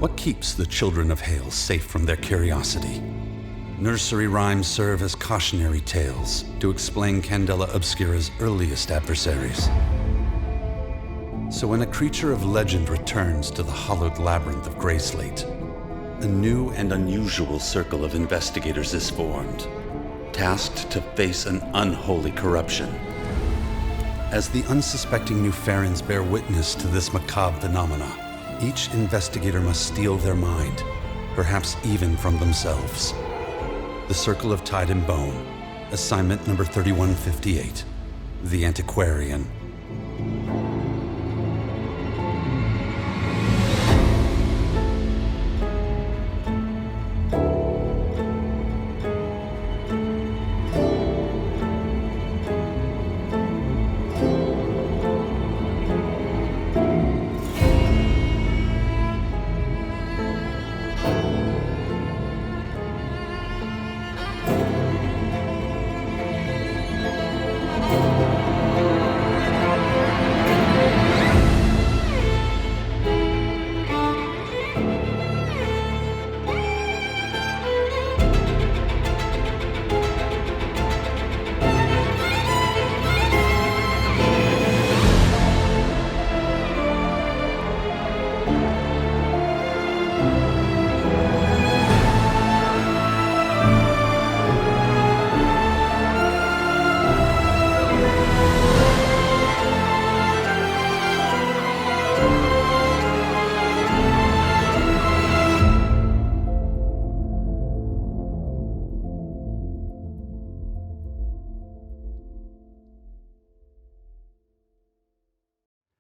What keeps the children of Hale safe from their curiosity? Nursery rhymes serve as cautionary tales to explain Candela Obscura's earliest adversaries. So when a creature of legend returns to the hollowed labyrinth of Greyslate, a new and unusual circle of investigators is formed, tasked to face an unholy corruption. As the unsuspecting Newfairans bear witness to this macabre phenomena, each investigator must steel their mind, perhaps even from themselves. The Circle of Tide and Bone, assignment number 3158, The Antiquarian.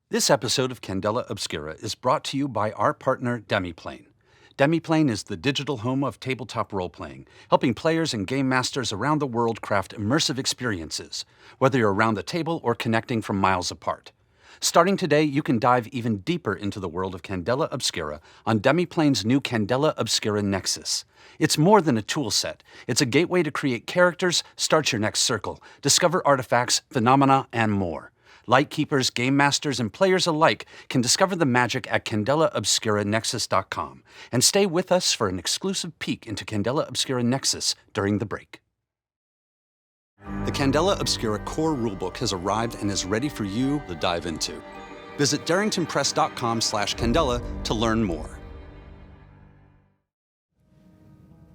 This episode of Candela Obscura is brought to you by our partner, Demiplane. Demiplane is the digital home of tabletop role-playing, helping players and game masters around the world craft immersive experiences, whether you're around the table or connecting from miles apart. Starting today, you can dive even deeper into the world of Candela Obscura on Demiplane's new Candela Obscura Nexus. It's more than a tool set. It's a gateway to create characters, start your next circle, discover artifacts, phenomena, and more. Lightkeepers, game masters, and players alike can discover the magic at CandelaObscuraNexus.com and stay with us for an exclusive peek into Candela Obscura Nexus during the break. The Candela Obscura Core Rulebook has arrived and is ready for you to dive into. Visit DarringtonPress.com/Candela to learn more.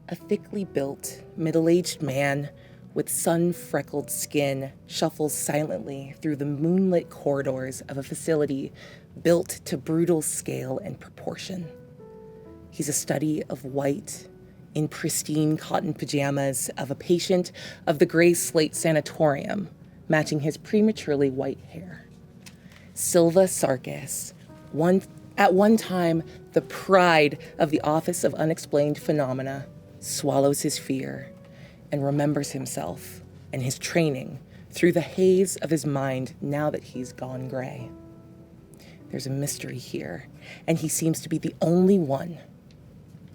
A thickly built, middle-aged man with sun-freckled skin shuffles silently through the moonlit corridors of a facility built to brutal scale and proportion. He's a study of white, in pristine cotton pajamas of a patient of the Gray Slate Sanatorium, matching his prematurely white hair. Silva Sarkis, at one time the pride of the Office of Unexplained Phenomena, swallows his fear and remembers himself and his training through the haze of his mind now that he's gone gray. There's a mystery here, and he seems to be the only one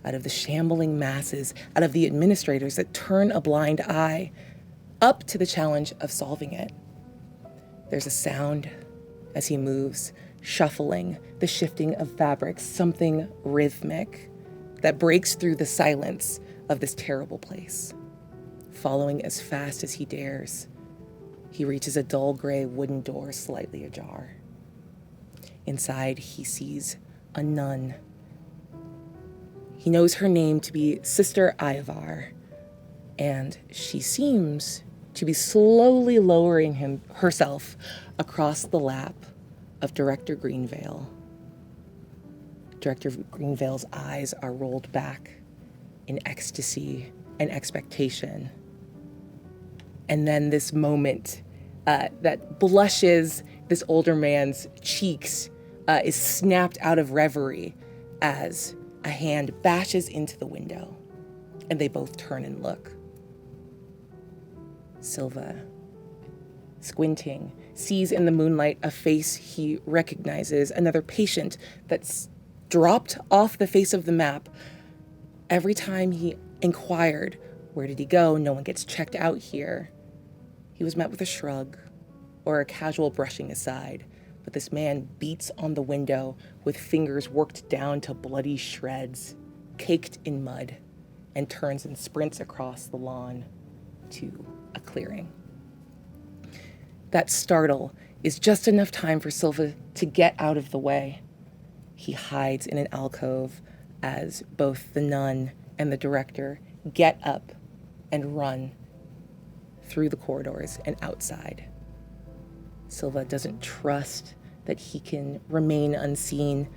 out of the shambling masses, out of the administrators that turn a blind eye, up to the challenge of solving it. There's a sound as he moves, shuffling, the shifting of fabrics, something rhythmic that breaks through the silence of this terrible place. Following as fast as he dares, he reaches a dull gray wooden door slightly ajar. Inside, he sees a nun. He knows her name to be Sister Iyengar, and she seems to be slowly lowering herself across the lap of Director Greenvale. Director Greenvale's eyes are rolled back in ecstasy and expectation. And then this moment that blushes this older man's cheeks is snapped out of reverie as a hand bashes into the window, and they both turn and look. Silva, squinting, sees in the moonlight a face he recognizes, another patient that's dropped off the face of the map. Every time he inquired, where did he go? No one gets checked out here. He was met with a shrug or a casual brushing aside, but this man beats on the window with fingers worked down to bloody shreds, caked in mud, and turns and sprints across the lawn to a clearing. That startle is just enough time for Silva to get out of the way. He hides in an alcove as both the nun and the director get up and run through the corridors and outside. Silva doesn't trust that he can remain unseen.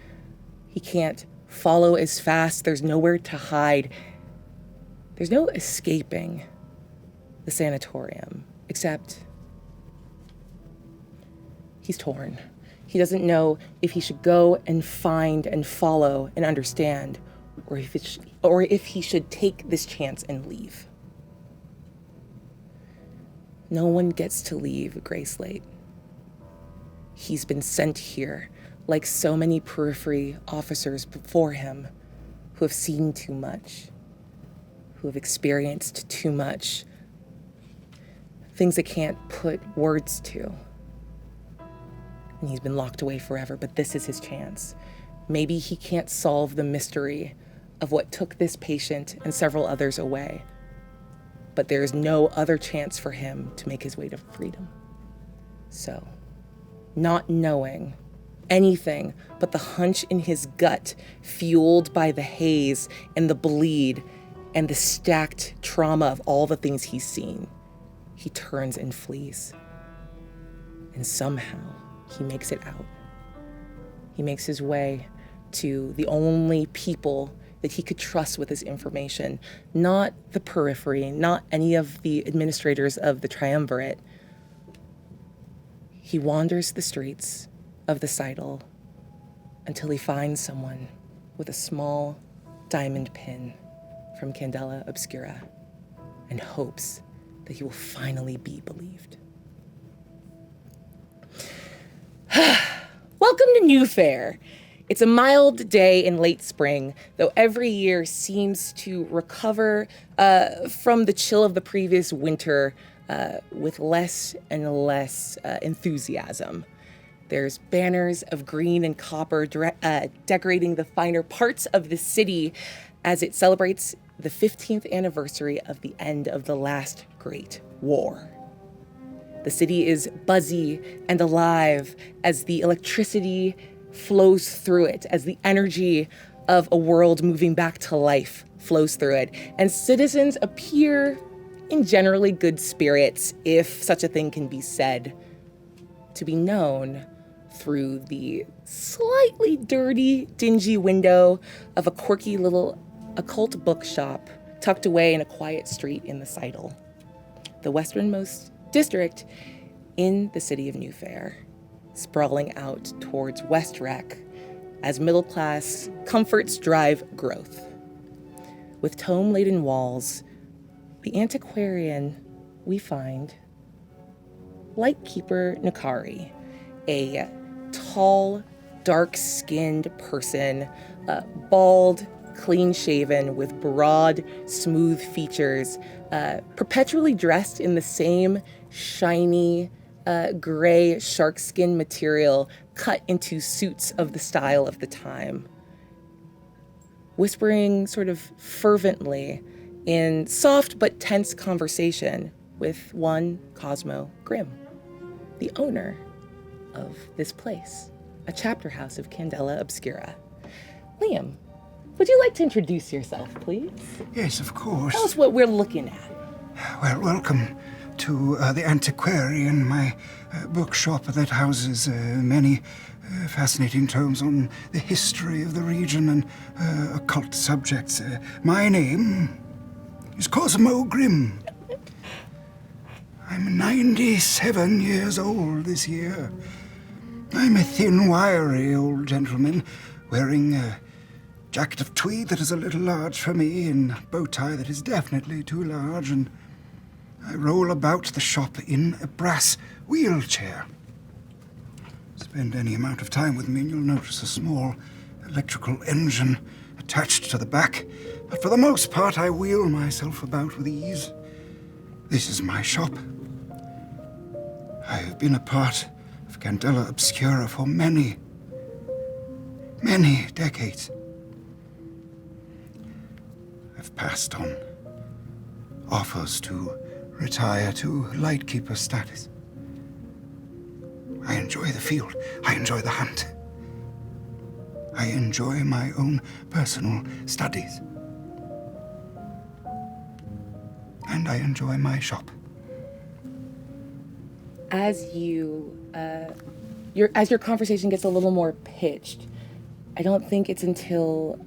He can't follow as fast. There's nowhere to hide. There's no escaping the sanatorium, except he's torn. He doesn't know if he should go and find and follow and understand, or if he should take this chance and leave. No one gets to leave Gracelate. He's been sent here, like so many periphery officers before him, who have seen too much, who have experienced too much, things they can't put words to. And he's been locked away forever, but this is his chance. Maybe he can't solve the mystery of what took this patient and several others away, but there is no other chance for him to make his way to freedom. So, not knowing anything but the hunch in his gut, fueled by the haze and the bleed and the stacked trauma of all the things he's seen, he turns and flees. And somehow, he makes it out. He makes his way to the only people that he could trust with his information, not the periphery, not any of the administrators of the triumvirate. He wanders the streets of the Citadel until he finds someone with a small diamond pin from Candela Obscura and hopes that he will finally be believed. Welcome to Newfaire. It's a mild day in late spring, though every year seems to recover from the chill of the previous winter with less and less enthusiasm. There's banners of green and copper decorating the finer parts of the city as it celebrates the 15th anniversary of the end of the last Great War. The city is buzzy and alive as the electricity flows through it, as the energy of a world moving back to life flows through it, and citizens appear in generally good spirits, if such a thing can be said, to be known through the slightly dirty, dingy window of a quirky little occult bookshop tucked away in a quiet street in the Citadel, the westernmost district in the city of Newfaire, sprawling out towards West Rec as middle-class comforts drive growth. With tome-laden walls, the Antiquarian we find Lightkeeper Nakari, a tall, dark-skinned person, bald, clean-shaven, with broad, smooth features, perpetually dressed in the same shiny, gray sharkskin material cut into suits of the style of the time, whispering sort of fervently in soft but tense conversation with one Cosmo Grimm, the owner of this place, a chapter house of Candela Obscura. Liam, would you like to introduce yourself, please? Yes, of course. Tell us what we're looking at. Well, welcome to the Antiquarian, my bookshop that houses many fascinating tomes on the history of the region and occult subjects. My name is Cosmo Grimm. I'm 97 years old this year. I'm a thin, wiry old gentleman wearing a jacket of tweed that is a little large for me and a bow tie that is definitely too large, and I roll about the shop in a brass wheelchair. Spend any amount of time with me and you'll notice a small electrical engine attached to the back, but for the most part I wheel myself about with ease. This is my shop. I have been a part of Candela Obscura for many, many decades. I've passed on offers to retire to Lightkeeper status. I enjoy the field. I enjoy the hunt. I enjoy my own personal studies. And I enjoy my shop. As your conversation gets a little more pitched, I don't think it's until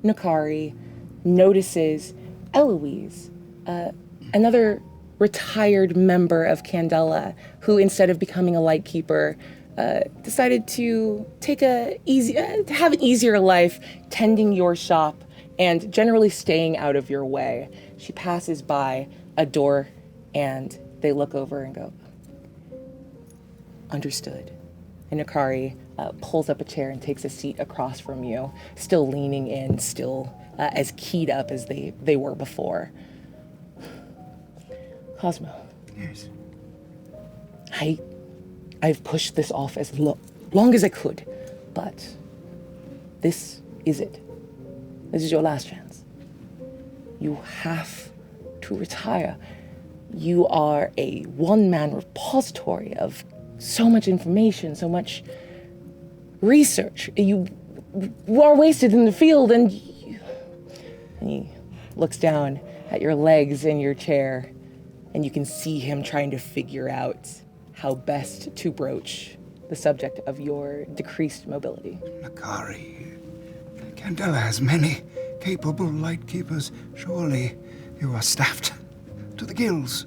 Nakari notices Eloise, another retired member of Candela, who instead of becoming a lightkeeper, decided to to have an easier life tending your shop and generally staying out of your way. She passes by a door and they look over and go, "Understood." And Nakari pulls up a chair and takes a seat across from you, still leaning in, still as keyed up as they were before. Cosmo. Yes. I've pushed this off as long as I could, but this is it. This is your last chance. You have to retire. You are a one-man repository of so much information, so much research. You are wasted in the field, and he looks down at your legs in your chair, and you can see him trying to figure out how best to broach the subject of your decreased mobility. Nakari, Candela has many capable lightkeepers. Surely you are staffed to the gills.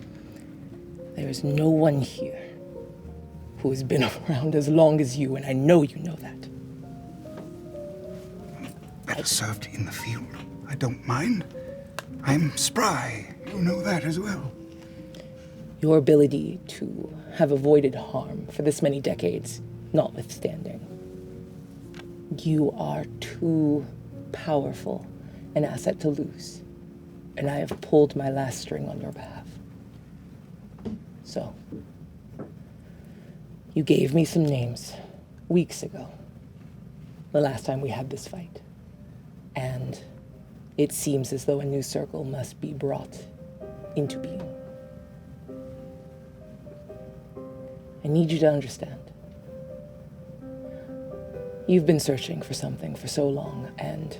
There is no one here who has been around as long as you, and I know you know that. Better served in the field. I don't mind. I'm spry. You know that as well. Your ability to have avoided harm for this many decades notwithstanding, you are too powerful an asset to lose, and I have pulled my last string on your behalf. So, you gave me some names weeks ago, the last time we had this fight, and it seems as though a new circle must be brought into being. I need you to understand. You've been searching for something for so long, and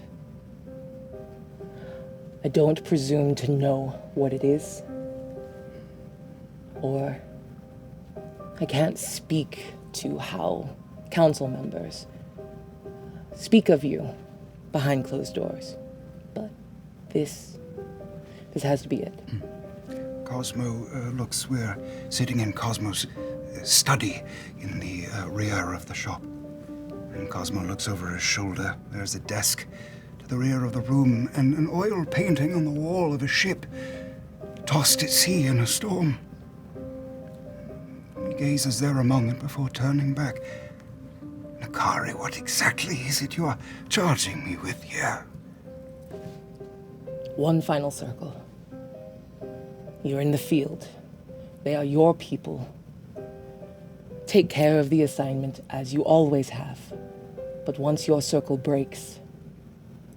I don't presume to know what it is, or I can't speak to how council members speak of you behind closed doors, but this has to be it. Cosmo looks, we're sitting in Cosmo's study in the rear of the shop. And Cosmo looks over his shoulder. There's a desk to the rear of the room and an oil painting on the wall of a ship tossed at sea in a storm. He gazes there a moment before turning back. Nakari, what exactly is it you are charging me with here? One final circle. You're in the field. They are your people. Take care of the assignment as you always have. But once your circle breaks,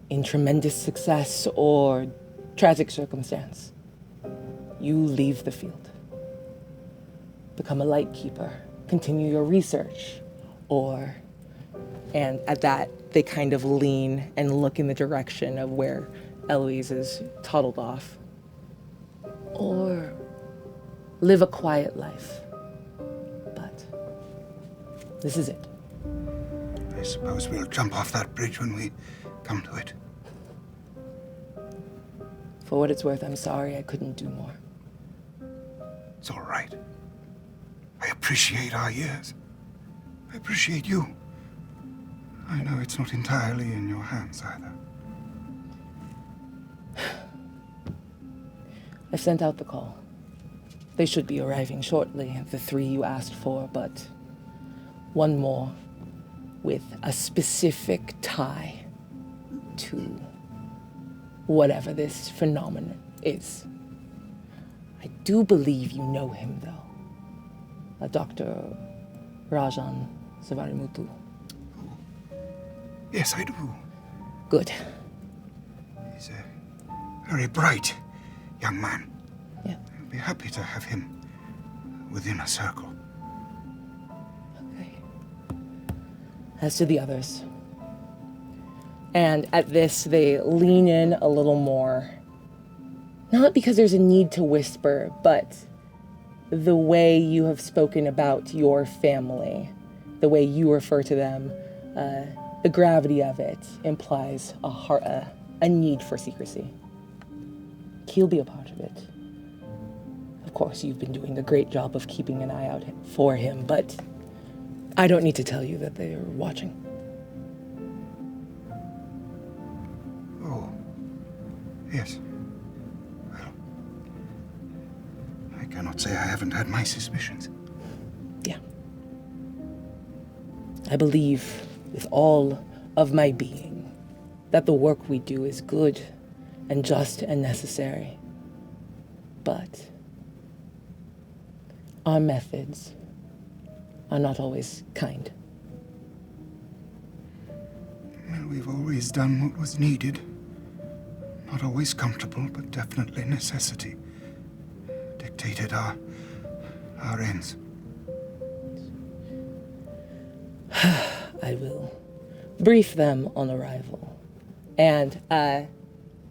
in tremendous success or tragic circumstance, you leave the field. Become a lightkeeper, continue your research, and at that, they kind of lean and look in the direction of where Eloise is toddled off. Or live a quiet life. But this is it. I suppose we'll jump off that bridge when we come to it. For what it's worth, I'm sorry I couldn't do more. It's all right. I appreciate our years. I appreciate you. I know it's not entirely in your hands either. I've sent out the call. They should be arriving shortly, the 3 you asked for, but one more with a specific tie to whatever this phenomenon is. I do believe you know him, though. Dr. Rajan Savarimutu? Yes, I do. Good. He's a very bright young man. Yeah. I'd be happy to have him within a circle. Okay. As to the others. And at this, they lean in a little more. Not because there's a need to whisper, but the way you have spoken about your family, the way you refer to them, the gravity of it implies a need for secrecy. He'll be a part of it. Of course, you've been doing a great job of keeping an eye out for him, but I don't need to tell you that they're watching. Oh, yes. Well, I cannot say I haven't had my suspicions. Yeah. I believe with all of my being that the work we do is good and just and necessary. But our methods are not always kind. Well, we've always done what was needed. Not always comfortable, but definitely necessity. Dictated our ends. I will brief them on arrival. And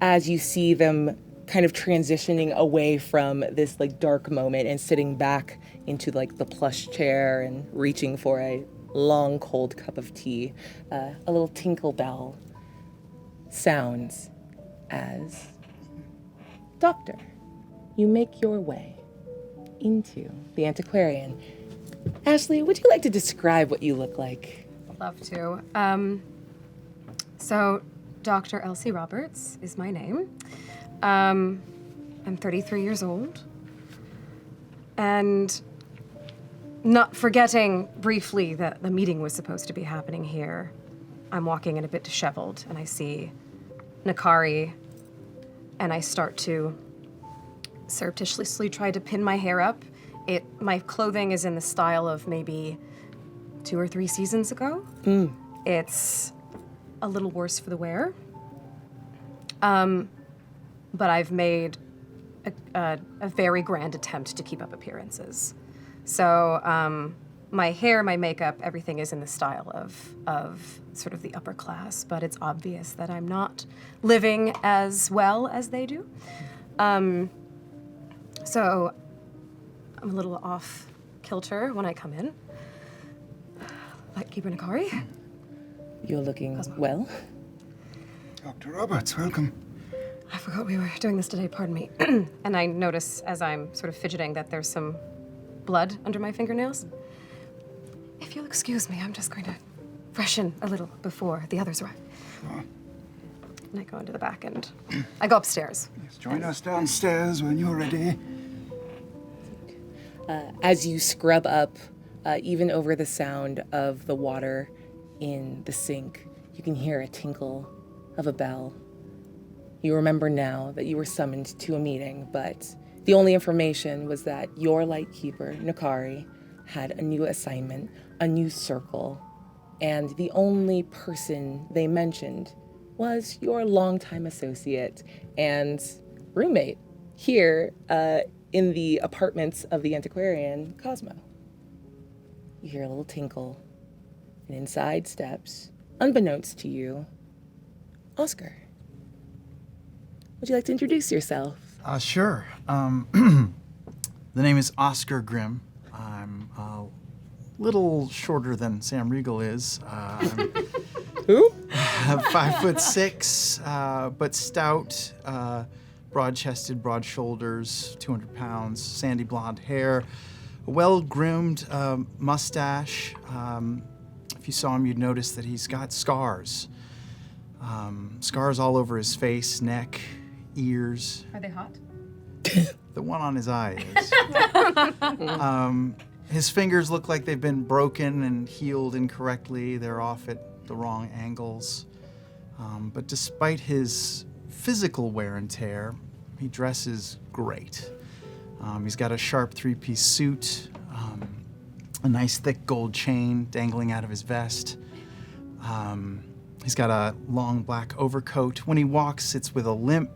as you see them kind of transitioning away from this like dark moment and sitting back into like the plush chair and reaching for a long cold cup of tea, a little tinkle bell sounds as Doctor, you make your way into the Antiquarian. Ashley, would you like to describe what you look like? I'd love to. So, Dr. Elsie Roberts is my name. I'm 33 years old. And not forgetting briefly that the meeting was supposed to be happening here, I'm walking in a bit disheveled, and I see Nakari, and I start to surreptitiously try to pin my hair up. My clothing is in the style of maybe 2 or 3 seasons ago. It's a little worse for the wear. But I've made a very grand attempt to keep up appearances. So my hair, my makeup, everything is in the style of sort of the upper class, but it's obvious that I'm not living as well as they do. So I'm a little off kilter when I come in. Lightkeeper Nakari. You're looking well. Dr. Roberts, welcome. I forgot we were doing this today, pardon me. And I notice as I'm sort of fidgeting that there's some blood under my fingernails. If you'll excuse me, I'm just going to freshen a little before the others arrive. Sure. And I go into the back and I go upstairs. Yes, join us downstairs when you're ready. As you scrub up, even over the sound of the water in the sink, you can hear a tinkle of a bell. You remember now that you were summoned to a meeting, but the only information was that your lightkeeper, Nakari, had a new assignment, a new circle, and the only person they mentioned was your longtime associate and roommate here in the apartments of the Antiquarian, Cosmo. You hear a little tinkle, and inside steps, unbeknownst to you, Oscar. Would you like to introduce yourself? Sure. The name is Oscar Grimm. I'm a little shorter than Sam Riegel is. Who? 5'6", but stout, broad-chested, broad shoulders, 200 pounds, sandy blonde hair, a well-groomed mustache. If you saw him, you'd notice that he's got scars. Scars all over his face, neck, ears. Are they hot? The one on his eye is. His fingers look like they've been broken and healed incorrectly. They're off at the wrong angles. But despite his physical wear and tear, he dresses great. He's got a sharp 3-piece suit, a nice thick gold chain dangling out of his vest. He's got a long black overcoat. When he walks, it's with a limp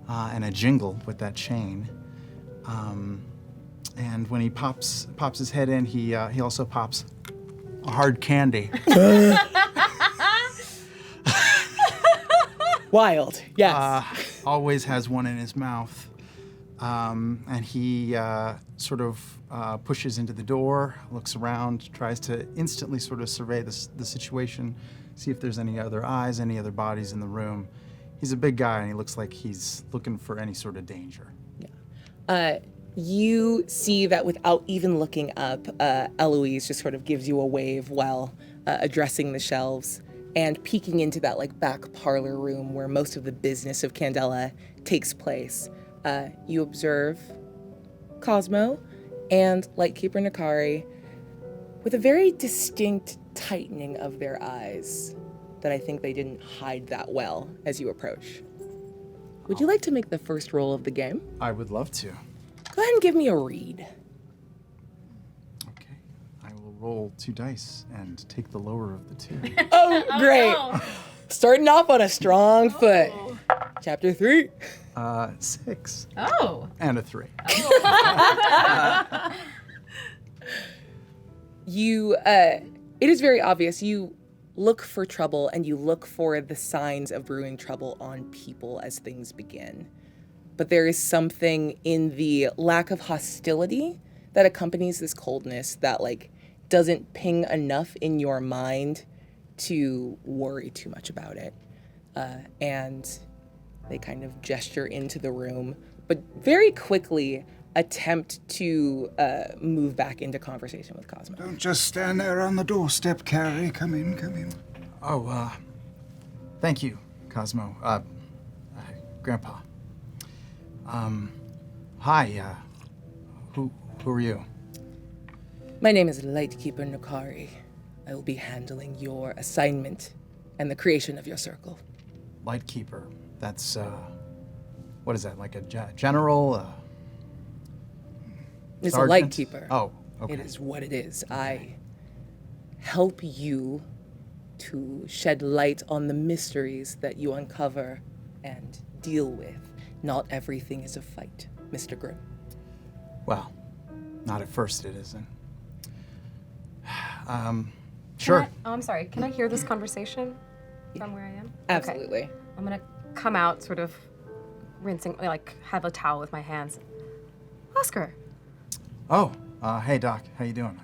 and a jingle with that chain. And when he pops his head in, he also pops a hard candy. Wild, yes. Always has one in his mouth. And he sort of pushes into the door, looks around, tries to instantly sort of survey the situation, see if there's any other eyes, any other bodies in the room. He's a big guy, and he looks like he's looking for any sort of danger. You see that without even looking up, Eloise just sort of gives you a wave while addressing the shelves and peeking into that like back parlor room where most of the business of Candela takes place. You observe Cosmo and Lightkeeper Nakari with a very distinct tightening of their eyes that I think they didn't hide that well as you approach. Would you like to make the first roll of the game? I would love to. Go ahead and give me a read. Okay. I will roll 2 dice and take the lower of the 2. Oh, great. Starting off on a strong foot. Chapter 3. 6. Oh. And a 3. It is very obvious. You look for trouble and you look for the signs of brewing trouble on people as things begin. But there is something in the lack of hostility that accompanies this coldness that like doesn't ping enough in your mind to worry too much about it. And they kind of gesture into the room, but very quickly attempt to move back into conversation with Cosmo. Don't just stand there on the doorstep, Carrie. Come in, come in. Oh, thank you, Cosmo. Grandpa. Hi, who are you? My name is Lightkeeper Nakari. I will be handling your assignment and the creation of your circle. Lightkeeper. That's, what is that, like a general? It's sergeant? a Lightkeeper. Oh, okay. It is what it is. I help you to shed light on the mysteries that you uncover and deal with. Not everything is a fight, Mr. Grimm. Well, not at first it isn't. Sure. I'm sorry. Can I hear this conversation from where I am? Absolutely. Okay. I'm gonna come out, sort of rinsing, like have a towel with my hands. Oscar. Oh, hey Doc, how you doing?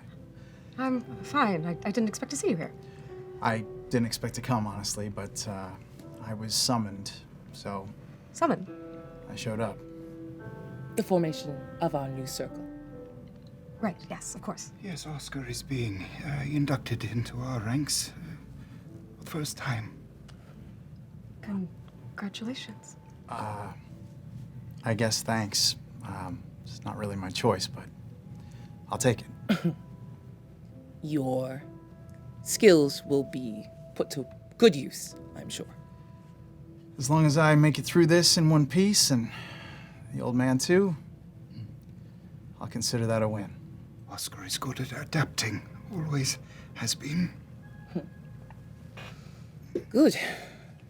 I'm fine. I didn't expect to see you here. I didn't expect to come, honestly, but I was summoned, so Summon. I showed up. The formation of our new circle. Right. Yes. Of course. Yes, Oscar is being inducted into our ranks for the first time. Congratulations. I guess thanks. It's not really my choice, but I'll take it. Your skills will be put to good use, I'm sure. As long as I make it through this in one piece, and the old man too, I'll consider that a win. Oscar is good at adapting, always has been. Good.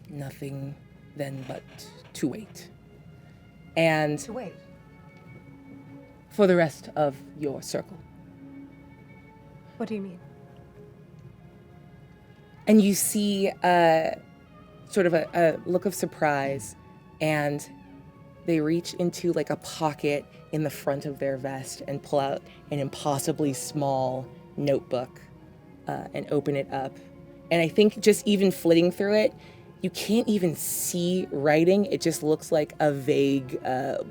Nothing then but to wait. And To wait. for the rest of your circle. What do you mean? And you see sort of a look of surprise, and they reach into like a pocket in the front of their vest and pull out an impossibly small notebook and open it up. And I think just even flitting through it, you can't even see writing. It just looks like a vague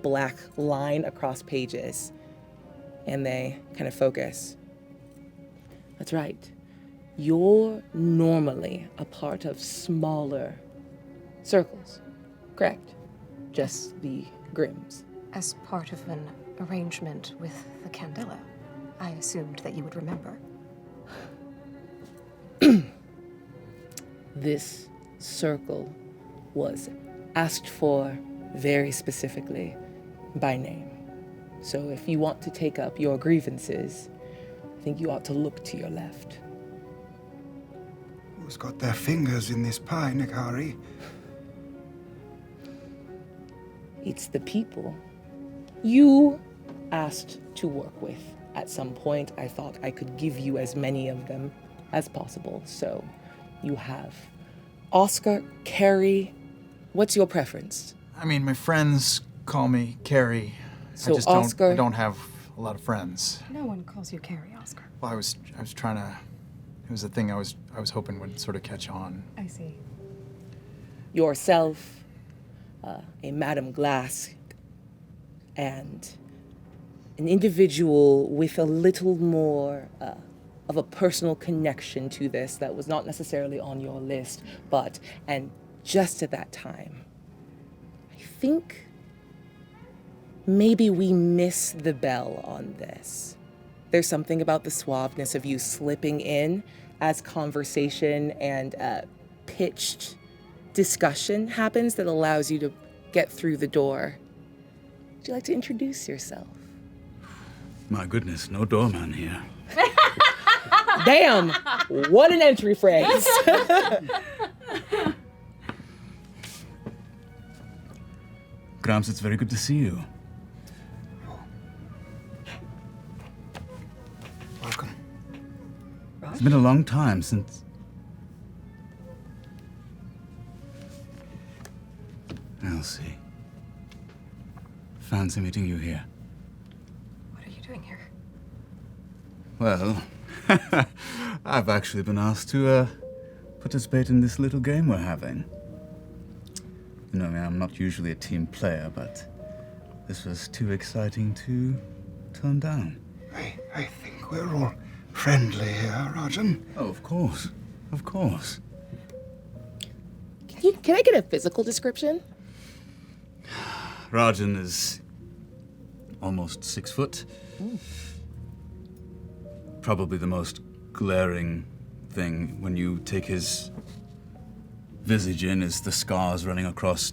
black line across pages. And they kind of focus. That's right. You're normally a part of smaller circles, correct? Just the Grimms. As part of an arrangement with the Candela, I assumed that you would remember. This circle was asked for very specifically by name. So if you want to take up your grievances I think you ought to look to your left. Who's got their fingers in this pie, Nakari? It's the people you asked to work with. At some point, I thought I could give you as many of them as possible, so you have. Oscar, Carrie, what's your preference? I mean, my friends call me Carrie. So I just Oscar- I don't have a lot of friends. No one calls you Carrie, Oscar. Well, I was trying to. It was a thing I was hoping would sort of catch on. I see. Yourself, a Madame Glass, and an individual with a little more of a personal connection to this that was not necessarily on your list, and just at that time, I think maybe we miss the bell on this. There's something about the suaveness of you slipping in as conversation and pitched discussion happens that allows you to get through the door. Would you like to introduce yourself? My goodness, no doorman here. Damn! What an entry phrase. Gramps, it's very good to see you. Welcome. It's been a long time since... I'll see. Fancy meeting you here. What are you doing here? Well, I've actually been asked to participate in this little game we're having. You know, I mean, I'm not usually a team player, but this was too exciting to turn down. I think we're all friendly here, Rajan. Oh, of course. Of course. Can I get a physical description? Rajan is almost 6 foot. Ooh. Probably the most glaring thing when you take his visage in is the scars running across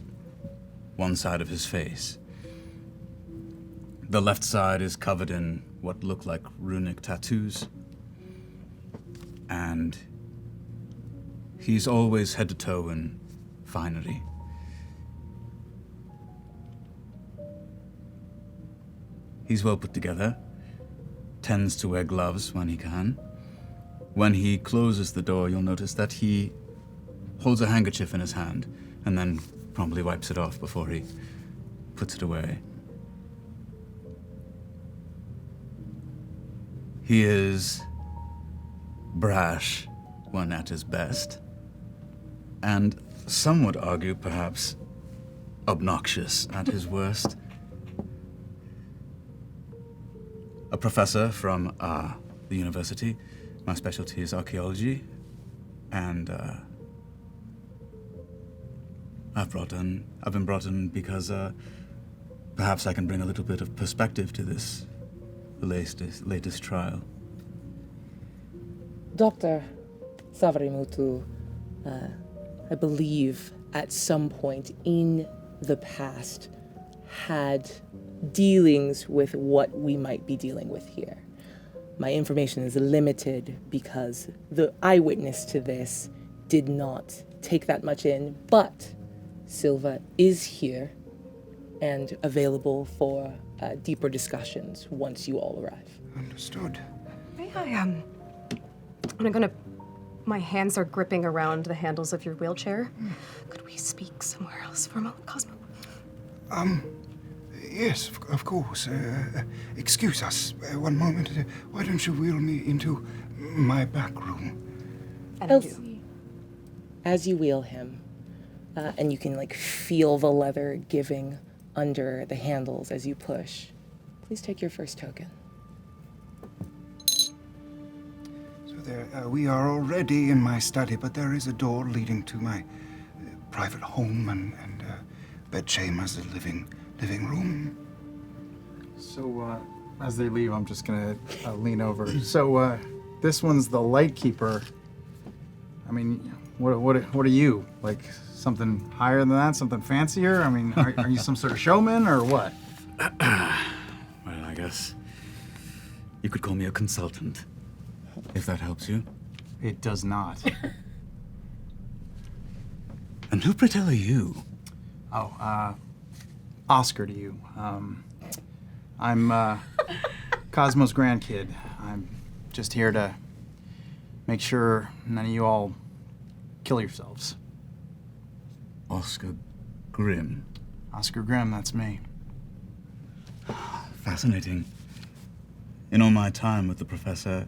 one side of his face. The left side is covered in what look like runic tattoos. And he's always head to toe in finery. He's well put together, tends to wear gloves when he can. When he closes the door, you'll notice that he holds a handkerchief in his hand and then promptly wipes it off before he puts it away. He is brash when at his best, and some would argue perhaps obnoxious at his worst. A professor from the university. My specialty is archaeology, and I've been brought in because perhaps I can bring a little bit of perspective to this latest trial. Dr. Savarimutu, I believe at some point in the past had dealings with what we might be dealing with here. My information is limited because the eyewitness to this did not take that much in, but Silva is here and available for deeper discussions once you all arrive. Understood. May I, my hands are gripping around the handles of your wheelchair. Could we speak somewhere else for a moment, Cosmo? Yes, of course. Excuse us. One moment. Why don't you wheel me into my back room? And I do. Elsie, as you wheel him, and you can feel the leather giving under the handles as you push, please take your first token. So there, we are already in my study, but there is a door leading to my private home and bedchambers, the living room. So, as they leave, I'm just gonna lean over. So, this one's the light keeper. I mean, what are you? Like something higher than that? Something fancier? I mean, are you some sort of showman or what? Well, I guess you could call me a consultant. if that helps you. It does not. And who, pray tell, are you? Oh, Oscar to you. I'm Cosmo's grandkid. I'm just here to make sure none of you all kill yourselves. Oscar Grimm. Oscar Grimm, that's me. Fascinating. In all my time with the professor,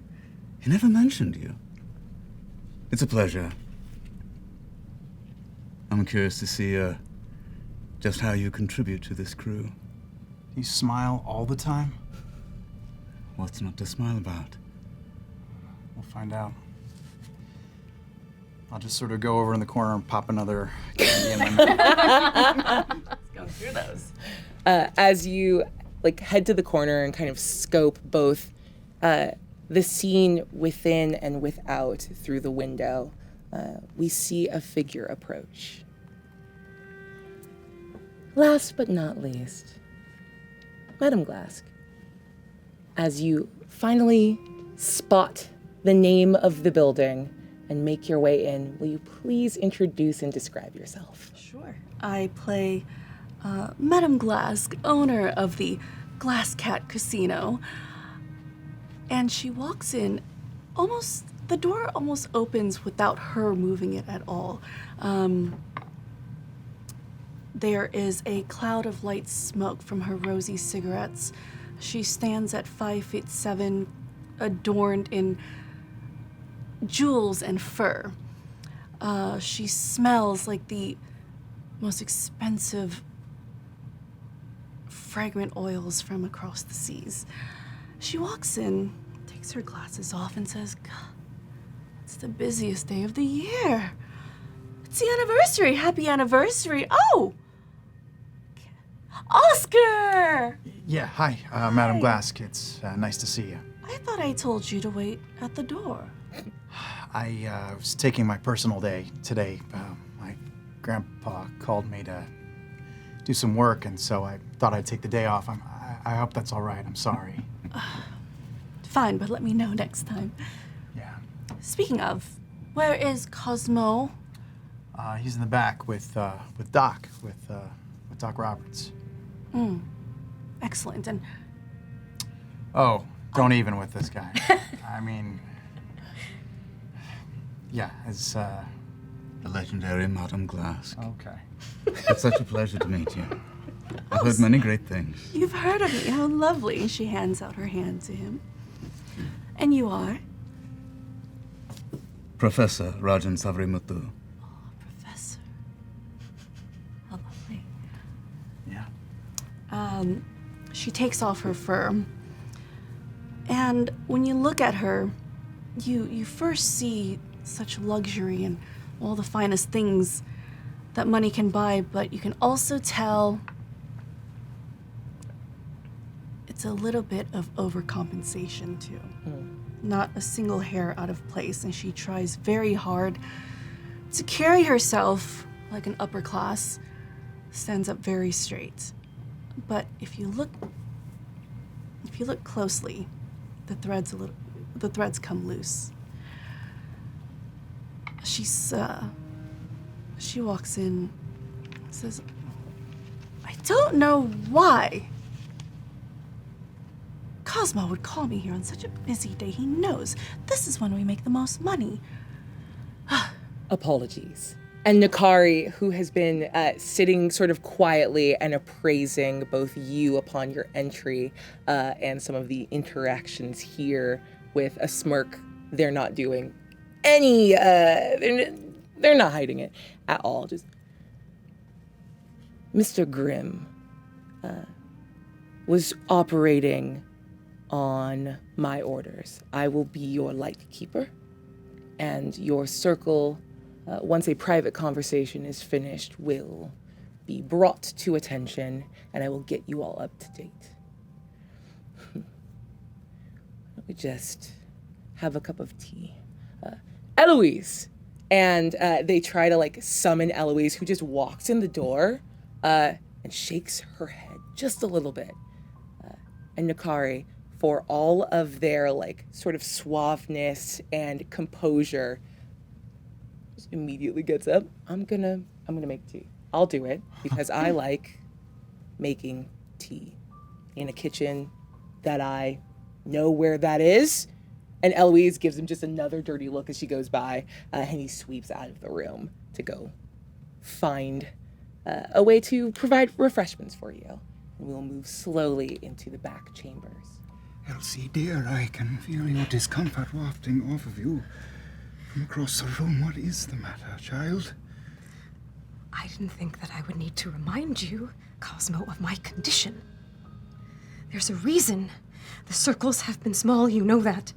he never mentioned you. It's a pleasure. I'm curious to see just how you contribute to this crew. You smile all the time? What's not to smile about? We'll find out. I'll just sort of go over in the corner and pop another candy in my mouth. Let's go through those. As you head to the corner and kind of scope both the scene within and without through the window, we see a figure approach. Last but not least, Madame Glask. As you finally spot the name of the building and make your way in, will you please introduce and describe yourself? Sure. I play Madame Glask, owner of the Glass Cat Casino. And she walks in, the door almost opens without her moving it at all. There is a cloud of light smoke from her rosy cigarettes. She stands at 5'7", adorned in jewels and fur. She smells like the most expensive, fragrant oils from across the seas. She walks in, takes her glasses off, and says, "God, it's the busiest day of the year. It's the anniversary. Happy anniversary. Oh! Oscar!" Yeah, hi, Madame Glask. It's nice to see you. I thought I told you to wait at the door. I was taking my personal day today. My grandpa called me to do some work, and so I thought I'd take the day off. I hope that's all right. I'm sorry. Fine, but let me know next time. Yeah. Speaking of, where is Cosmo? He's in the back with Doc, with Doc Roberts. Excellent. And Oh, don't even with this guy. I mean, yeah, it's The legendary Madame Glask. okay. It's such a pleasure to meet you. I've heard many great things. you've heard of me. How lovely. She hands out her hand to him. And you are? Professor Rajan Savrimutu. Professor. How lovely. Yeah. She takes off her fur. And when you look at her, you first see such luxury and all the finest things that money can buy, but you can also tell it's a little bit of overcompensation too. Not a single hair out of place, and she tries very hard to carry herself like an upper class, stands up very straight. But if you look closely, the threads come loose. She walks in, says, "I don't know why Cosmo would call me here on such a busy day. He knows this is when we make the most money." Apologies. And Nakari, who has been sitting sort of quietly and appraising both you upon your entry and some of the interactions here with a smirk. They're not doing any, they're not hiding it at all. Just, Mr. Grimm was operating on my orders. I will be your light keeper, and your circle, once a private conversation is finished, will be brought to attention, and I will get you all up to date. Let me just have a cup of tea. Eloise! And they try to summon Eloise, who just walks in the door and shakes her head just a little bit. And Nakari for all of their like sort of suaveness and composure, just immediately gets up. I'm gonna make tea. I'll do it because I like making tea in a kitchen that I know where that is. And Eloise gives him just another dirty look as she goes by, and he sweeps out of the room to go find a way to provide refreshments for you. And we'll move slowly into the back chambers. Elsie, dear, I can feel your discomfort wafting off of you from across the room. What is the matter, child? I didn't think that I would need to remind you, Cosmo, of my condition. There's a reason. The circles have been small, you know that.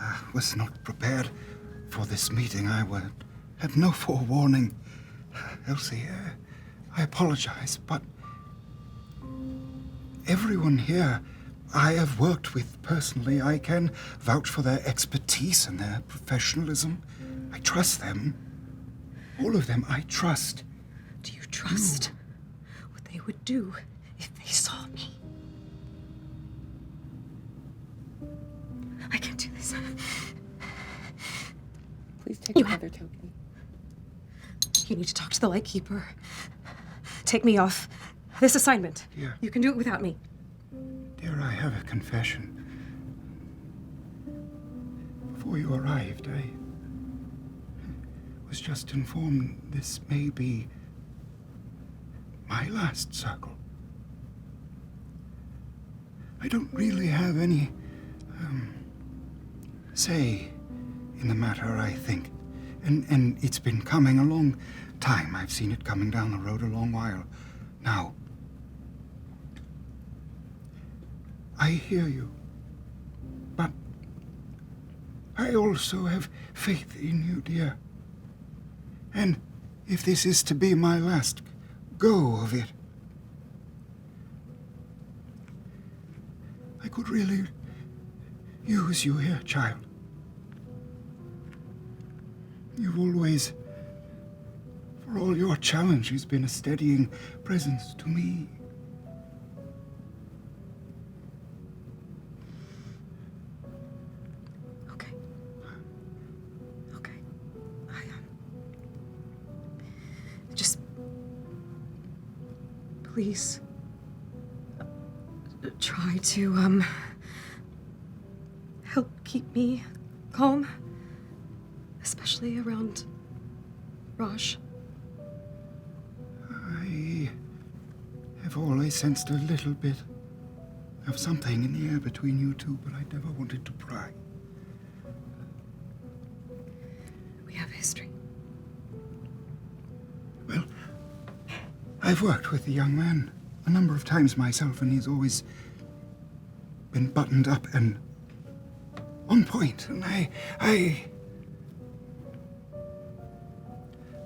I was not prepared for this meeting. I had no forewarning. Elsie, I apologize, but everyone here I have worked with personally, I can vouch for their expertise and their professionalism. I trust them. All of them, I trust. Do you trust what they would do if they saw me? I can't do this. Please take another token. You need to talk to the Lightkeeper. Take me off this assignment. Dear. You can do it without me. Dear, I have a confession. Before you arrived, I was just informed this may be my last circle. I don't really have any say in the matter, I think. And it's been coming a long time. I've seen it coming down the road a long while now. I hear you. But I also have faith in you, dear. And if this is to be my last go of it, I could really use you here, child. You've always, for all your challenges, been a steadying presence to me. Okay. Just please try to help keep me calm, especially around Raj. I have always sensed a little bit of something in the air between you two, but I never wanted to pry. We have a history. Well, I've worked with the young man a number of times myself, and he's always been buttoned up and on point, and I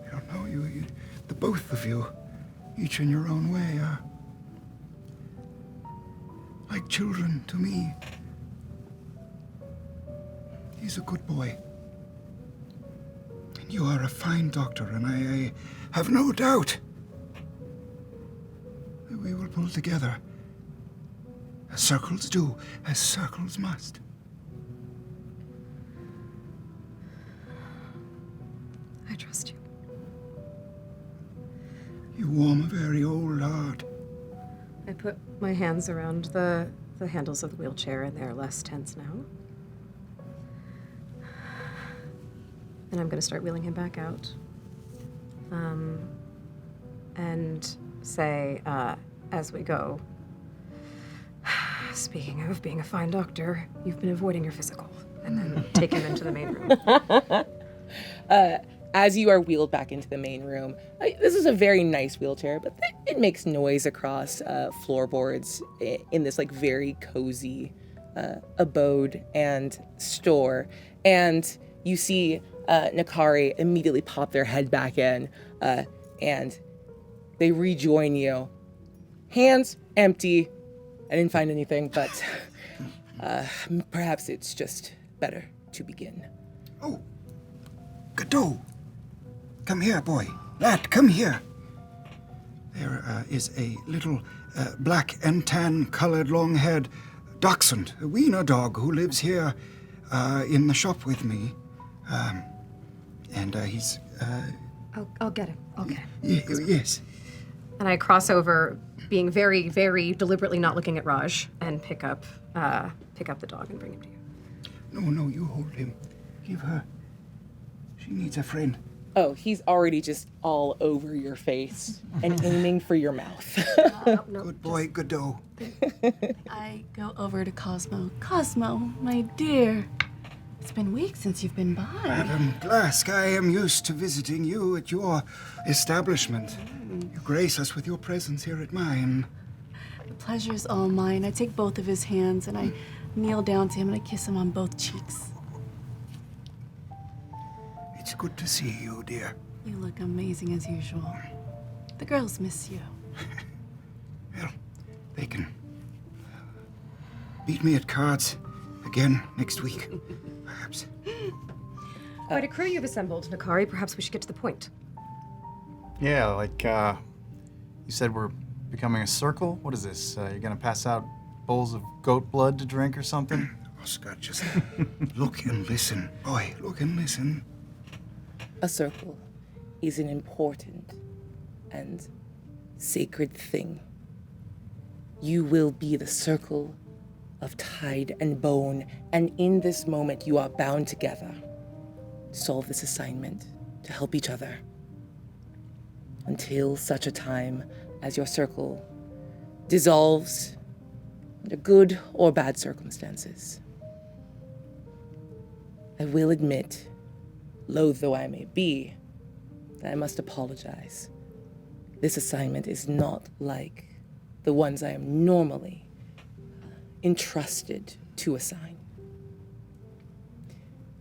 don't know, you, the both of you, each in your own way, are like children to me. He's a good boy. And you are a fine doctor, and I have no doubt that we will pull together, as circles do, as circles must. I trust you. You warm a very old heart. I put my hands around the handles of the wheelchair, and they're less tense now. And I'm going to start wheeling him back out. And say, as we go, speaking of being a fine doctor, you've been avoiding your physical. And then take him into the main room. As you are wheeled back into the main room, this is a very nice wheelchair, but it makes noise across floorboards in this like very cozy abode and store. And you see Nakari immediately pop their head back in, and they rejoin you. Hands empty. I didn't find anything, but perhaps it's just better to begin. Oh, Godot. Come here, boy. Lad, come here. There is a little black and tan-colored, long-haired Dachshund, a wiener dog who lives here in the shop with me. And he's... I'll get him. I'll get him. Yes. And I cross over, being very, very deliberately not looking at Raj, and pick up the dog and bring him to you. No, you hold him. Give her. She needs a friend. Oh, he's already just all over your face and aiming for your mouth. Good boy, Godot. I go over to Cosmo. Cosmo, my dear. It's been weeks since you've been by. Madam Glask, I am used to visiting you at your establishment. You grace us with your presence here at mine. The pleasure is all mine. I take both of his hands and I kneel down to him and I kiss him on both cheeks. It's good to see you, dear. You look amazing as usual. The girls miss you. Well, they can beat me at cards again next week, perhaps. Quite a crew you've assembled, Nakari. Perhaps we should get to the point. Yeah, like, you said we're becoming a circle? What is this? You're gonna pass out bowls of goat blood to drink or something? Oscar, just look and listen. Boy, look and listen. A circle is an important and sacred thing. You will be the circle of tide and bone, and in this moment you are bound together to solve this assignment, to help each other, until such a time as your circle dissolves under good or bad circumstances. I will admit, loath though I may be, that I must apologize. This assignment is not like the ones I am normally entrusted to assign.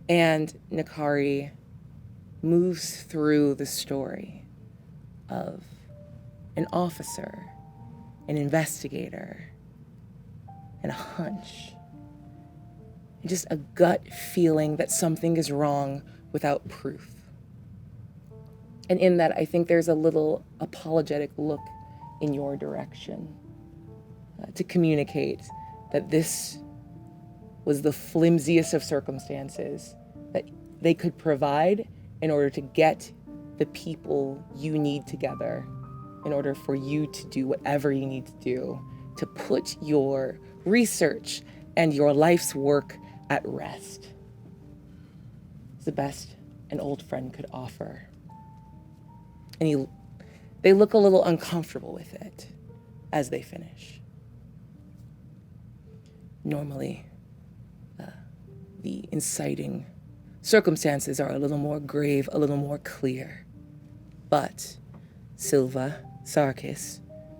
And Nakari moves through the story of an officer, an investigator, and a hunch. And just a gut feeling that something is wrong without proof. And in that, I think there's a little apologetic look in your direction to communicate that this was the flimsiest of circumstances that they could provide in order to get the people you need together, in order for you to do whatever you need to do to put your research and your life's work at rest. It's the best an old friend could offer. And they look a little uncomfortable with it as they finish. Normally, the inciting circumstances are a little more grave, a little more clear. But Silva Sarkis,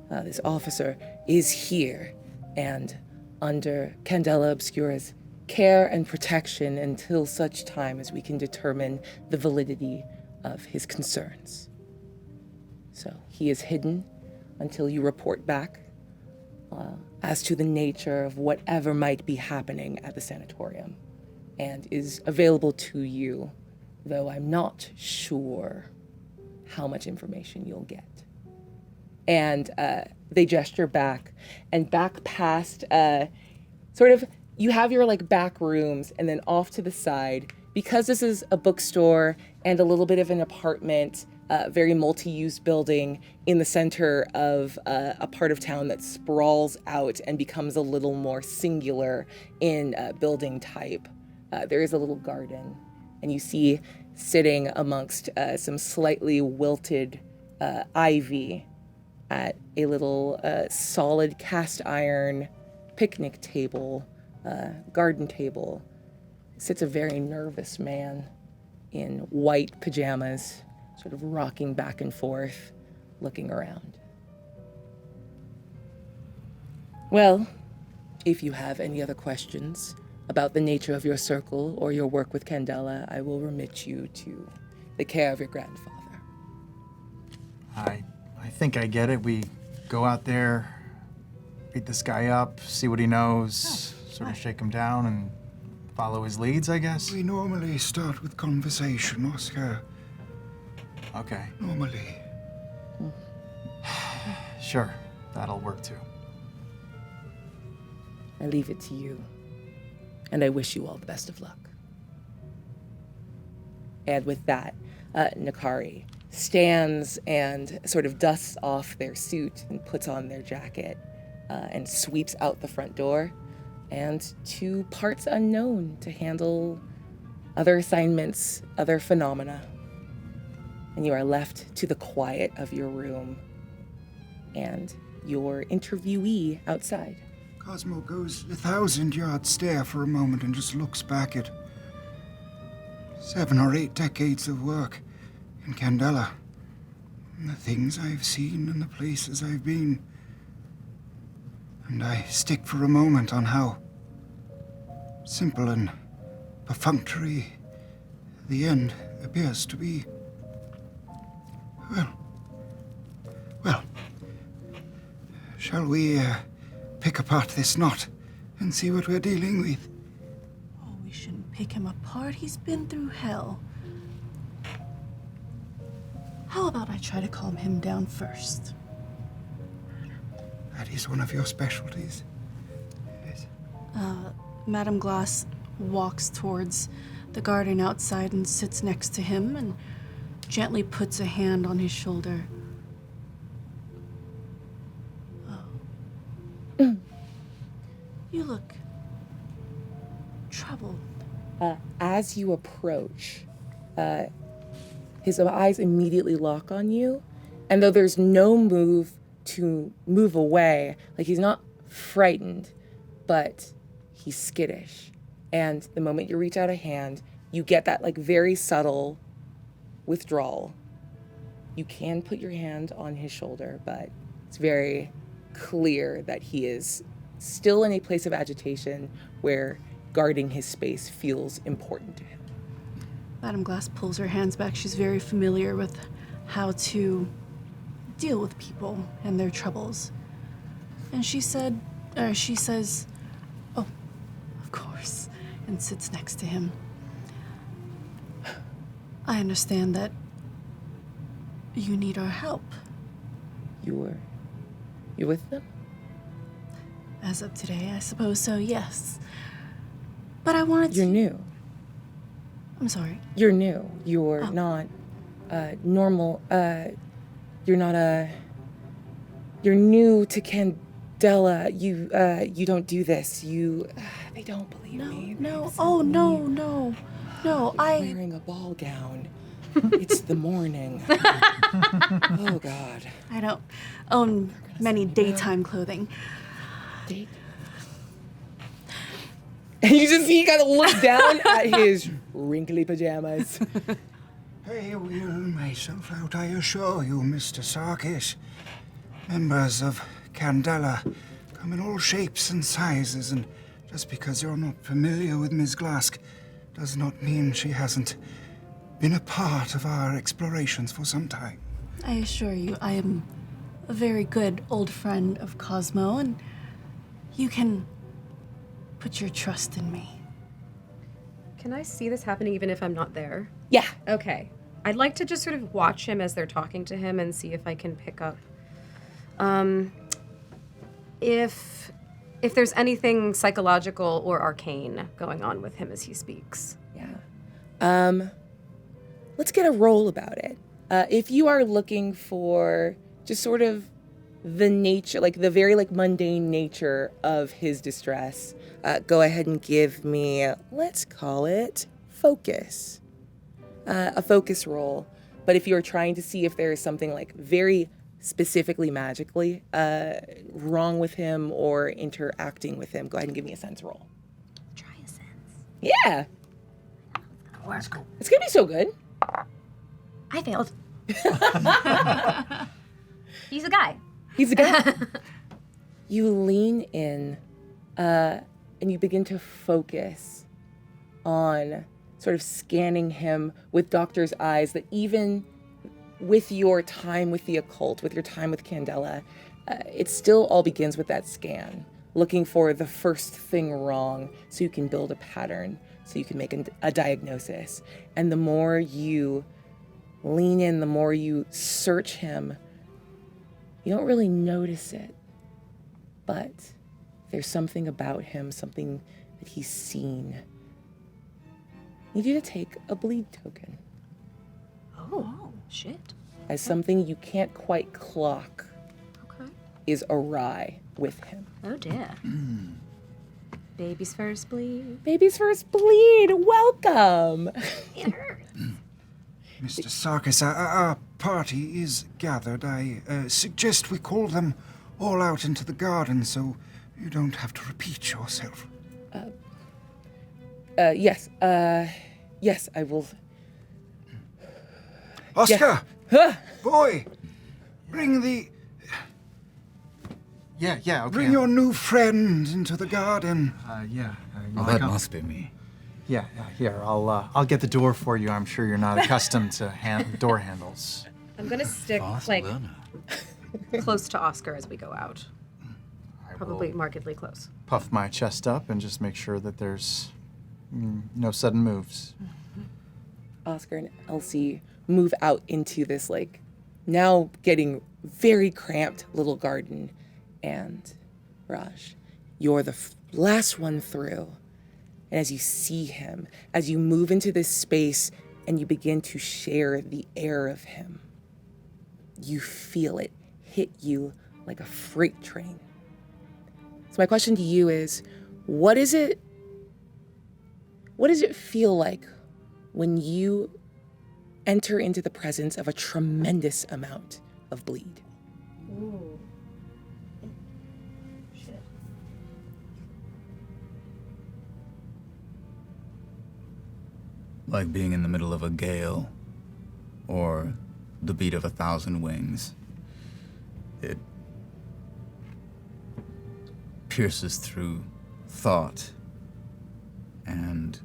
this officer, is here and under Candela Obscura's care and protection until such time as we can determine the validity of his concerns. So he is hidden until you report back as to the nature of whatever might be happening at the sanatorium, and is available to you, though I'm not sure how much information you'll get. And they gesture back, and back past you have your back rooms, and then off to the side, because this is a bookstore and a little bit of an apartment, very multi-use building in the center of a part of town that sprawls out and becomes a little more singular in building type. There is a little garden, and you see sitting amongst some slightly wilted ivy at a little solid cast iron picnic table, garden table, sits a very nervous man in white pajamas, sort of rocking back and forth, looking around. Well, if you have any other questions about the nature of your circle or your work with Candela, I will remit you to the care of your grandfather. I think I get it. We go out there, beat this guy up, see what he knows, sort of shake him down and follow his leads, I guess. We normally start with conversation, Oscar. Okay. Normally. Sure, that'll work too. I leave it to you. And I wish you all the best of luck. And with that, Nakari stands and sort of dusts off their suit and puts on their jacket and sweeps out the front door and to parts unknown to handle other assignments, other phenomena. And you are left to the quiet of your room and your interviewee outside. Cosmo goes 1,000-yard stare for a moment and just looks back at 7 or 8 decades of work in Candela, and the things I've seen and the places I've been. And I stick for a moment on how simple and perfunctory the end appears to be. Well, shall we pick apart this knot and see what we're dealing with? Oh, we shouldn't pick him apart. He's been through hell. How about I try to calm him down first? That is one of your specialties. Yes. Madame Glass walks towards the garden outside and sits next to him and gently puts a hand on his shoulder. Oh. You look troubled. As you approach, his eyes immediately lock on you, and though there's no move to move away, like he's not frightened, but he's skittish. And the moment you reach out a hand, you get that like very subtle withdrawal. You can put your hand on his shoulder, but it's very clear that he is still in a place of agitation where guarding his space feels important to him. Madame Glass pulls her hands back. She's very familiar with how to deal with people and their troubles. And she says, "Oh, of course," and sits next to him. I understand that you need our help. You're with them? As of today, I suppose so, yes. But I wanted to... You're new. I'm sorry. You're new. You're not normal. You're not you're new to Candela. You don't do this. They don't believe me. No. Oh, no. No, I'm wearing a ball gown. It's the morning. Oh, God. I don't own many daytime clothing. Date? And you just see he kind of looks down at his wrinkly pajamas. I will myself out, I assure you, Mr. Sarkis. Members of Candela come in all shapes and sizes, and just because you're not familiar with Ms. Glask does not mean she hasn't been a part of our explorations for some time. I assure you, I am a very good old friend of Cosmo, and you can put your trust in me. Can I see this happening even if I'm not there? Yeah. Okay. I'd like to just sort of watch him as they're talking to him and see if I can pick up if there's anything psychological or arcane going on with him as he speaks. Yeah. Let's get a roll about it. If you are looking for just sort of the nature, like the very like mundane nature of his distress, go ahead and give me, let's call it focus. A focus roll. But if you're trying to see if there is something like very specifically magically wrong with him or interacting with him, go ahead and give me a sense roll. Try a sense. Yeah. Let's go. It's gonna be so good. I failed. He's a guy. He's a guy. You lean in and you begin to focus on sort of scanning him with doctor's eyes that even with your time with the occult, with your time with Candela, it still all begins with that scan, looking for the first thing wrong so you can build a pattern, so you can make a diagnosis. And the more you lean in, the more you search him, you don't really notice it. But There's something about him, something that he's seen. I need you to take a bleed token Oh, shit. as something you can't quite clock Okay. is awry with him. Oh dear. Baby's first bleed. Baby's first bleed, welcome! It hurts. Mr. Sarkis, our party is gathered. I suggest we call them all out into the garden so you don't have to repeat yourself. Yes, I will. Oscar! Huh? Boy! Bring the... Yeah, okay. Bring your new friend into the garden. Yeah. Oh, that must be me. Yeah, here, I'll get the door for you. I'm sure you're not accustomed to door handles. I'm gonna stick, Barcelona. close to Oscar as we go out. I Probably will markedly close. puff my chest up and just make sure that there's no sudden moves. Oscar and Elsie move out into this, like, now getting very cramped little garden. And Raj, you're the last one through. And as you see him, as you move into this space and you begin to share the air of him, you feel it hit you like a freight train. So my question to you is, what does it feel like when you enter into the presence of a tremendous amount of bleed? Ooh. Shit. Like being in the middle of a gale, or the beat of 1,000 wings. It pierces through thought and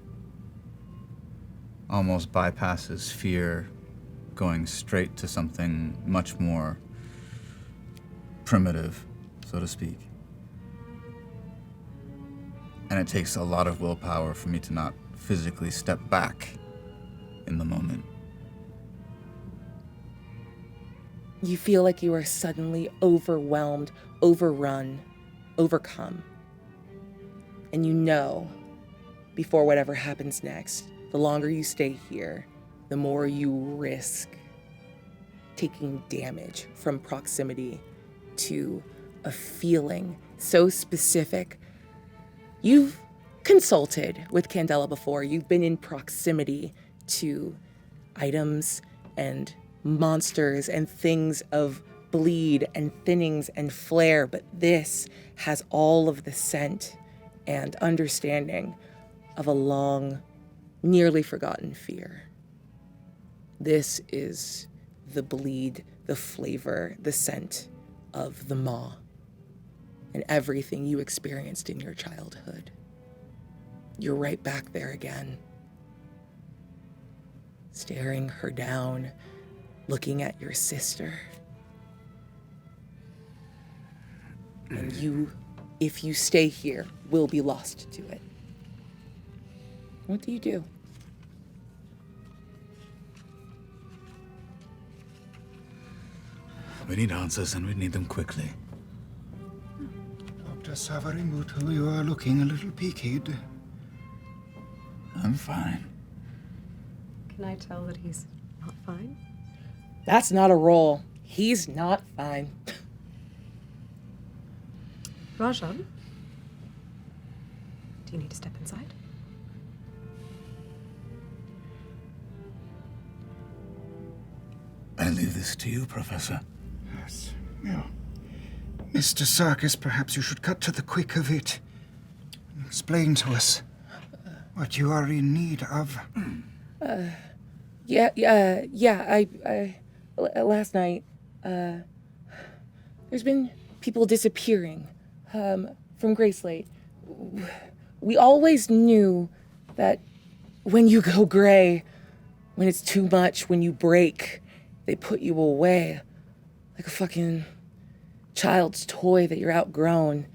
almost bypasses fear, going straight to something much more primitive, so to speak. And it takes a lot of willpower for me to not physically step back in the moment. You feel like you are suddenly overwhelmed, overrun, overcome. And you know, before whatever happens next, the longer you stay here, the more you risk taking damage from proximity to a feeling so specific. You've consulted with Candela before. You've been in proximity to items and monsters and things of bleed and thinnings and flare, but this has all of the scent and understanding of a long, nearly forgotten fear. This is the bleed, the flavor, the scent of the maw and everything you experienced in your childhood. You're right back there again, staring her down, looking at your sister. And you, if you stay here, will be lost to it. What do you do? We need answers, and we need them quickly. Dr. Savarimutu, you are looking a little peaked. I'm fine. Can I tell that he's not fine? That's not a roll. He's not fine. Rajan? Do you need to step inside? I leave this to you, Professor. Yes. Yeah. Mr. Sarkis, perhaps you should cut to the quick of it. Explain to us what you are in need of. Last night, there's been people disappearing, from Gracelate. We always knew that when you go gray, when it's too much, when you break, they put you away like a fucking child's toy that you're outgrown.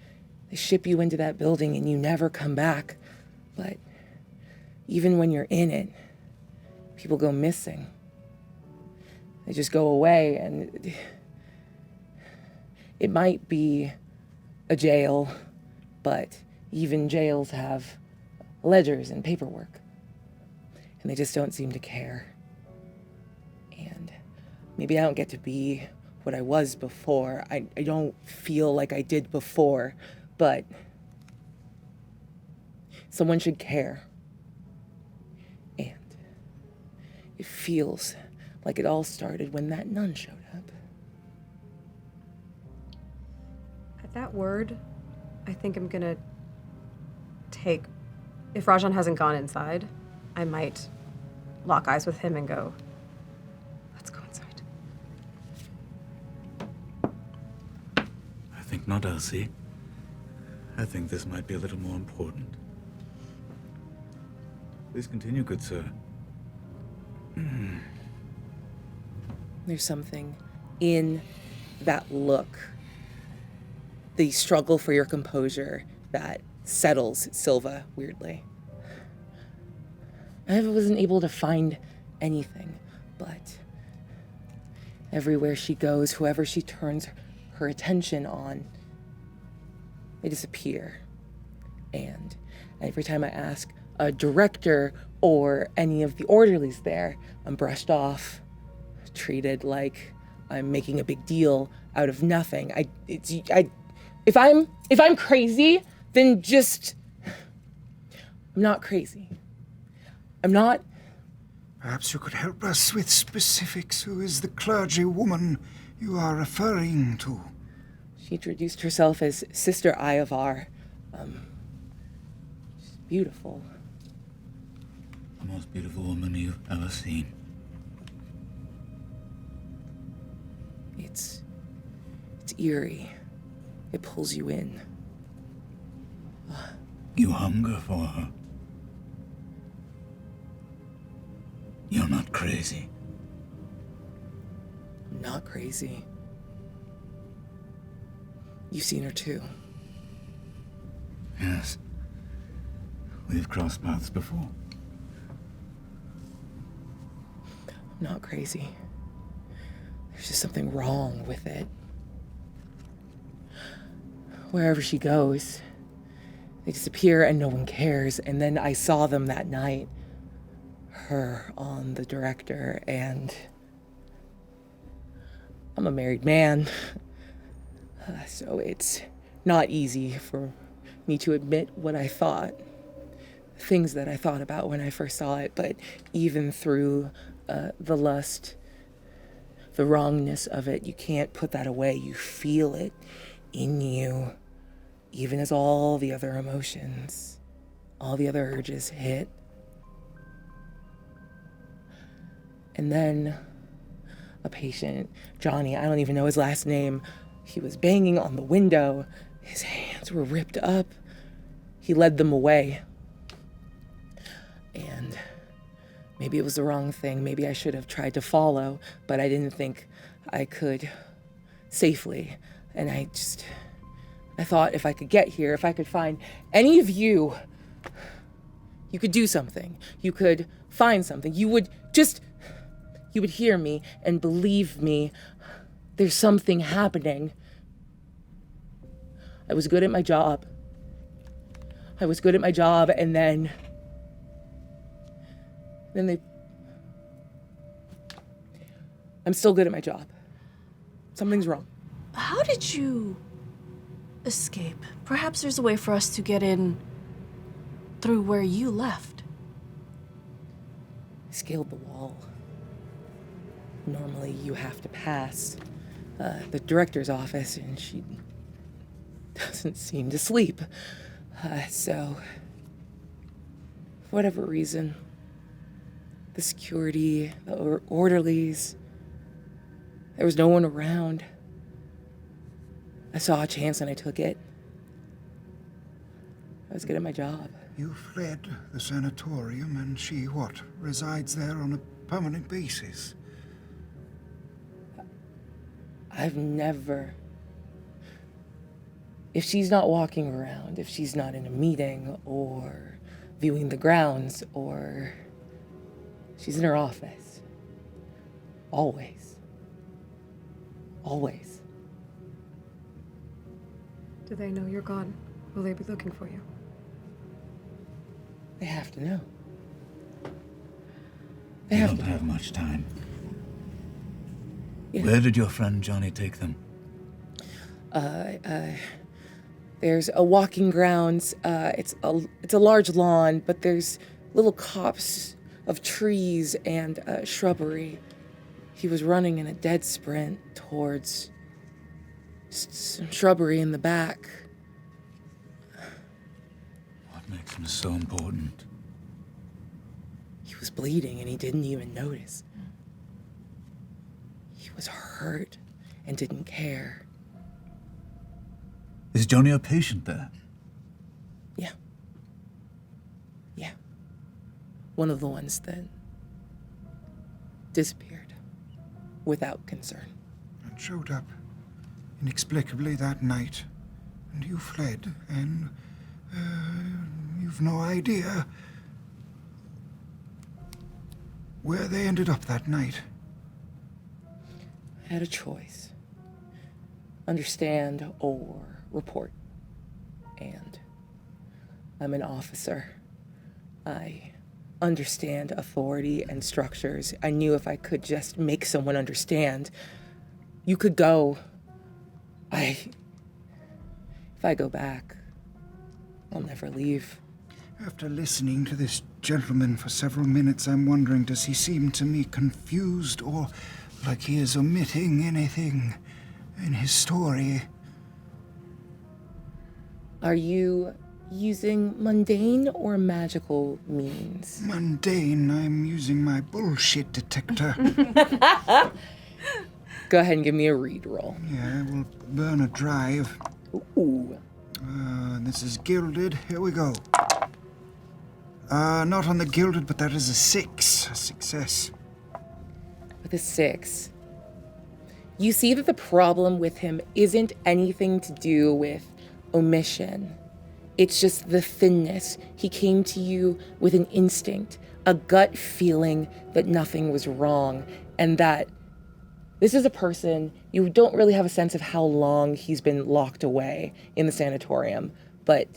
They ship you into that building and you never come back. But even when you're in it, people go missing. They just go away, and it might be a jail, but even jails have ledgers and paperwork. And they just don't seem to care. And maybe I don't get to be what I was before. I don't feel like I did before, but someone should care. And it feels like it all started when that nun showed up. At that word, I think I'm gonna take... If Rajan hasn't gone inside, I might lock eyes with him and go, let's go inside. I think not, Elsie. I think this might be a little more important. Please continue, good sir. There's something in that look, the struggle for your composure, that settles Silva weirdly. I wasn't able to find anything, but everywhere she goes, whoever she turns her attention on, they disappear. And every time I ask a director or any of the orderlies there, I'm brushed off, treated like I'm making a big deal out of nothing. If I'm crazy, then just, I'm not crazy. I'm not. Perhaps you could help us with specifics. Who is the clergywoman you are referring to? She introduced herself as Sister Iyengar. She's beautiful. The most beautiful woman you've ever seen. It's eerie. It pulls you in. You hunger for her. You're not crazy. I'm not crazy. You've seen her too. Yes. We've crossed paths before. I'm not crazy. There's just something wrong with it. Wherever she goes, they disappear and no one cares. And then I saw them that night. Her on the director, and I'm a married man. So it's not easy for me to admit what I thought, things that I thought about when I first saw it, but even through the lust, the wrongness of it, you can't put that away. You feel it in you, even as all the other emotions, all the other urges hit. And then a patient, Johnny, I don't even know his last name, he was banging on the window. His hands were ripped up. He led them away. And maybe it was the wrong thing. Maybe I should have tried to follow, but I didn't think I could safely. And I thought if I could get here, if I could find any of you, you could do something. You could find something. You would hear me and believe me. There's something happening. I was good at my job. And then I'm still good at my job. Something's wrong. How did you escape? Perhaps there's a way for us to get in through where you left. I scaled the wall. Normally you have to pass the director's office, and she doesn't seem to sleep. So, for whatever reason, the security, the orderlies, there was no one around. I saw a chance and I took it. I was good at my job. You fled the sanatorium, and she, resides there on a permanent basis? I've never... If she's not walking around, if she's not in a meeting or viewing the grounds, or she's in her office. Always. Do they know you're gone? Will they be looking for you? They have to know. They don't have much time. Yeah. Where did your friend Johnny take them? There's a walking grounds. It's a large lawn, but there's little copse of trees and shrubbery. He was running in a dead sprint towards some shrubbery in the back. What makes him so important? He was bleeding and he didn't even notice. He was hurt and didn't care. Is Johnny a patient there? Yeah. Yeah. One of the ones that disappeared without concern. And showed up inexplicably that night. And you fled, and you've no idea where they ended up that night. I had a choice. Understand or report. And I'm an officer. I understand authority and structures. I knew if I could just make someone understand, you could go. If I go back, I'll never leave. After listening to this gentleman for several minutes, I'm wondering, does he seem to me confused or like he is omitting anything in his story? Are you using mundane or magical means? Mundane. I'm using my bullshit detector. Go ahead and give me a read roll. Yeah, we'll burn a drive. Ooh. This is gilded. Here we go. Not on the gilded, but that is a 6. A success. With a 6. You see that the problem with him isn't anything to do with omission. It's just the thinness. He came to you with an instinct, a gut feeling that nothing was wrong, and that this is a person, you don't really have a sense of how long he's been locked away in the sanatorium, but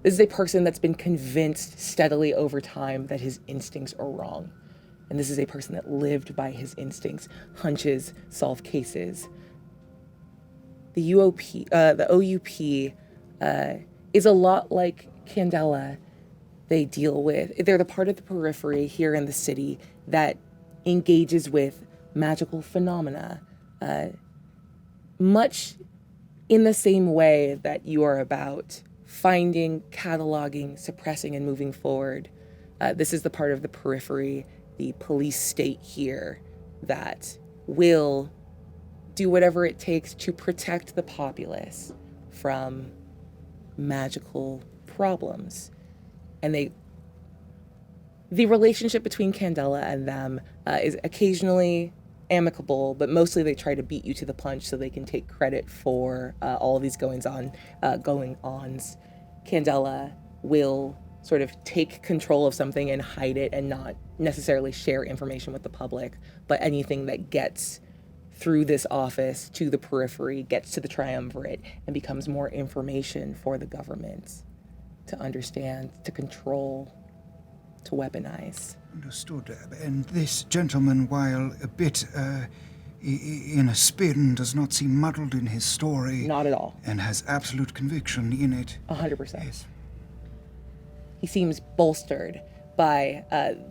this is a person that's been convinced steadily over time that his instincts are wrong. And this is a person that lived by his instincts, hunches, solve cases. The OUP is a lot like Candela. They deal with, they're the part of the periphery here in the city that engages with magical phenomena, much in the same way that you are about finding, cataloging, suppressing, and moving forward. This is the part of the periphery, the police state here, that will do whatever it takes to protect the populace from magical problems. And the relationship between Candela and them is occasionally amicable, but mostly they try to beat you to the punch so they can take credit for all of these going-ons. Candela will sort of take control of something and hide it and not necessarily share information with the public, but anything that gets through this office to the periphery gets to the triumvirate and becomes more information for the government to understand, to control, to weaponize. Understood. And this gentleman, while a bit in a spin, does not seem muddled in his story. Not at all. And has absolute conviction in it. 100%. Yes. He seems bolstered by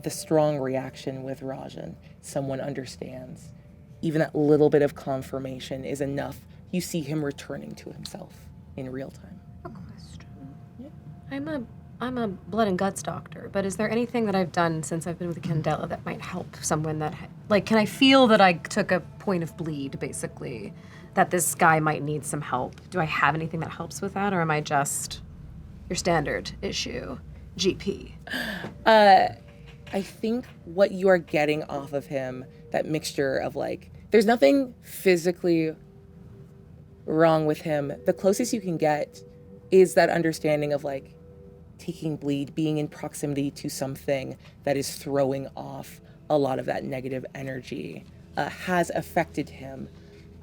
the strong reaction with Rajan. Someone understands. Even that little bit of confirmation is enough. You see him returning to himself in real time. A question. Yeah. I'm a blood and guts doctor, but is there anything that I've done since I've been with Candela that might help someone that, can I feel that I took a point of bleed, basically, that this guy might need some help? Do I have anything that helps with that, or am I just your standard issue GP? I think what you are getting off of him, that mixture of there's nothing physically wrong with him. The closest you can get is that understanding of taking bleed, being in proximity to something that is throwing off a lot of that negative energy has affected him.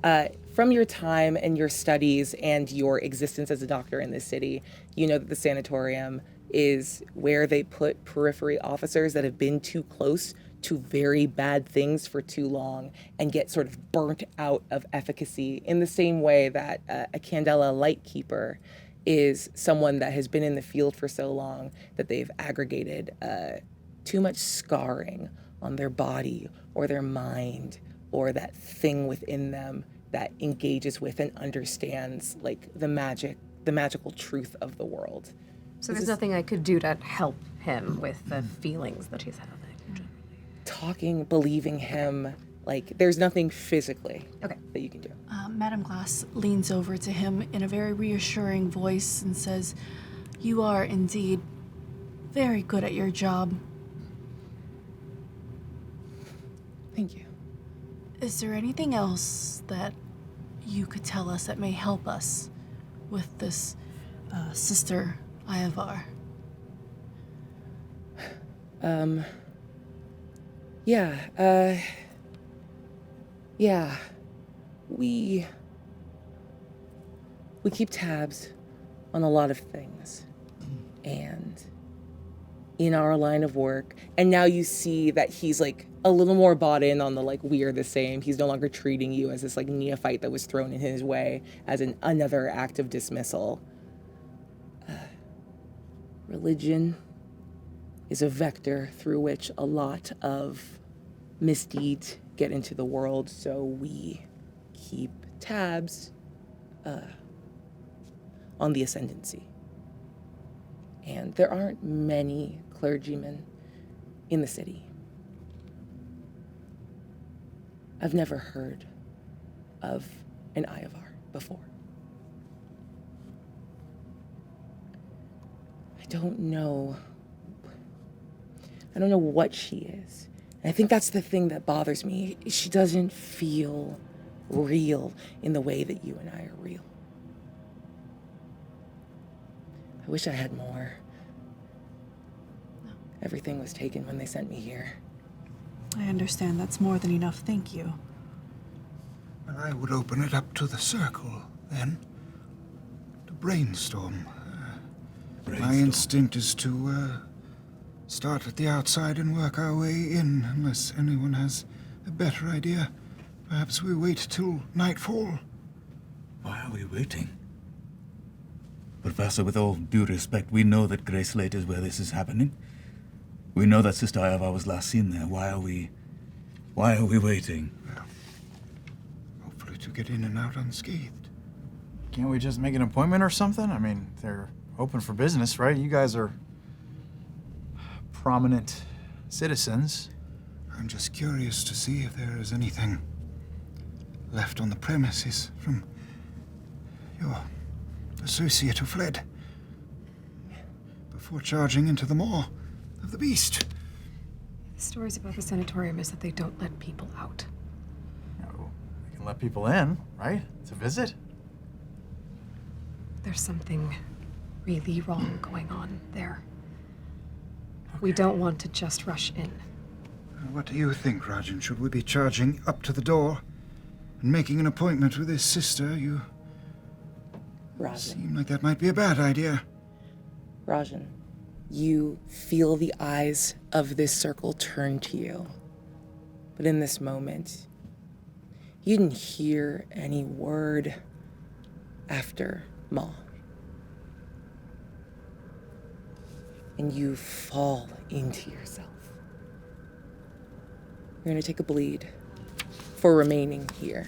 From your time and your studies and your existence as a doctor in this city, you know that the sanatorium is where they put periphery officers that have been too close to very bad things for too long and get sort of burnt out of efficacy, in the same way that a Candela Lightkeeper is someone that has been in the field for so long that they've aggregated too much scarring on their body or their mind or that thing within them that engages with and understands like the magical truth of the world. So there's nothing I could do to help him with the feelings that he's having. Talking, believing him, like there's nothing physically Okay. that you can do. Madame Glass leans over to him in a very reassuring voice and says, "You are indeed very good at your job. Thank you. Is there anything else that you could tell us that may help us with this Sister Iyengar?" Yeah, we keep tabs on a lot of things. And in our line of work, and now you see that he's like a little more bought in on the like we are the same. He's no longer treating you as this like neophyte that was thrown in his way as another act of dismissal. Religion is a vector through which a lot of misdeeds get into the world, so we keep tabs on the ascendancy. And there aren't many clergymen in the city. I've never heard of an Iyengar before. I don't know what she is. And I think that's the thing that bothers me. She doesn't feel real in the way that you and I are real. I wish I had more. Everything was taken when they sent me here. I understand that's more than enough, thank you. Well, I would open it up to the circle, then. To brainstorm. My instinct is to start at the outside and work our way in, unless anyone has a better idea. Perhaps we wait till nightfall. Why are we waiting? Professor, with all due respect, we know that Grey Slate is where this is happening. We know that Sister Iyengar was last seen there. Why are we waiting? Well, hopefully to get in and out unscathed. Can't we just make an appointment or something? I mean, they're open for business, right? You guys are prominent citizens. I'm just curious to see if there is anything left on the premises from your associate who fled before charging into the maw of the beast. The stories about the sanatorium is that they don't let people out. No, they can let people in, right? To visit. There's something really wrong going on there. We don't want to just rush in. What do you think, Rajan? Should we be charging up to the door and making an appointment with his sister? You Rajan. seem like that might be a bad idea. Rajan, you feel the eyes of this circle turn to you. But in this moment, you didn't hear any word after Ma. And you fall into yourself. You're gonna take a bleed for remaining here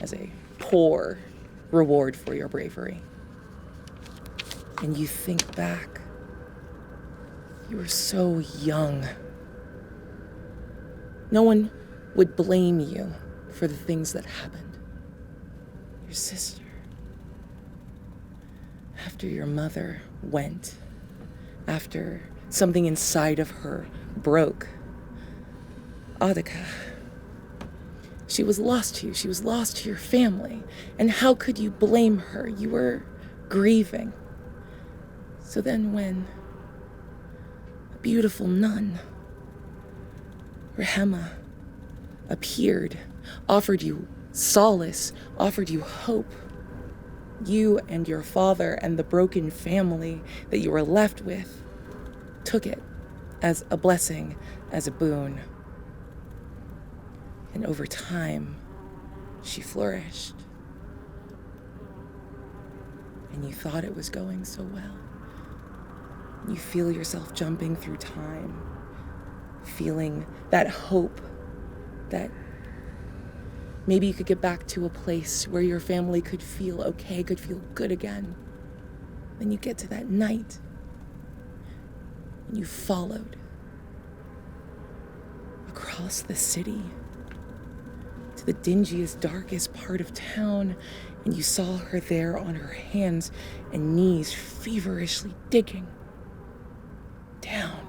as a poor reward for your bravery. And you think back. You were so young. No one would blame you for the things that happened. Your sister. After your mother went, after something inside of her broke, Adika, she was lost to you. She was lost to your family. And how could you blame her? You were grieving. So then when a beautiful nun, Rahema, appeared, offered you Solace offered you hope. You and your father and the broken family that you were left with took it as a blessing, as a boon. And over time, she flourished. And you thought it was going so well. You feel yourself jumping through time, feeling that hope that maybe you could get back to a place where your family could feel okay, could feel good again. Then you get to that night, and you followed across the city to the dingiest, darkest part of town, and you saw her there on her hands and knees, feverishly digging down,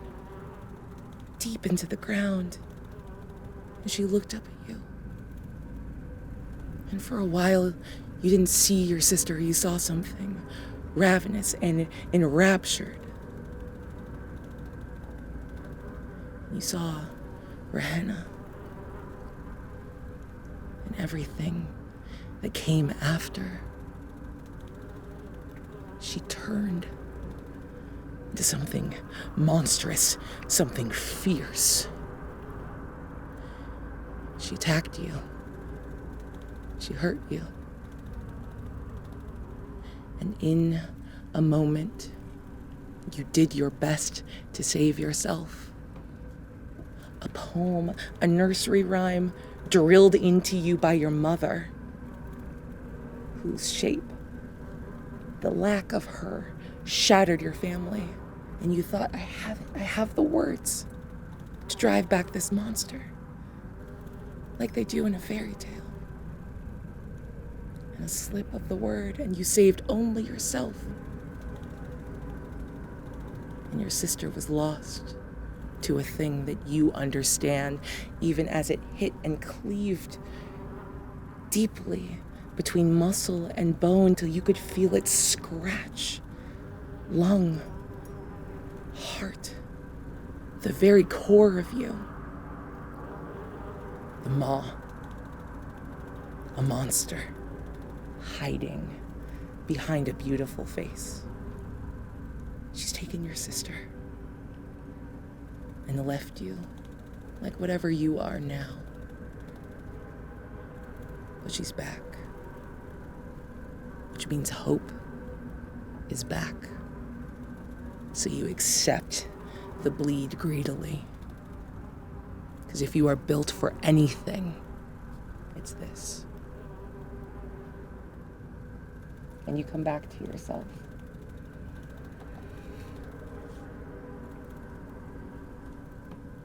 deep into the ground. And she looked up at you. And for a while, you didn't see your sister. You saw something ravenous and enraptured. You saw Rahenna and everything that came after. She turned into something monstrous, something fierce. She attacked you. She hurt you. And in a moment, you did your best to save yourself. A poem, a nursery rhyme drilled into you by your mother, whose shape, the lack of her, shattered your family. And you thought, I have the words to drive back this monster, like they do in a fairy tale. And a slip of the word, and you saved only yourself. And your sister was lost to a thing that you understand, even as it hit and cleaved deeply between muscle and bone till you could feel it scratch lung, heart, the very core of you. The maw, a monster, hiding behind a beautiful face. She's taken your sister and left you like whatever you are now. But she's back, which means hope is back. So you accept the bleed greedily. Because if you are built for anything, it's this. And you come back to yourself.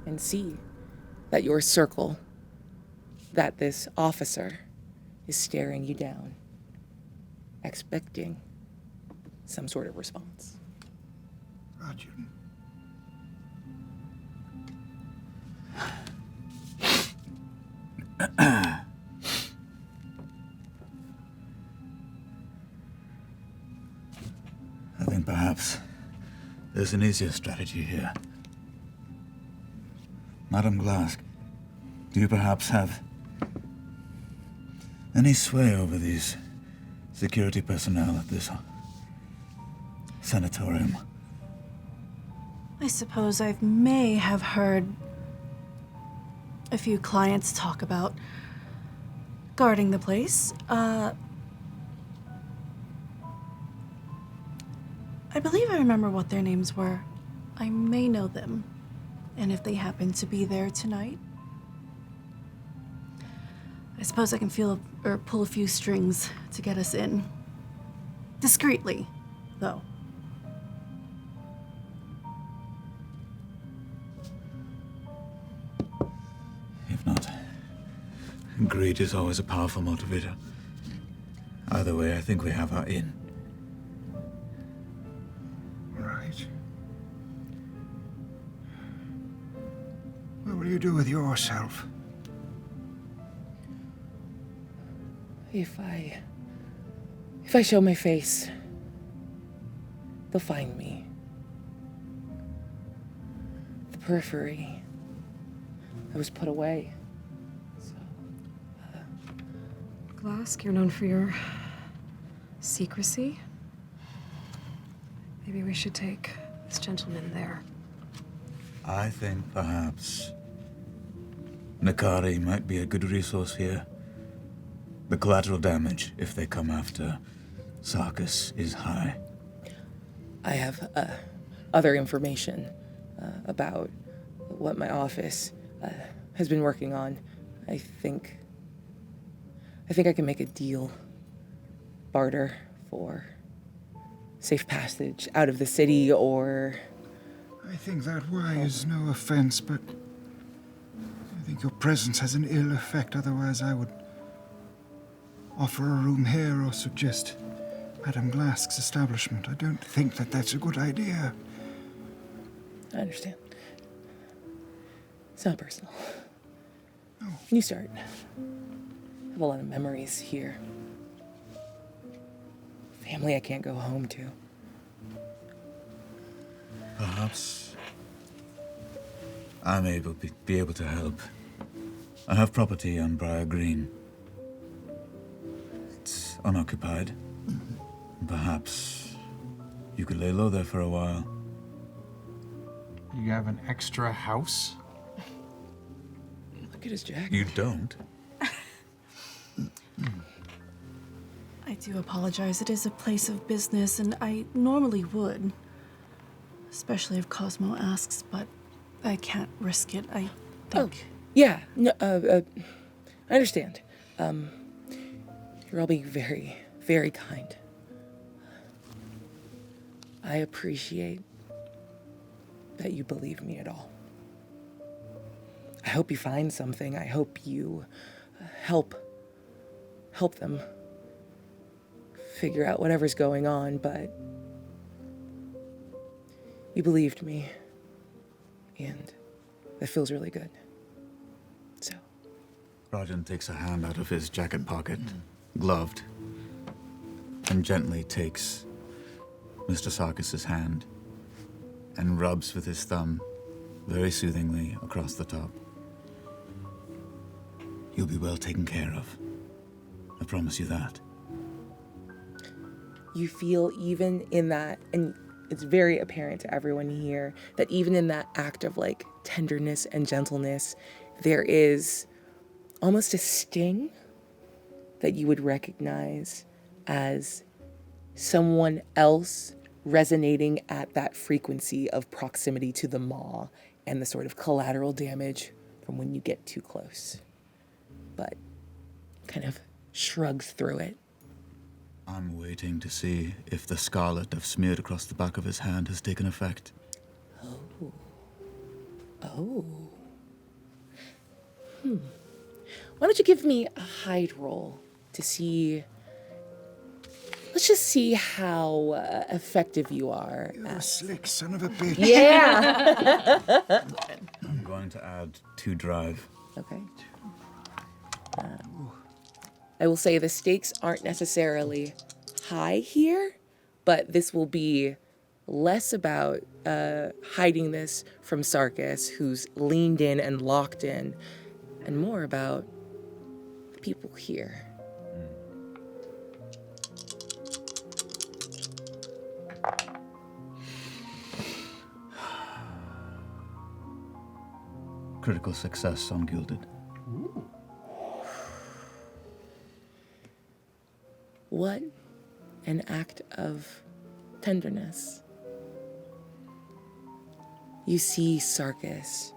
And see that your circle, that this officer is staring you down, expecting some sort of response. Arjun. I think perhaps there's an easier strategy here. Madame Glask, do you perhaps have any sway over these security personnel at this sanatorium? I suppose I may have heard a few clients talk about guarding the place. I believe I remember what their names were. I may know them. And if they happen to be there tonight, I suppose I can pull a few strings to get us in. Discreetly, though. If not, greed is always a powerful motivator. Either way, I think we have our in. Right. What will you do with yourself? If I show my face, they'll find me. The periphery, I was put away. So, Glask, you're known for your secrecy. Maybe we should take this gentleman there. I think perhaps Nakari might be a good resource here. The collateral damage, if they come after Sarkis, is high. I have other information about what my office has been working on. I think I can make a deal, barter for safe passage out of the city, or... I think that why is no offense, but I think your presence has an ill effect. Otherwise, I would offer a room here or suggest Madame Glask's establishment. I don't think that that's a good idea. I understand. It's not personal. New start. I have a lot of memories here. Family I can't go home to. Perhaps I may be able to help. I have property on Briar Green. It's unoccupied. Perhaps you could lay low there for a while. You have an extra house? Look at his jacket. You don't? I do apologize. It is a place of business, and I normally would. Especially if Cosmo asks, but I can't risk it, I think. Yeah, no, I understand. You're all being very, very kind. I appreciate that you believe me at all. I hope you find something. I hope you help them figure out whatever's going on, but you believed me, and that feels really good. So. Rajan takes a hand out of his jacket pocket, gloved, and gently takes Mr. Sarkis's hand and rubs with his thumb very soothingly across the top. You'll be well taken care of. I promise you that. You feel even in that, and it's very apparent to everyone here, that even in that act of like tenderness and gentleness, there is almost a sting that you would recognize as someone else resonating at that frequency of proximity to the maw and the sort of collateral damage from when you get too close. But kind of shrugs through it. I'm waiting to see if the scarlet I've smeared across the back of his hand has taken effect. Oh. Why don't you give me a hide roll to see... Let's just see how effective you are. You're a slick son of a bitch. Yeah! I'm going to add 2 drive. Okay. I will say the stakes aren't necessarily high here, but this will be less about hiding this from Sarkis, who's leaned in and locked in, and more about the people here. Critical success on Gilded. What an act of tenderness. You see Sarkis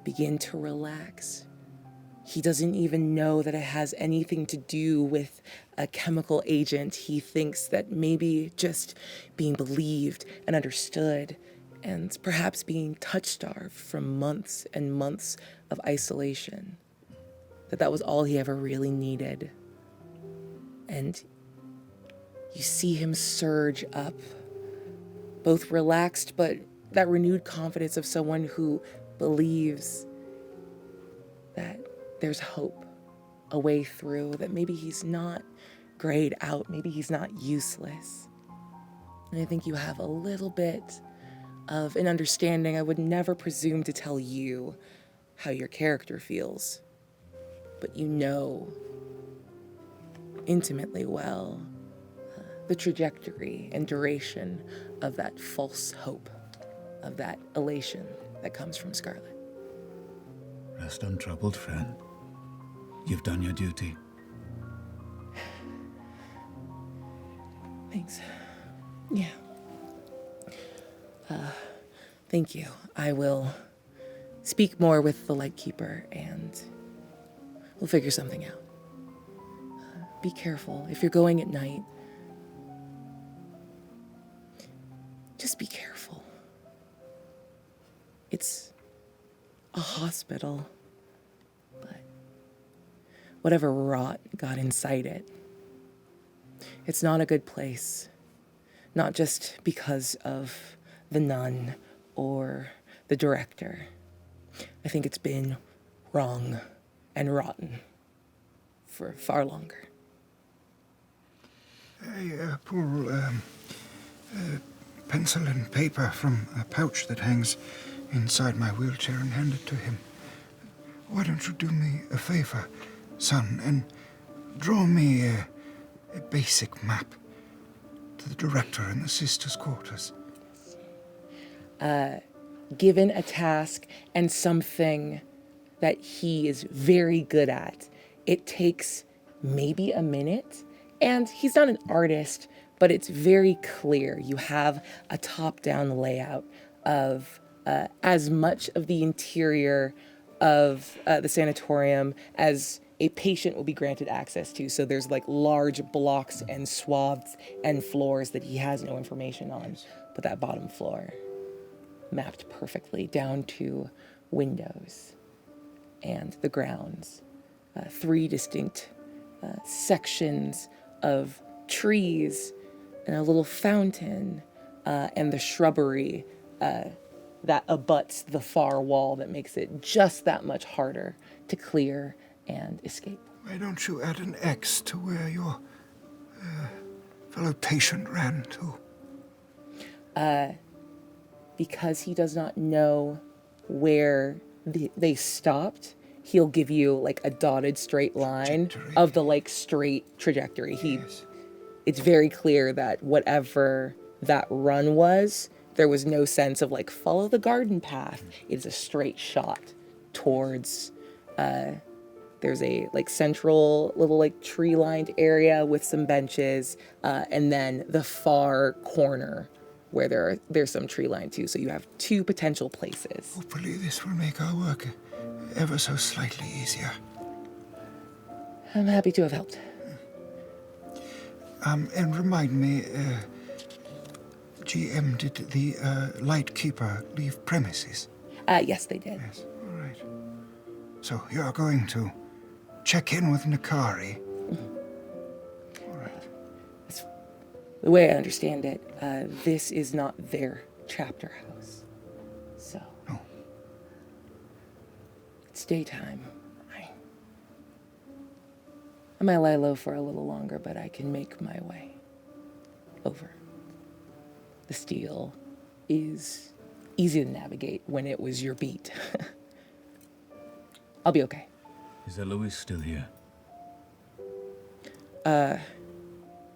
begin to relax. He doesn't even know that it has anything to do with a chemical agent. He thinks that maybe just being believed and understood and perhaps being touch-starved from months and months of isolation, that was all he ever really needed. And you see him surge up, both relaxed, but that renewed confidence of someone who believes that there's hope, a way through, that maybe he's not grayed out, maybe he's not useless. And I think you have a little bit of an understanding. I would never presume to tell you how your character feels, but you know intimately well the trajectory and duration of that false hope, of that elation that comes from Scarlet. Rest untroubled, friend. You've done your duty. Thanks. Yeah. Thank you. I will speak more with the Lightkeeper and we'll figure something out. Be careful. If you're going at night, just be careful. It's a hospital, but whatever rot got inside it, it's not a good place. Not just because of the nun or the director. I think it's been wrong and rotten for far longer. I pull pencil and paper from a pouch that hangs inside my wheelchair and hand it to him. Why don't you do me a favor, son, and draw me a basic map to the director and the sisters' quarters? Given a task and something that he is very good at, it takes maybe a minute. And he's not an artist, but it's very clear. You have a top-down layout of as much of the interior of the sanatorium as a patient will be granted access to. So there's like large blocks and swaths and floors that he has no information on. But that bottom floor, mapped perfectly down to windows and the grounds. 3 distinct sections of trees and a little fountain and the shrubbery that abuts the far wall that makes it just that much harder to clear and escape. Why don't you add an X to where your fellow patient ran to? Because he does not know where they stopped, he'll give you like a dotted straight line of the like straight trajectory. Yes. It's very clear that whatever that run was, there was no sense of like follow the garden path. It's a straight shot towards there's a like central little like tree lined area with some benches and then the far corner where there's some tree line too. So you have 2 potential places. Hopefully this will make our work ever so slightly easier. I'm happy to have helped. And remind me, GM, did the Lightkeeper leave premises? Yes, they did. Yes, all right. So you're going to check in with Nakari. All right. The way I understand it, this is not their chapter house. So. No. It's daytime. I might lie low for a little longer, but I can make my way over. The steel is easy to navigate when it was your beat. I'll be okay. Is Eloise still here?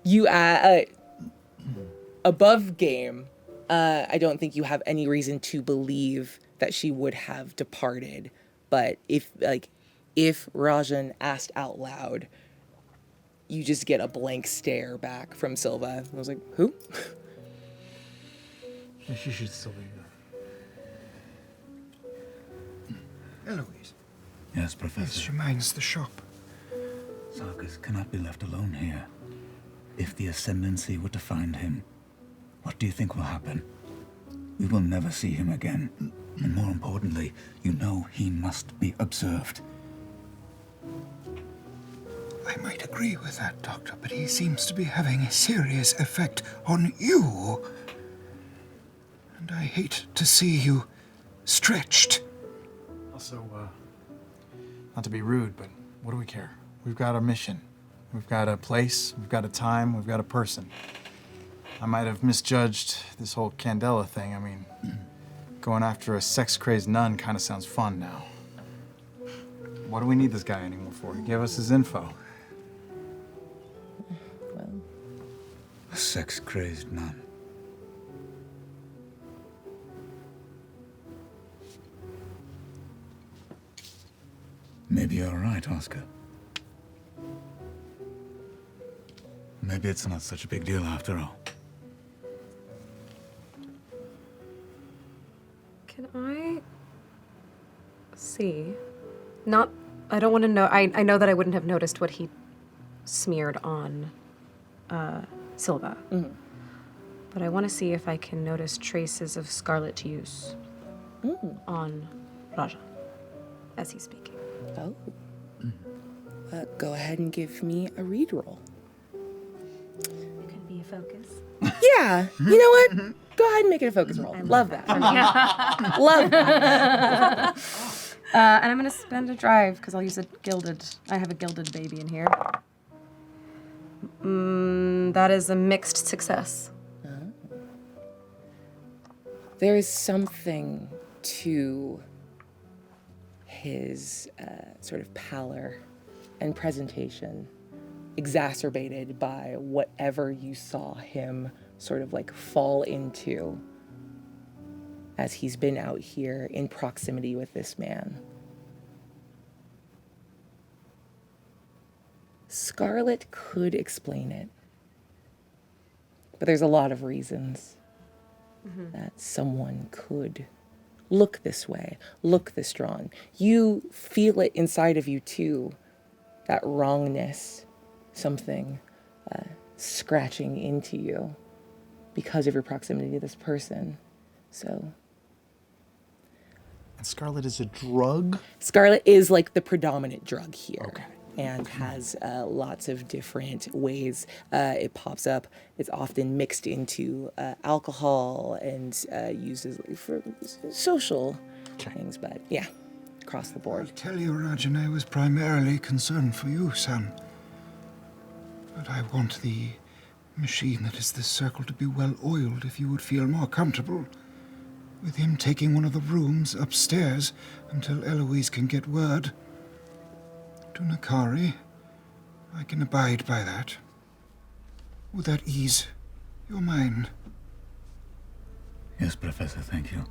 You, above game, I don't think you have any reason to believe that she would have departed. But if Rajan asked out loud, you just get a blank stare back from Silva. I was like, who? She should still be here. Eloise. Yes, Professor. She minds the shop. Sarkis cannot be left alone here. If the Ascendancy were to find him, what do you think will happen? We will never see him again. And more importantly, you know he must be observed. I might agree with that, Doctor, but he seems to be having a serious effect on you. And I hate to see you stretched. Also, not to be rude, but what do we care? We've got a mission. We've got a place, we've got a time, we've got a person. I might have misjudged this whole Candela thing. I mean, going after a sex-crazed nun kind of sounds fun now. What do we need this guy anymore for? He gave us his info. sex-crazed nun. Maybe you're right, Oscar. Maybe it's not such a big deal after all. Can I see? I don't want to know. I know that I wouldn't have noticed what he smeared on Silva. Mm. But I want to see if I can notice traces of scarlet use on Raja as he's speaking. Oh. Go ahead and give me a read roll. Could be a focus. Yeah, you know what? Go ahead and make it a focus roll. Love that. Love that. And I'm going to spend a drive because I'll use a gilded. I have a gilded baby in here. That is a mixed success. There is something to his sort of pallor and presentation, exacerbated by whatever you saw him sort of like fall into as he's been out here in proximity with this man. Scarlet could explain it, but there's a lot of reasons that someone could look this way, look this drawn. You feel it inside of you too, that wrongness, something scratching into you because of your proximity to this person. So And Scarlet is a drug? Scarlet is like the predominant drug here. Okay. And has lots of different ways it pops up. It's often mixed into alcohol and uses for social things, but yeah, across the I'll board. tell you, Rajan, I was primarily concerned for you, son. But I want the machine that is this circle to be well oiled if you would feel more comfortable with him taking one of the rooms upstairs until Eloise can get word. To Nakari, I can abide by that. Would that ease your mind? Yes, Professor, thank you.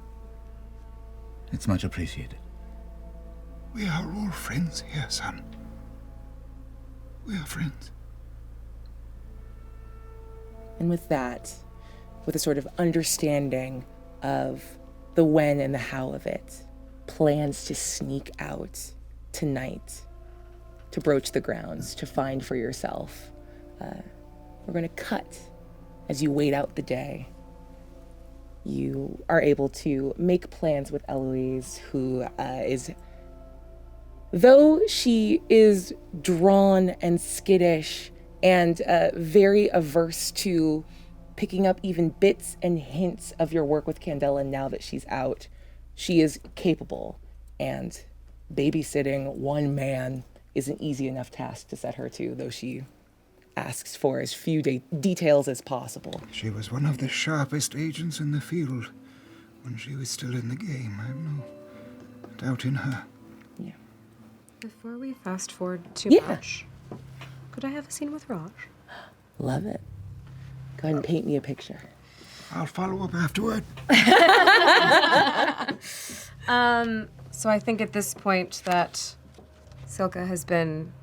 It's much appreciated. We are all friends here, son. We are friends. And with that, with a sort of understanding of the when and the how of it, plans to sneak out tonight to broach the grounds, to find for yourself. We're going to cut as you wait out the day. You are able to make plans with Eloise, who is, though she is drawn and skittish and very averse to picking up even bits and hints of your work with Candela now that she's out, she is capable, and babysitting one man is an easy enough task to set her to, though she asks for as few details as possible. She was one of the sharpest agents in the field when she was still in the game. I have no doubt in her. Yeah. Before we fast forward to Yeah. Raj, could I have a scene with Raj? Love it. Go ahead and paint me a picture. I'll follow up afterward. So I think at this point that Silka has been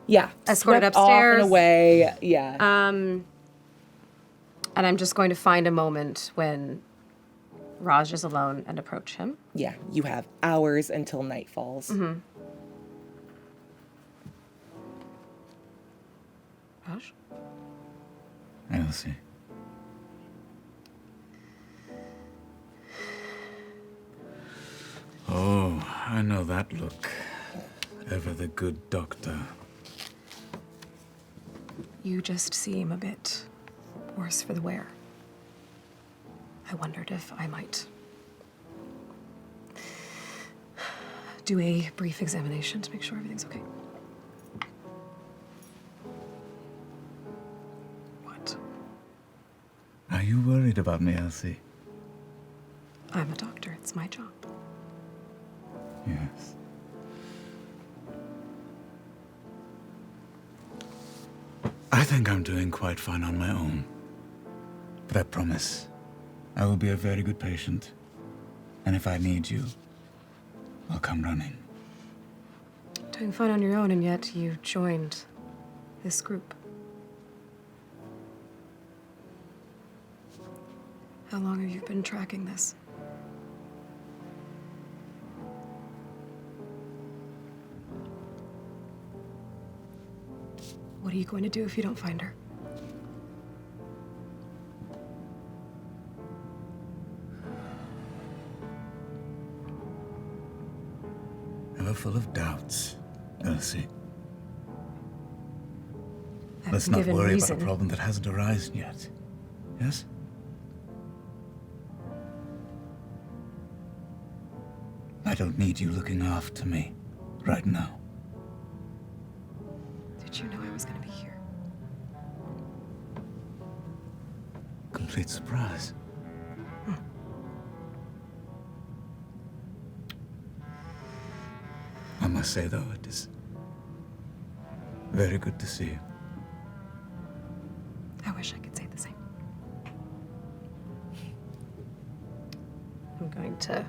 Yeah. escorted swept off upstairs. and away. Yeah. And I'm just going to find a moment when Raj is alone and approach him. Yeah. You have hours until night falls. Raj? I'll see. Oh, I know that look. Ever the good doctor. You just seem a bit worse for the wear. I wondered if I might do a brief examination to make sure everything's okay. What? Are you worried about me, Elsie? I'm a doctor. It's my job. Yes. I think I'm doing quite fine on my own. But I promise, I will be a very good patient. And if I need you, I'll come running. Doing fine on your own, and yet you joined this group. How long have you been tracking this? What are you going to do if you don't find her? Ever full of doubts, Elsie. I've Let's been not given worry reason. about a problem that hasn't arisen yet. Yes? I don't need you looking after me right now. Did you know I was going to be here? Complete surprise. I must say, though, it is very good to see you. I wish I could say the same. I'm going to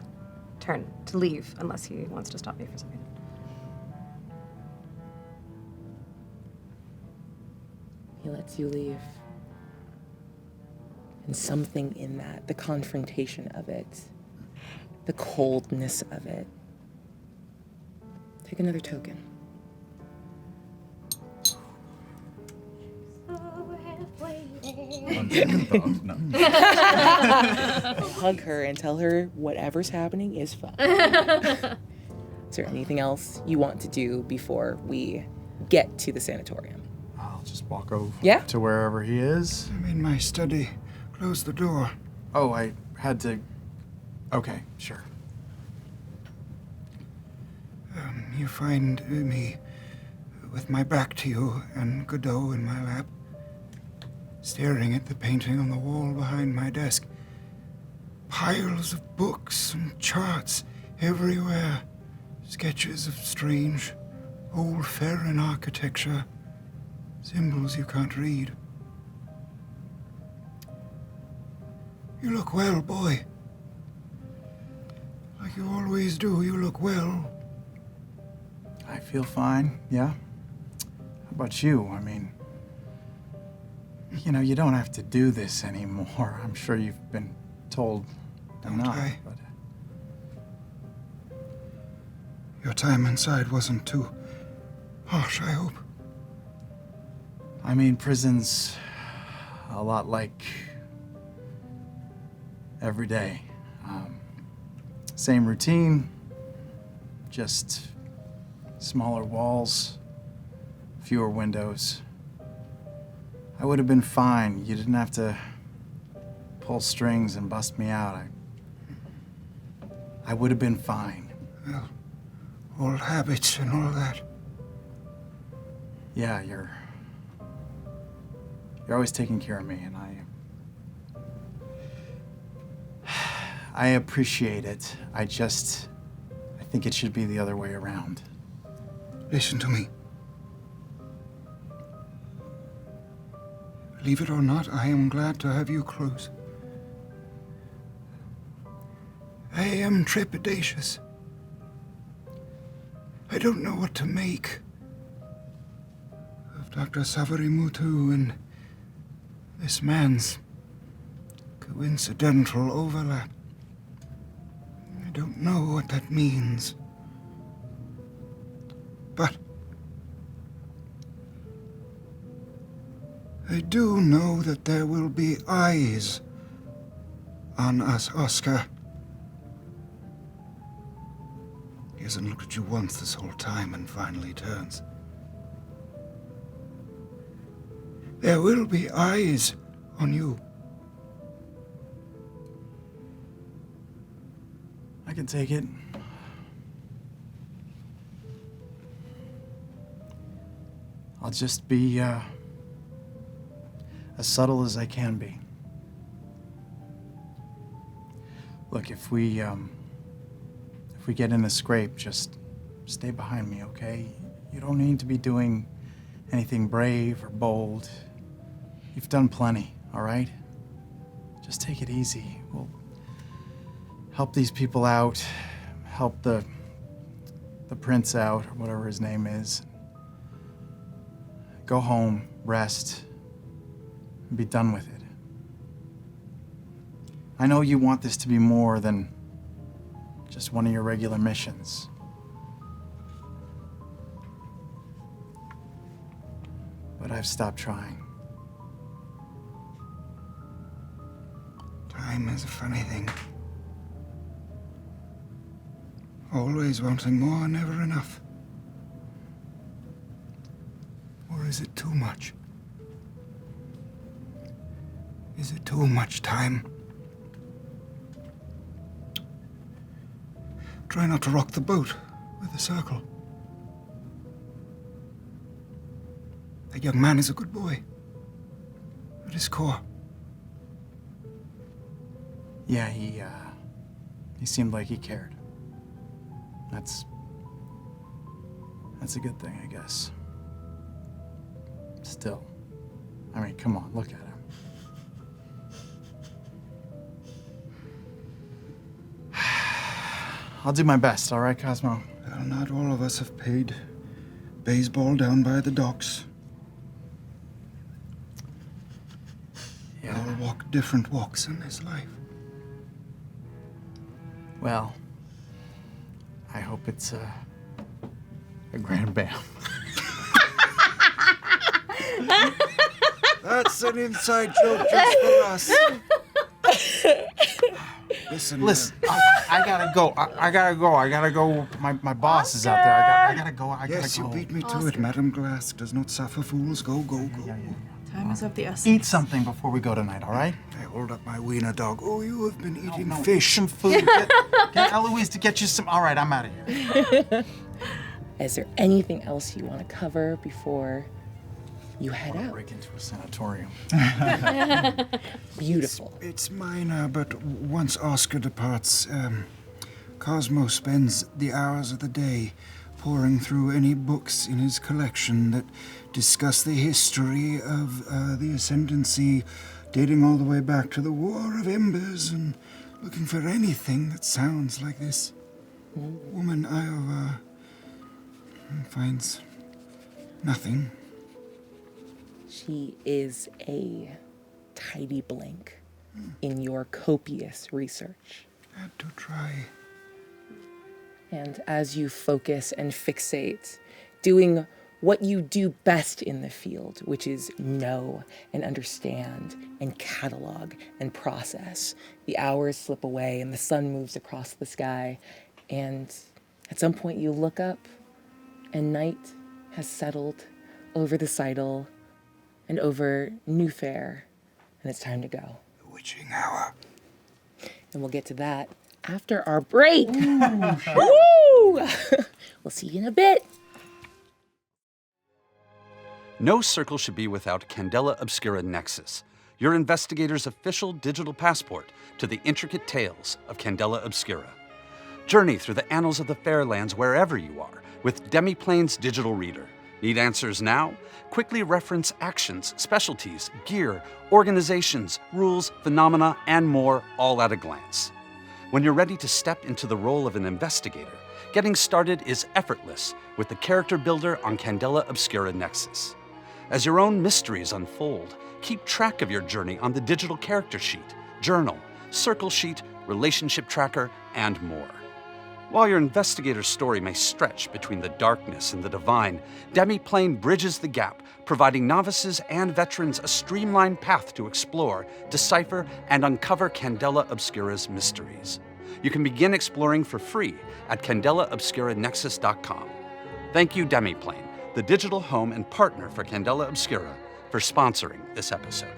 turn to leave unless he wants to stop me for something. He lets you leave. And something in that, the confrontation of it, the coldness of it. Take another token. On second thought, no. Hug her and tell her whatever's happening is fun. Is there anything else you want to do before we get to the sanatorium? I'll just walk over Yeah. to wherever he is. I'm in my study. Close the door. Oh, I had to... Okay, sure. You find me with my back to you and Godot in my lap, staring at the painting on the wall behind my desk. Piles of books and charts everywhere. Sketches of strange, old Fairen architecture. Symbols you can't read. You look well, boy. Like you always do, you look well. I feel fine, yeah. How about you? I mean, you know, you don't have to do this anymore. I'm sure you've been told Don't enough, I? but... Your time inside wasn't too harsh, I hope. I mean, prison's a lot like every day. Same routine, just smaller walls, fewer windows. I would have been fine. You didn't have to pull strings and bust me out. I would have been fine. Well, old habits and all that. Yeah, you're always taking care of me, and I appreciate it. I think it should be the other way around. Listen to me. Believe it or not, I am glad to have you close. I am trepidatious. I don't know what to make of Dr. Savarimutu and this man's coincidental overlap. I don't know what that means. But I do know that there will be eyes on us, Oscar. He hasn't looked at you once this whole time and finally turns. There will be eyes on you. I can take it. I'll just be as subtle as I can be. Look, if we get in a scrape, just stay behind me, okay? You don't need to be doing anything brave or bold. You've done plenty, all right? just take it easy. We'll help these people out, help the prince out, or whatever his name is. Go home, rest, and be done with it. I know you want this to be more than just one of your regular missions. But I've stopped trying. Time is a funny thing. Always wanting more, never enough. Or is it too much? Is it too much time? Try not to rock the boat with a circle. That young man is a good boy. At his core. Yeah, he seemed like he cared. That's a good thing, I guess. Still, I mean, come on, look at him. I'll do my best, all right, Cosmo? Well, not all of us have paid baseball down by the docks. We Yeah. all walk different walks in this life. Well, I hope it's a grand bam. That's an inside joke just for us. Listen. I gotta go. I gotta go. My boss is out there. I gotta go. Yes, you beat me to it. Madame Glass does not suffer fools. Go, go, go. Time is of the essence. Eat something before we go tonight, all right? I hold up my wiener dog. Oh, you have been eating No, fish. some food. Get Eloise to get you some. All right, I'm out of here. Is there anything else you want to cover before you head out? Break into a sanatorium. Beautiful. It's minor, but once Oscar departs, Cosmo spends the hours of the day poring through any books in his collection that discuss the history of the Ascendancy, dating all the way back to the War of Embers, and looking for anything that sounds like this. Woman Iowa finds nothing. She is a tidy blank in your copious research. Had to try. And as you focus and fixate, doing what you do best in the field, which is know and understand and catalog and process, the hours slip away and the sun moves across the sky. And at some point you look up and night has settled over the Seidel and over Newfaire, and it's time to go. The witching hour. And we'll get to that after our break. Woo! We'll see you in a bit. No circle should be without Candela Obscura Nexus, your investigator's official digital passport to the intricate tales of Candela Obscura. Journey through the annals of the Fairlands wherever you are with Demiplane's digital reader. Need answers now? Quickly reference actions, specialties, gear, organizations, rules, phenomena, and more all at a glance. When you're ready to step into the role of an investigator, getting started is effortless with the character builder on Candela Obscura Nexus. As your own mysteries unfold, keep track of your journey on the digital character sheet, journal, circle sheet, relationship tracker, and more. While your investigator's story may stretch between the darkness and the divine, Demiplane bridges the gap, providing novices and veterans a streamlined path to explore, decipher, and uncover Candela Obscura's mysteries. You can begin exploring for free at CandelaObscuraNexus.com. Thank you, Demiplane, the digital home and partner for Candela Obscura, for sponsoring this episode.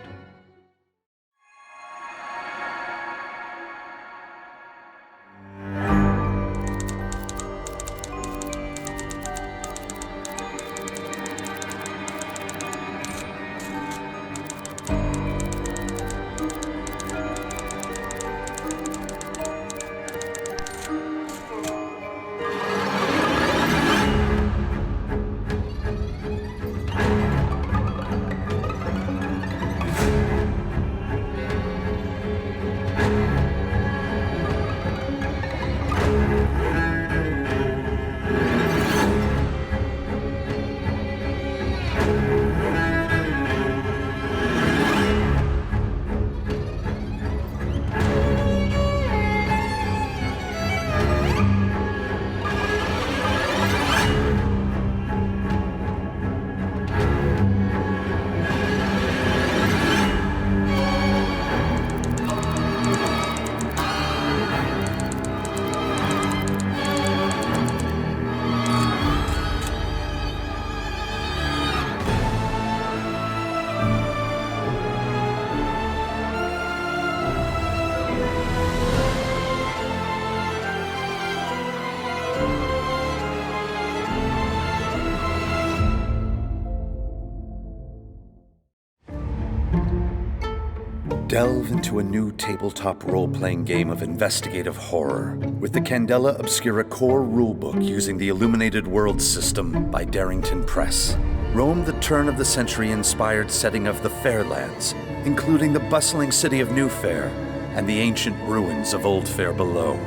Delve into a new tabletop role-playing game of investigative horror with the Candela Obscura Core Rulebook using the Illuminated Worlds system by Darrington Press. Roam the turn-of-the-century-inspired setting of the Fairlands, including the bustling city of Newfaire and the ancient ruins of Old Fair below.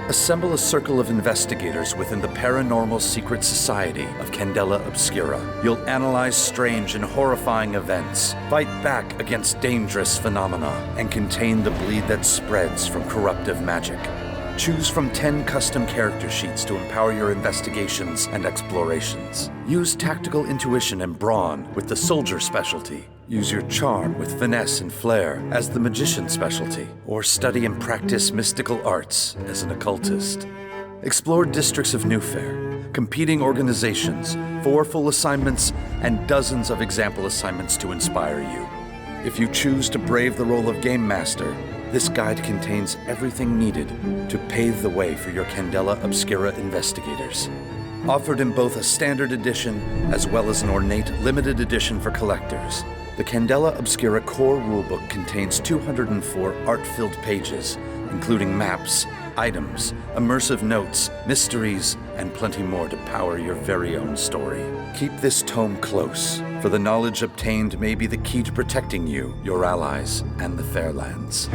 Assemble a circle of investigators within the paranormal secret society of Candela Obscura. You'll analyze strange and horrifying events, fight back against dangerous phenomena, and contain the bleed that spreads from corruptive magic. Choose from 10 custom character sheets to empower your investigations and explorations. Use tactical intuition and brawn with the soldier specialty. Use your charm with finesse and flair as the magician specialty, or study and practice mystical arts as an occultist. Explore districts of Newfaire, competing organizations, 4 full assignments, and dozens of example assignments to inspire you. If you choose to brave the role of Game Master, this guide contains everything needed to pave the way for your Candela Obscura investigators. Offered in both a standard edition as well as an ornate limited edition for collectors, the Candela Obscura Core Rulebook contains 204 art-filled pages, including maps, items, immersive notes, mysteries, and plenty more to power your very own story. Keep this tome close, for the knowledge obtained may be the key to protecting you, your allies, and the Fairlands.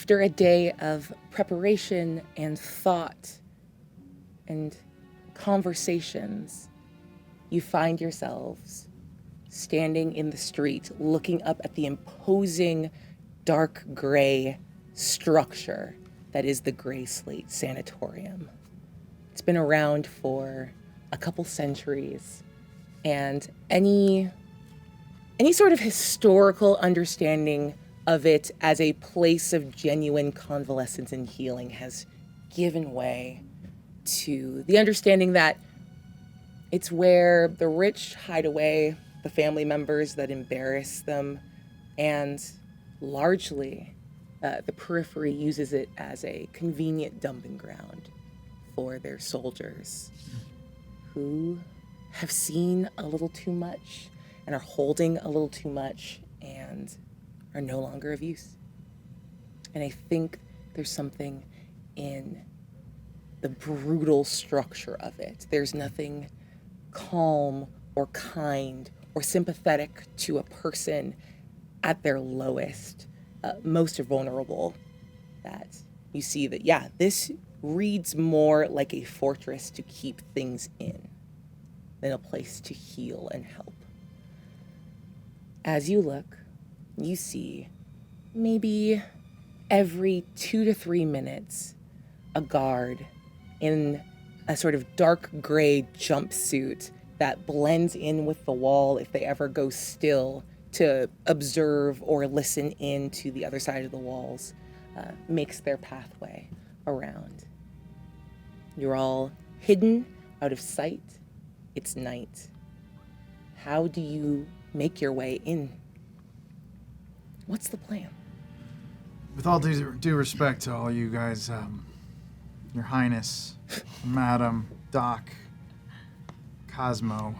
After a day of preparation and thought and conversations, you find yourselves standing in the street, looking up at the imposing dark gray structure that is the Gray Slate Sanatorium. It's been around for a couple centuries, and any sort of historical understanding of it as a place of genuine convalescence and healing has given way to the understanding that it's where the rich hide away the family members that embarrass them, and largely the periphery uses it as a convenient dumping ground for their soldiers who have seen a little too much and are holding a little too much and are no longer of use. And I think there's something in the brutal structure of it. There's nothing calm or kind or sympathetic to a person at their lowest, most vulnerable, that you see that, yeah, this reads more like a fortress to keep things in than a place to heal and help. As you look, you see maybe every 2 to 3 minutes a guard in a sort of dark gray jumpsuit that blends in with the wall if they ever go still to observe or listen in to the other side of the walls, makes their pathway around. You're all hidden out of sight. It's night. How do you make your way in? What's the plan? With all due respect to all you guys, Your Highness, Madam, Doc, Cosmo,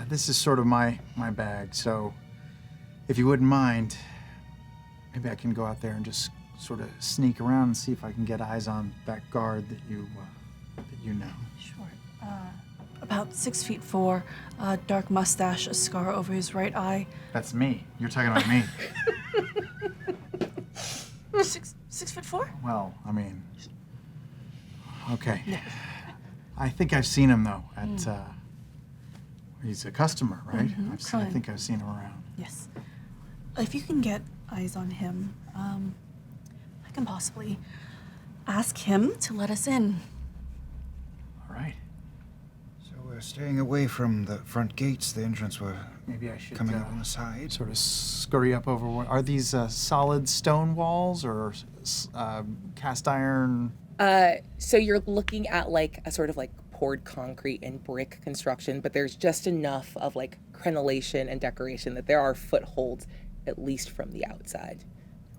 this is sort of my bag, so if you wouldn't mind, maybe I can go out there and just sort of sneak around and see if I can get eyes on that guard that you know. Sure. About 6'4", dark mustache, a scar over his right eye. That's me. You're talking about me. 6'4"? Well, I mean, okay. I think I've seen him though. He's a customer, right? Mm-hmm. I think I've seen him around. Yes. If you can get eyes on him, I can possibly ask him to let us in. All right. So we're staying away from the front gates. The entrance were Maybe I should coming up on the side. sort of scurry up over. Are these solid stone walls or cast iron? So you're looking at like a sort of like poured concrete and brick construction, but there's just enough of like crenellation and decoration that there are footholds, at least from the outside.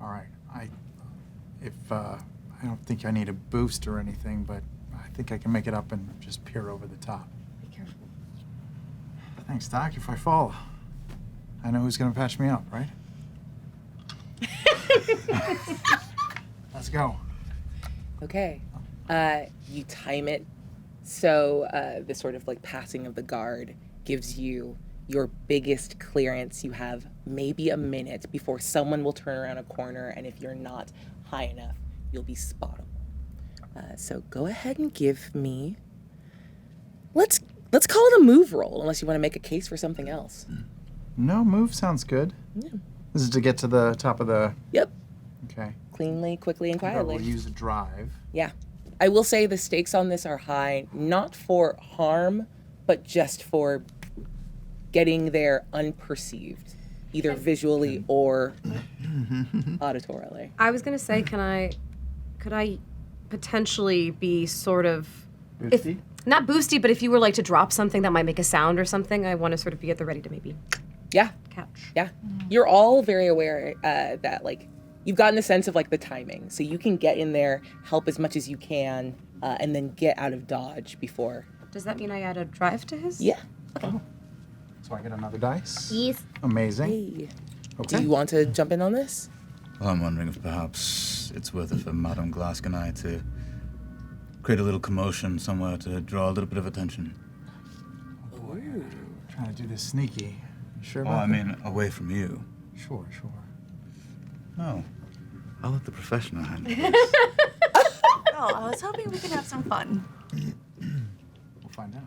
All right. I don't think I need a boost or anything, but I think I can make it up and just peer over the top. Be careful. Thanks, Doc. If I fall, I know who's gonna patch me up, right? Let's go. Okay. You time it so the sort of like passing of the guard gives you your biggest clearance. You have maybe a minute before someone will turn around a corner, and if you're not high enough, you'll be spottable. So go ahead and give me. Let's call it a move roll, unless you want to make a case for something else. No, move sounds good. Yeah. This is to get to the top of the. Yep. Okay. Cleanly, quickly, and quietly. We'll use a drive. Yeah. I will say the stakes on this are high, not for harm, but just for getting there unperceived, either visually or auditorily. I was gonna say, could I potentially be sort of, Boosty? not boosty, but if you were like to drop something that might make a sound or something, I want to sort of be at the ready to maybe Yeah, catch. yeah. You're all very aware that like you've gotten a sense of like the timing, so you can get in there, help as much as you can, and then get out of dodge before. Does that mean I add a drive to his? Yeah. Oh. So I get another dice. Yes. Amazing. Hey. Okay. Do you want to jump in on this? Well, I'm wondering if perhaps it's worth it for Madame Glask and I to create a little commotion somewhere to draw a little bit of attention. Trying to do this sneaky. You sure Oh, about I that? mean, away from you. Sure. No. I'll let the professional handle this. Oh, I was hoping we could have some fun. We'll find out.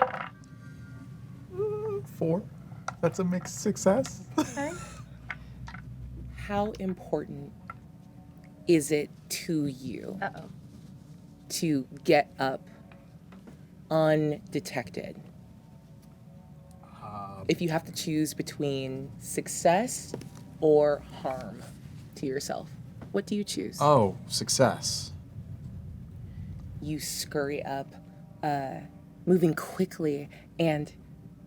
All right. 4. That's a mixed success. Okay. How important is it to you Uh-oh. to get up undetected? If you have to choose between success or harm to yourself, what do you choose? Oh, success. You scurry up, moving quickly and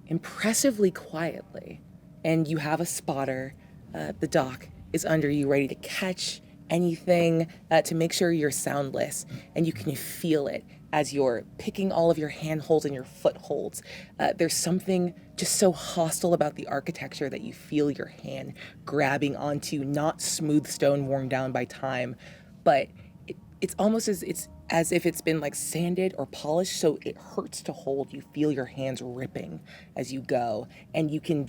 impressively quietly. And you have a spotter. The doc is under you, ready to catch anything to make sure you're soundless. And you can feel it as you're picking all of your handholds and your footholds. There's something just so hostile about the architecture that you feel your hand grabbing onto not smooth stone worn down by time, but it's almost as if it's been like sanded or polished, so it hurts to hold. You feel your hands ripping as you go, and you can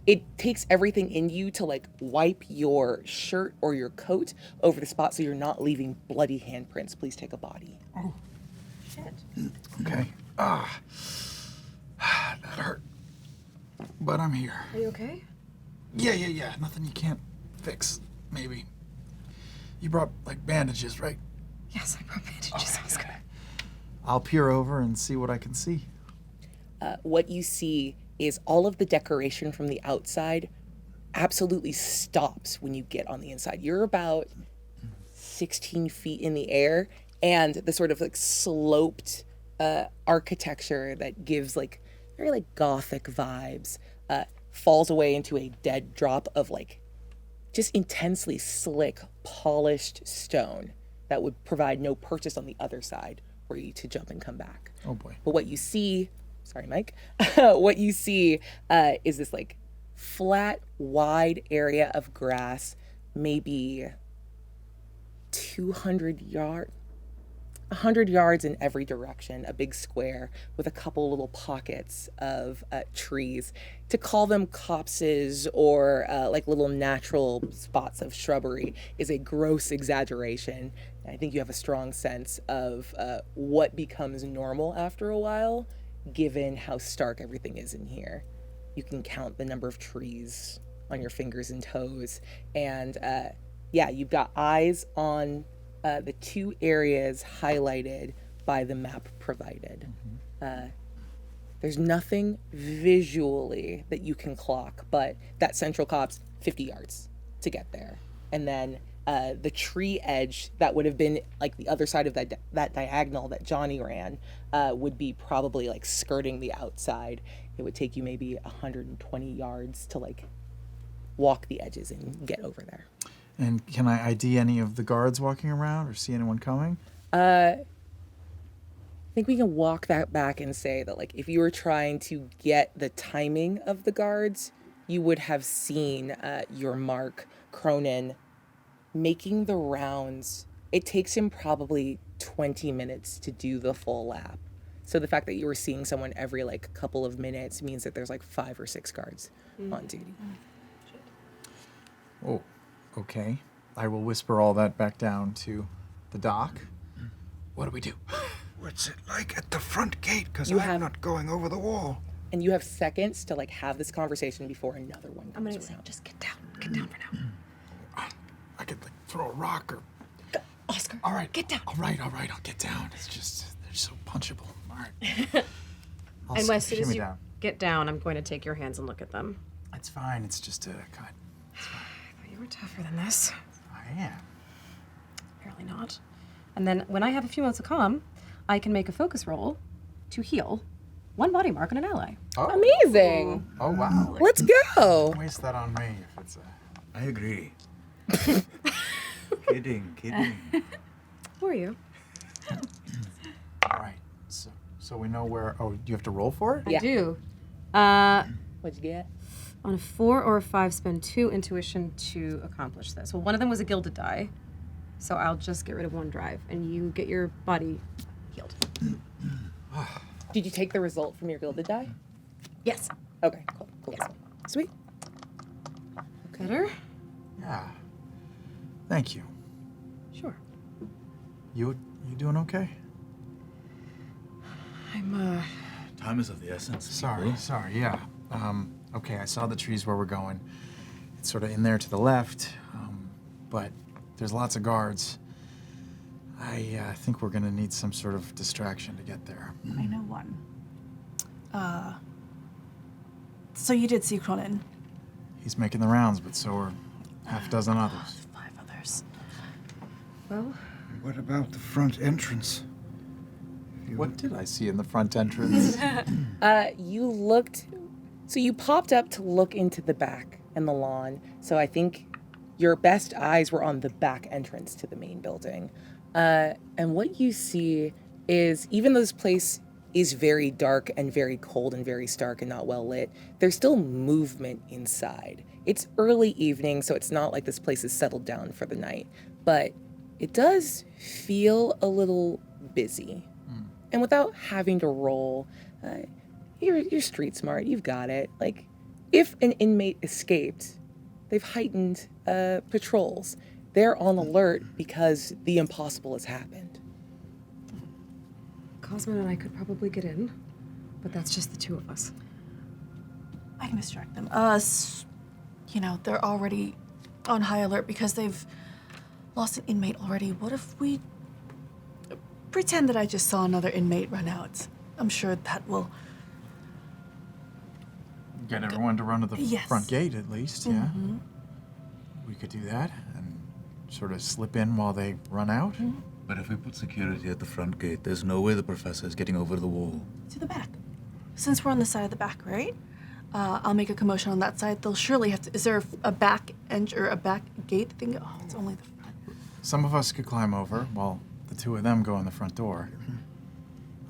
it takes everything in you to like wipe your shirt or your coat over the spot so you're not leaving bloody handprints. Please take a body. Oh. Shit. Okay. That hurt. But I'm here. Are you okay? Yeah. Nothing you can't fix, maybe. You brought, like, bandages, right? Yes, I brought bandages. Okay. I'll peer over and see what I can see. What you see is all of the decoration from the outside absolutely stops when you get on the inside. You're about 16 feet in the air, and the sort of like sloped architecture that gives like very like gothic vibes falls away into a dead drop of like just intensely slick, polished stone that would provide no purchase on the other side for you to jump and come back. Oh boy. But what you see, sorry, Mike, what you see is this like flat, wide area of grass, maybe 100 yards in every direction, a big square with a couple little pockets of trees. To call them copses or like little natural spots of shrubbery is a gross exaggeration. I think you have a strong sense of what becomes normal after a while, given how stark everything is in here. You can count the number of trees on your fingers and toes. And yeah, you've got eyes on the two areas highlighted by the map provided. There's nothing visually that you can clock, but that central copse, 50 yards to get there. And then the tree edge that would have been like the other side of that diagonal that Johnny ran would be probably like skirting the outside. It would take you maybe 120 yards to like walk the edges and get over there. And can I ID any of the guards walking around or see anyone coming? I think we can walk that back and say that like if you were trying to get the timing of the guards, you would have seen your mark, Cronin, making the rounds. It takes him probably 20 minutes to do the full lap. So the fact that you were seeing someone every like couple of minutes means that there's like 5 or 6 guards on duty. Oh, okay. I will whisper all that back down to the doc. What do we do? What's it like at the front gate? Because You I'm have- not going over the wall. And you have seconds to like have this conversation before another one I'm comes gonna say, around. just get down for now. I could like throw a rock or... Oscar, All right. get down. All right, I'll get down. It's just, they're so punchable. All right. And as soon as shimmy you down. get down, I'm going to take your hands and look at them. It's fine. It's just a cut. You were tougher than this. I am. Apparently not. And then when I have a few moments of calm, I can make a focus roll to heal 1 body mark on an ally. Oh. Amazing. Oh, wow. Let's go. Don't waste that on me if it's a... I agree. Kidding. Who are you? All right. So we know where... Oh, do you have to roll for it? Yeah. I do. What'd you get? On a 4 or a 5, spend 2 intuition to accomplish this. Well, one of them was a gilded die, so I'll just get rid of 1 drive, and you get your body healed. Did you take the result from your gilded die? Yes. Okay, cool. Yes. Sweet. Better? Yeah. Thank you. Sure. You doing okay? I'm, Time is of the essence. Sorry, yeah. Okay, I saw the trees where we're going. It's sort of in there to the left, but there's lots of guards. I think we're gonna need some sort of distraction to get there. I know one. So you did see Cronin? He's making the rounds, but so are half a dozen others. 5 others. well, What about the front entrance? What did I see in the front entrance? You looked, so you popped up to look into the back and the lawn. So I think your best eyes were on the back entrance to the main building. And what you see is, even though this place is very dark and very cold and very stark and not well lit, there's still movement inside. It's early evening, so it's not like this place is settled down for the night, but it does feel a little busy. And without having to roll, you're street smart, you've got it. Like, if an inmate escaped, they've heightened patrols. They're on alert because the impossible has happened. Cosmo and I could probably get in, but that's just the two of us. I can distract them. They're already on high alert because they've lost an inmate already. What if we pretend that I just saw another inmate run out? I'm sure that will... Get everyone to run to the Yes. front gate, at least, yeah. We could do that and sort of slip in while they run out. But if we put security at the front gate, there's no way the professor is getting over the wall. To the back. Since we're on the side of the back, right? I'll make a commotion on that side. They'll surely have to... Is there a back or a back gate thing? Oh, it's only the front. Some of us could climb over while the two of them go in the front door.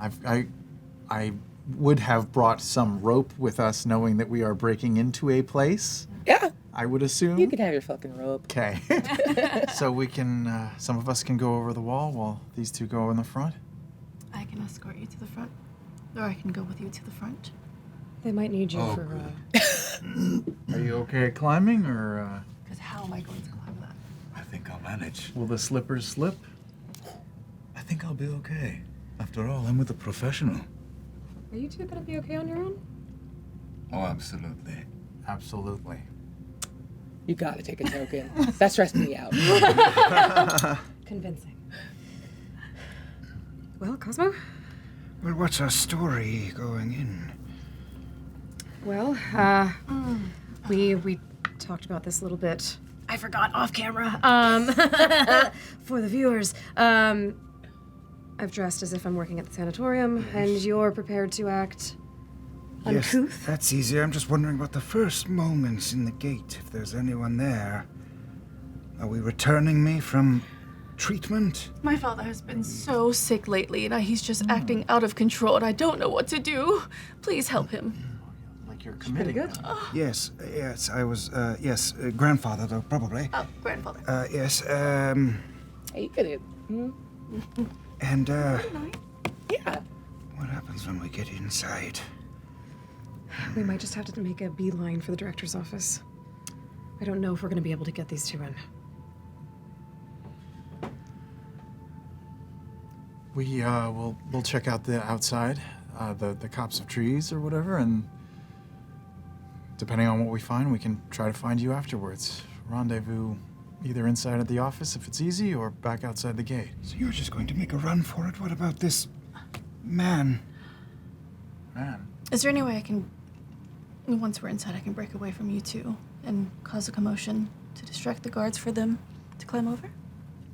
I would have brought some rope with us, knowing that we are breaking into a place. Yeah, I would assume. you can have your fucking rope. Okay. So we can, some of us can go over the wall while these two go in the front. I can escort you to the front. Or I can go with you to the front. They might need you for, Are you okay at climbing, or Because how am I going to climb that? I think I'll manage. will the slippers slip? I think I'll be okay. After all, I'm with a professional. Are you two gonna be okay on your own? Oh, absolutely. Absolutely. You gotta take a token. That stressed me out. Convincing. Well, Cosmo? Well, what's our story going in? Well, we talked about this a little bit. I forgot off camera. For the viewers, I've dressed as if I'm working at the sanatorium, and you're prepared to act uncouth. Yes, that's easy. I'm just wondering about the first moments in the gate, if there's anyone there. Are we returning me from treatment? My father has been so sick lately, and he's just acting out of control, and I don't know what to do. Please help him. Like you're Pretty committing. good. Yes, I was, grandfather, though, probably. Oh, grandfather. Yes, Hey, you could and, yeah. what happens when we get inside? We might just have to make a beeline for the director's office. I don't know if we're going to be able to get these two in. We'll check out the outside, the copse of trees or whatever, and depending on what we find, we can try to find you afterwards. Rendezvous either inside of the office if it's easy, or back outside the gate. So you're just going to make a run for it? What about this man? Man. Is there any way I can, once we're inside, I can break away from you two and cause a commotion to distract the guards for them to climb over?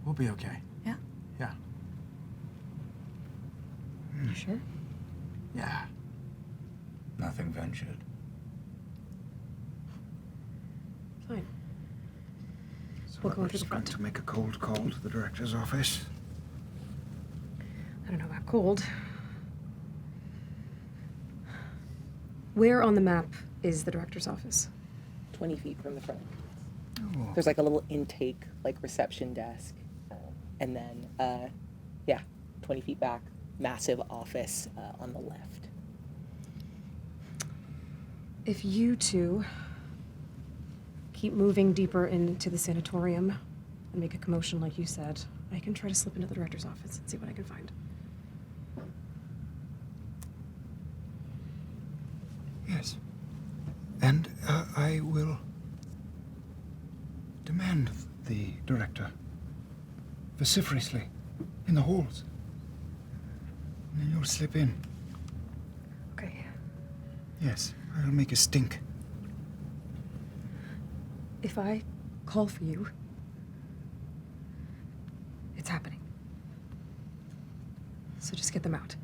We'll be okay. Yeah? Yeah. You sure? Yeah. Nothing ventured. Fine. So We'll go we're through the just going front. to make a cold call to the director's office. I don't know about cold. Where on the map is the director's office? 20 feet from the front. Oh. There's like a little intake, like reception desk. And then, 20 feet back, massive office on the left. If you two keep moving deeper into the sanatorium, and make a commotion like you said, I can try to slip into the director's office and see what I can find. Yes. And I will demand the director vociferously in the halls. And then you'll slip in. Okay. Yes, I'll make a stink. If I call for you, it's happening. So just get them out.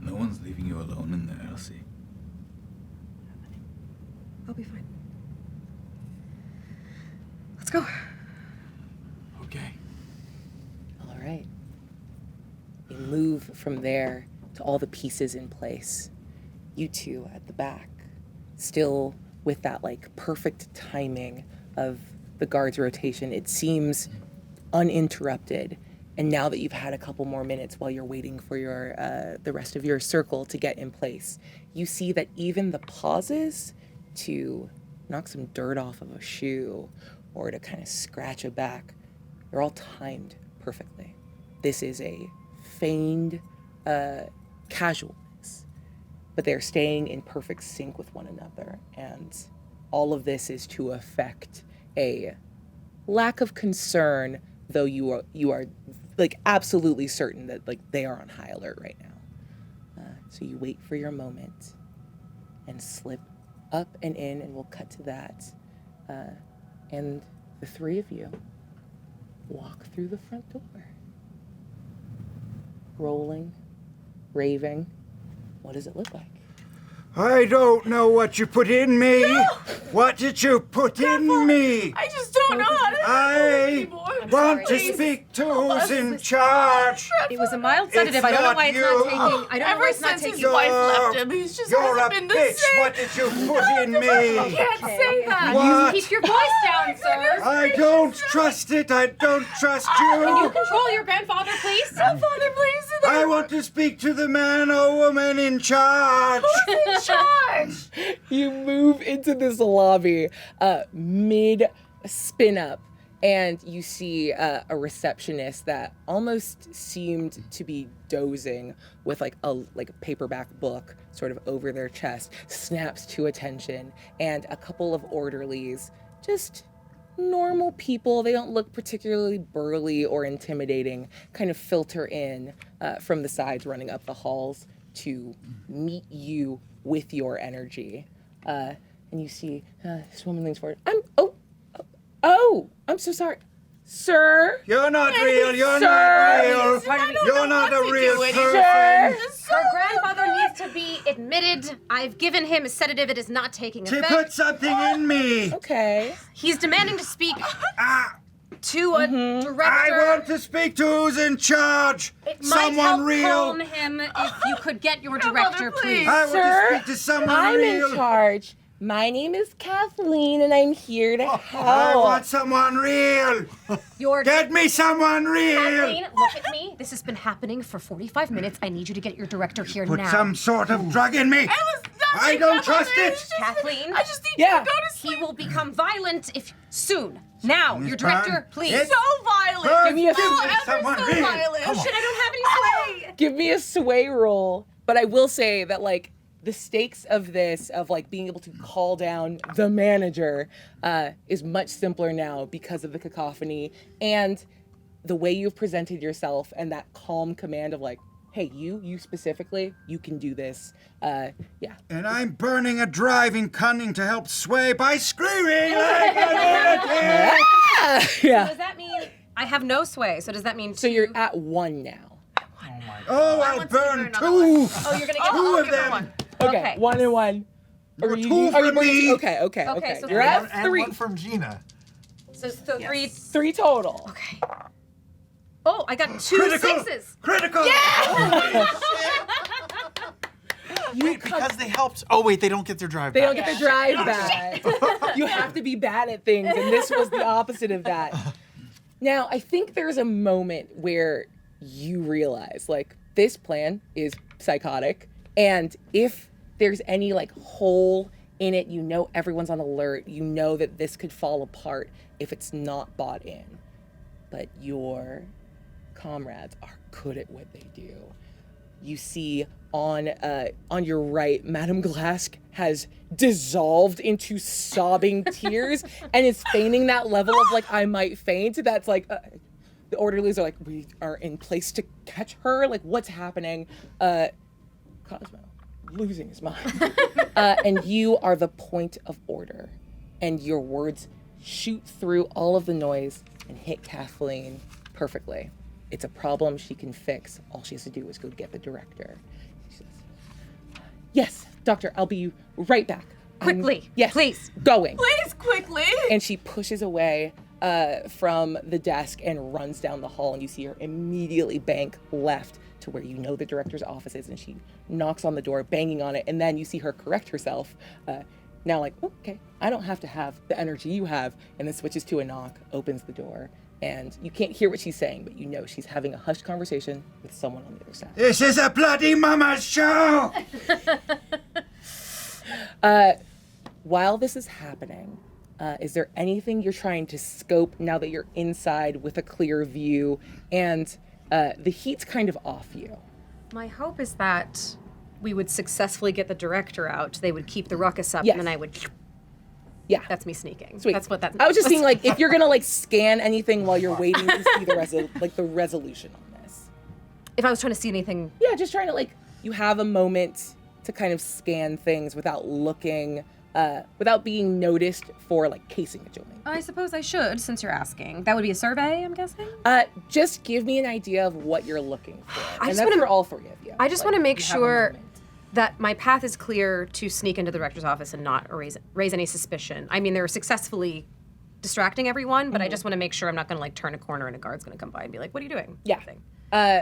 No one's leaving you alone in there, Elsie. I'll be fine. Let's go. Okay. All right. You move from there to all the pieces in place. You two at the back, still with that like perfect timing of the guard's rotation. It seems uninterrupted. And now that you've had a couple more minutes while you're waiting for your the rest of your circle to get in place, you see that even the pauses to knock some dirt off of a shoe or to kind of scratch a back, they're all timed perfectly. This is a feigned casualness, but they're staying in perfect sync with one another. And all of this is to affect a lack of concern, though you are like absolutely certain that like they are on high alert right now. So you wait for your moment and slip up and in, and we'll cut to that. And the three of you walk through the front door. Rolling, raving. What does it look like? I don't know what you put in me. No! What did you put in me? I just don't know how to I anymore. want to Please. speak to who's in charge. It was a mild It's sedative. I don't know not why it's you. not taking. I don't know why Ever it's not since his taking. wife left him, he's just You're hasn't a been the bitch. same. What did you put in me? Can't say that. What? You keep your voice down, sir. I don't trust it. I don't trust Can you you. control your grandfather, please? Grandfather, please. I want to speak to the man or woman in charge. in charge. You move into this lobby mid spin up, and you see a receptionist that almost seemed to be dozing with like a paperback book sort of over their chest, snaps to attention, and a couple of orderlies, just normal people. They don't look particularly burly or intimidating, kind of filter in from the sides running up the halls to meet you with your energy. And you see this woman leans forward. I'm so sorry. Sir? You're not real. You're Sir. not real. don't You're know not what a to real do person. Sir? Her grandfather needs to be admitted. I've given him a sedative. It is not taking She effect. put something in me. Okay. He's demanding to speak Ah, to a director. I want to speak to who's in charge. It might Someone help real. calm him if you could get your director, please. I want Sir, to speak to someone I'm real. in charge. My name is Kathleen, and I'm here to help. I want someone real. Your Get me someone real. Kathleen, look at me. This has been happening for 45 minutes. I need you to get your director here Put now. some sort of drug in me. I was not I don't trust it. Kathleen, I just need Yeah. you to go to he sleep. will become violent if soon. Now, your director, Burn. please. It's- So violent. Burn. Give me a- so Give me ever someone so real. violent. Come Oh, shit, I don't have any sway. Give me a sway roll. But I will say that, like, the stakes of this, of like being able to call down the manager, is much simpler now because of the cacophony and the way you've presented yourself and that calm command of like, hey, you specifically, you can do this. Yeah. And I'm burning a driving cunning to help sway by screaming like a lunatic. Yeah. Does that mean I have no sway? So does that mean So you're at 1 now. Oh, I'll want to burn burn another two. Oh, you're gonna get Two I'll of give her them. one. Okay, Okay. 1 and 1. You're two are you from bringing me. Okay. Okay, so You're three. at And 3. one from Gina. So 3. 3 total. Okay. Oh, I got 2 Critical. 6s. Critical. Wait, because they helped. Oh, wait, they don't get their drive They back. don't get their drive back. You have to be bad at things, and this was the opposite of that. Now, I think there's a moment where you realize, like, this plan is psychotic, and if there's any, like, hole in it. You know everyone's on alert. You know that this could fall apart if it's not bought in. But your comrades are good at what they do. You see on your right, Madame Glask has dissolved into sobbing tears and is feigning that level of like, I might faint. That's like, the orderlies are like, we are in place to catch her. Like, what's happening? Cosmo, losing his mind. And you are the point of order. And your words shoot through all of the noise and hit Kathleen perfectly. It's a problem she can fix. All she has to do is go get the director. She says, yes, doctor, I'll be right back. Quickly, yes, please. Going. Please, quickly. And she pushes away from the desk and runs down the hall, and you see her immediately bank left to where you know the director's office is, and she knocks on the door, banging on it, and then you see her correct herself. Now like, okay, I don't have to have the energy you have, and then switches to a knock, opens the door, and you can't hear what she's saying, but you know she's having a hushed conversation with someone on the other side. This is a bloody mama show! While this is happening, is there anything you're trying to scope now that you're inside with a clear view and the heat's kind of off you? My hope is that we would successfully get the director out. They would keep the ruckus up, Yes. and then I would. Yeah. That's me sneaking. Sweet. That's what that. I was just seeing like if you're gonna like scan anything while you're waiting to see the resolution on this. If I was trying to see anything. Yeah, just trying to like you have a moment to kind of scan things without looking, without being noticed for like casing a joint. I suppose I should, since you're asking. That would be a survey, I'm guessing. Just give me an idea of what you're looking for, I and just that's wanna- for all three of you. I just Like, want to make you have a sure moment. that my path is clear to sneak into the director's office and not raise any suspicion. I mean, they're successfully distracting everyone, but I just want to make sure I'm not going to like turn a corner and a guard's going to come by and be like, "What are you doing?" Yeah. Thing.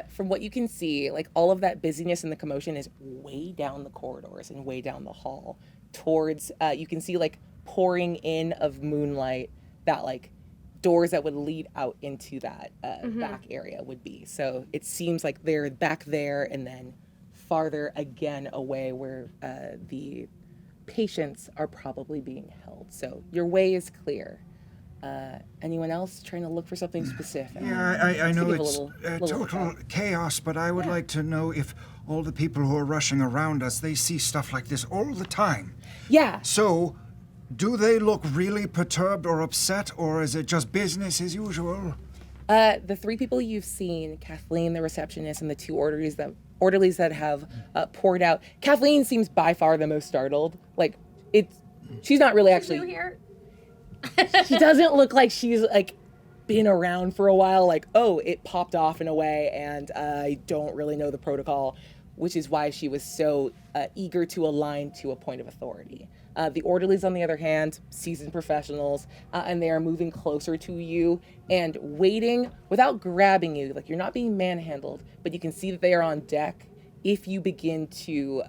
From what you can see, like all of that busyness and the commotion is way down the corridors and way down the hall towards, you can see like pouring in of moonlight that like doors that would lead out into that back area would be. So it seems like they're back there and then farther again away where the patients are probably being held. So your way is clear. Anyone else trying to look for something specific? Yeah, I Just to know give a it's little total chaos, but I would like to know if all the people who are rushing around us, they see stuff like this all the time. Yeah. So, do they look really perturbed or upset, or is it just business as usual? The three people you've seen, Kathleen, the receptionist, and the two orderlies that have poured out. Kathleen seems by far the most startled. Like, she's not really actually. New here? She doesn't look like she's like been around for a while. Like, oh, it popped off in a way, and I don't really know the protocol, which is why she was so eager to align to a point of authority. The orderlies, on the other hand, seasoned professionals, and they are moving closer to you and waiting without grabbing you. Like, you're not being manhandled, but you can see that they are on deck if you begin to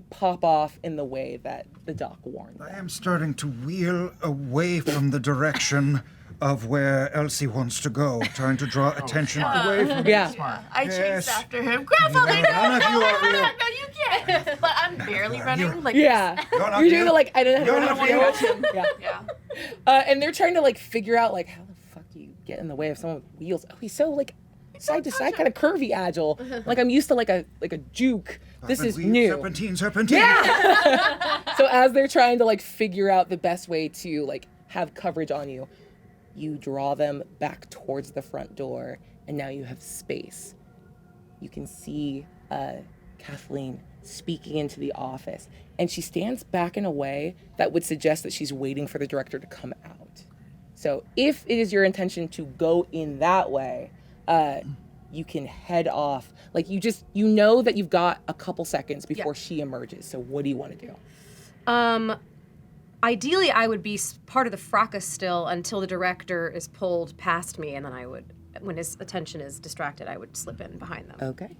pop off in the way that the doc warned I them. am starting to wheel away from the direction of where Elsie wants to go, trying to draw attention away from Yeah. I chase Yes. after him. Grandfather, Yeah, no, none of no, you no, are no, real. no, you can't. But I'm barely running. Like, Yeah. You're not You're doing you. the like, I don't You're know not how to you. watch him. Yeah. yeah. And they're trying to like figure out like how the fuck do you get in the way of someone with wheels? Oh, he's so like side to side, kind of curvy, agile. Like I'm used to like a juke. This is new. Serpentine. Yeah. So as they're trying to like figure out the best way to like have coverage on you, you draw them back towards the front door, and now you have space. You can see Kathleen speaking into the office, and she stands back in a way that would suggest that she's waiting for the director to come out. So if it is your intention to go in that way, you can head off. Like you know that you've got a couple seconds before she emerges. So what do you want to do? Ideally, I would be part of the fracas still until the director is pulled past me, and then I would, when his attention is distracted, I would slip in behind them. Okay.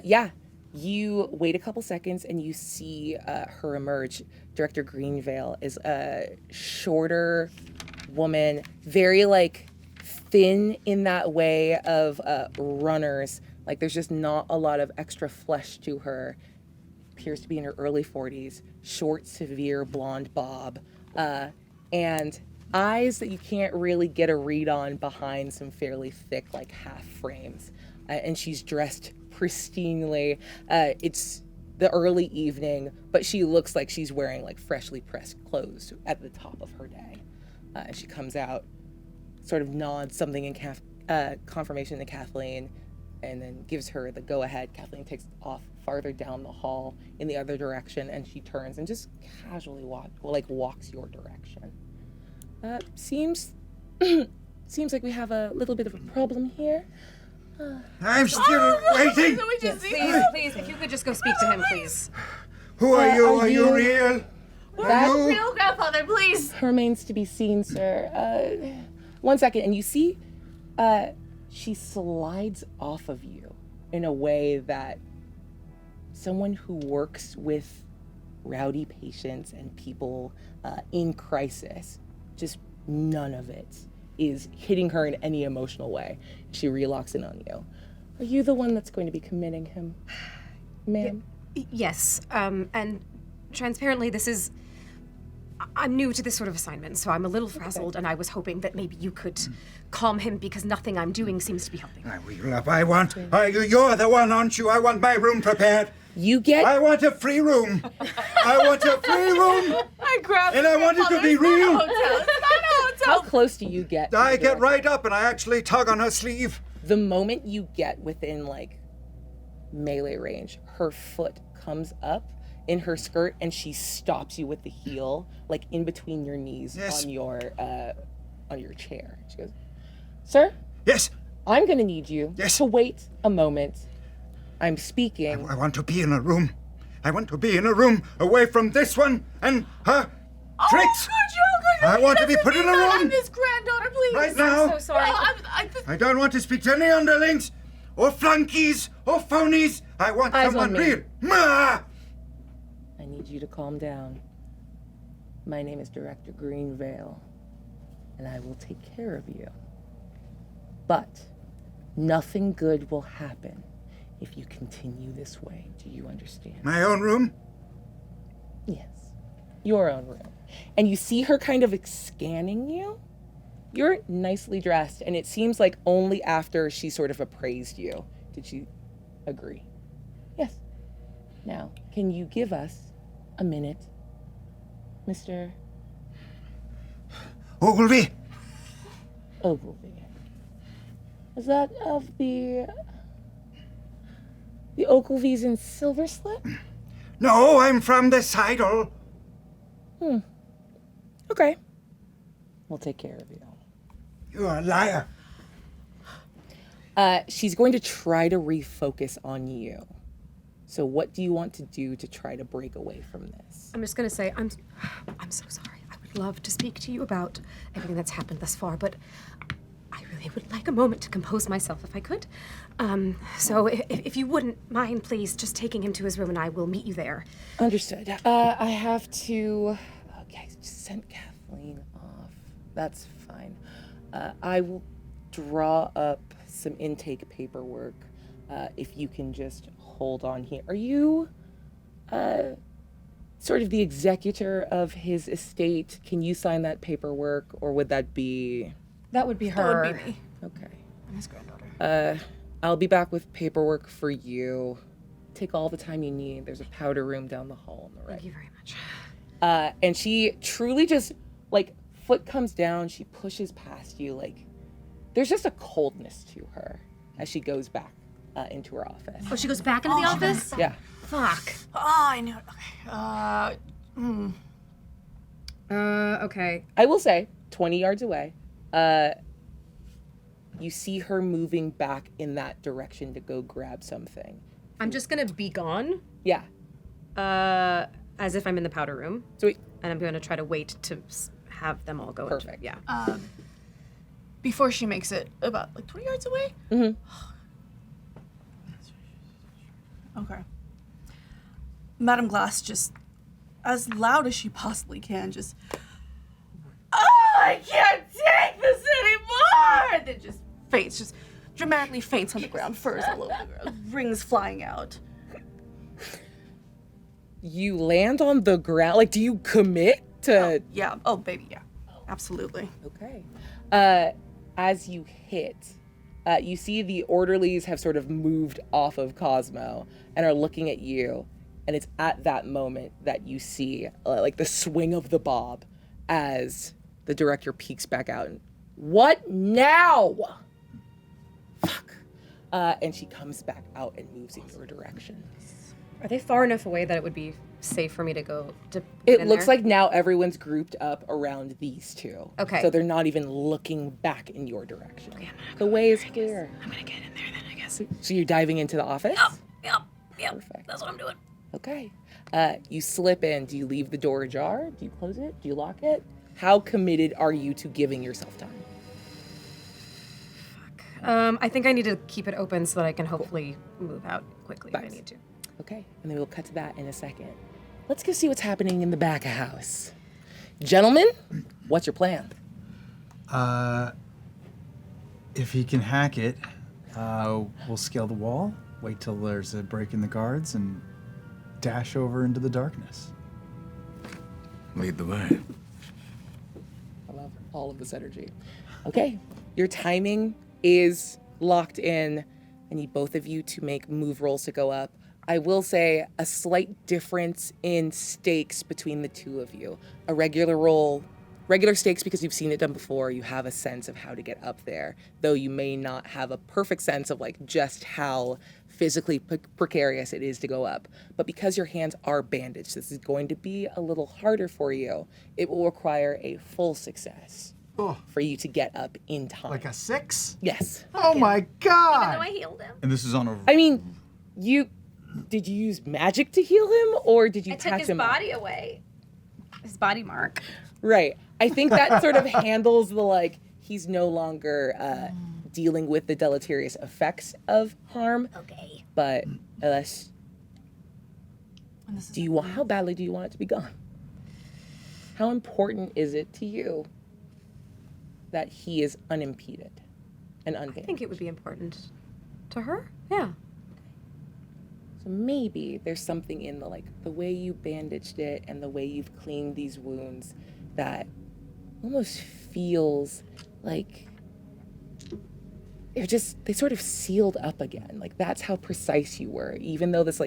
Yeah. You wait a couple seconds and you see her emerge. Director Greenvale is a shorter woman, very like thin in that way of runners. Like there's just not a lot of extra flesh to her. appears to be in her early 40s, short, severe blonde bob, and eyes that you can't really get a read on behind some fairly thick, like, half frames. And she's dressed pristinely. It's the early evening, but she looks like she's wearing, like, freshly pressed clothes at the top of her day. And she comes out, sort of nods something in confirmation to Kathleen, and then gives her the go-ahead. Kathleen takes off farther down the hall in the other direction, and she turns and just casually walks your direction. Seems like we have a little bit of a problem here. I'm still waiting. Please, if you could just go speak to him, please. Who are you? Are you real? That Real grandfather, please. remains to be seen, sir. 1 second, and you see she slides off of you in a way that someone who works with rowdy patients and people in crisis, just none of it is hitting her in any emotional way. She relocks in on you. Are you the one that's going to be committing him, ma'am? Yes, and transparently, I'm new to this sort of assignment, so I'm a little frazzled, and I was hoping that maybe you could calm him because nothing I'm doing seems to be helping. I wheel up. You're the one, aren't you? I want my room prepared. I want a free room. I want a free room. I grabbed And I want it to be real. It's not a hotel. How close do you get? I get right up and I actually tug on her sleeve. The moment you get within, like, melee range, her foot comes up in her skirt and she stops you with the heel, like, in between your knees. Yes. on your chair. She goes, "Sir, Yes, I'm gonna need you Yes. to wait a moment. I'm speaking." I want to be in a room. I want to be in a room away from this one and her tricks. I want to be put in a I'm room his granddaughter, please. right now. So sorry. I don't want to speak to any underlings or flunkies or phonies. I want Eyes someone on me. real. Ma! I need you to calm down. My name is Director Greenvale, and I will take care of you. But nothing good will happen if you continue this way. Do you understand? My own room? Yes. Your own room. And you see her kind of scanning you. You're nicely dressed, and it seems like only after she sort of appraised you did she agree. Yes. Now, can you give us a minute, Mr. Ogilvy? Ogilvy? Is that of the Ogilvies in Silverslip? No, I'm from the Seidel. Okay. We'll take care of you. You're a liar. She's going to try to refocus on you. So what do you want to do to try to break away from this? I'm just gonna say, I'm so sorry. I would love to speak to you about everything that's happened thus far, but I really would like a moment to compose myself if I could. So if you wouldn't mind, please, just taking him to his room and I will meet you there. Understood. I have to... Okay, just send Kathleen off. That's fine. I will draw up some intake paperwork if you can just hold on here. Are you sort of the executor of his estate? Can you sign that paperwork, or would that be... That would be her. That would be me. Okay. I'm his granddaughter. I'll be back with paperwork for you. Take all the time you need. There's a powder room down the hall on the right. Thank you very much. And she truly just, like, foot comes down, she pushes past you, like, there's just a coldness to her as she goes back into her office. Oh, she goes back into the office? Yeah. Fuck. Oh, I knew it. Okay. Okay. I will say, 20 yards away, you see her moving back in that direction to go grab something. I'm just gonna be gone, Yeah. as if I'm in the powder room, Sweet. and I'm gonna try to wait to have them all go. Perfect. Yeah. Before she makes it about like 20 yards away? Mm-hmm. Okay. Madame Glass just, as loud as she possibly can, just, "Oh, I can't take this anymore!" And then just faints, just dramatically faints on the ground, furs all over the ground, rings flying out. You land on the ground. Like, do you commit to? Yeah. Oh, baby, yeah. Absolutely. Okay. As you hit, you see the orderlies have sort of moved off of Cosmo and are looking at you. And it's at that moment that you see like the swing of the bob as the director peeks back out and, what now? Fuck. And she comes back out and moves in your direction. Are they far enough away that it would be safe for me to go to It looks like now everyone's grouped up around these two. Okay. So they're not even looking back in your direction. Okay, the way is clear. I'm gonna get in there then, I guess. So you're diving into the office? Yep. Perfect. That's what I'm doing. Okay. You slip in. Do you leave the door ajar? Do you close it? Do you lock it? How committed are you to giving yourself time? I think I need to keep it open so that I can hopefully move out quickly if I Nice. need to. Okay, and then we'll cut to that in a second. Let's go see what's happening in the back of house. Gentlemen, what's your plan? If he can hack it, we'll scale the wall, wait till there's a break in the guards, and dash over into the darkness. Lead the way. I love all of this energy. Okay, your timing is locked in. I need both of you to make move rolls to go up. I will say a slight difference in stakes between the two of you. A regular roll, regular stakes because you've seen it done before, you have a sense of how to get up there, though you may not have a perfect sense of like just how physically precarious it is to go up. But because your hands are bandaged, this is going to be a little harder for you. It will require a full success for you to get up in time. Like a 6? Yes. Oh my Even god! though I healed him. And this is on a. I mean, did you use magic to heal him, or did you I took patch his him up? body away. His body mark. Right. I think that sort of handles the like he's no longer dealing with the deleterious effects of harm. Okay. But unless And this is how badly do you want it to be gone? How important is it to you that he is unimpeded and I unbandaged? think it would be important to her. Yeah. So maybe there's something in the way you bandaged it and the way you've cleaned these wounds that almost feels like they sort of sealed up again. Like that's how precise you were. Even though this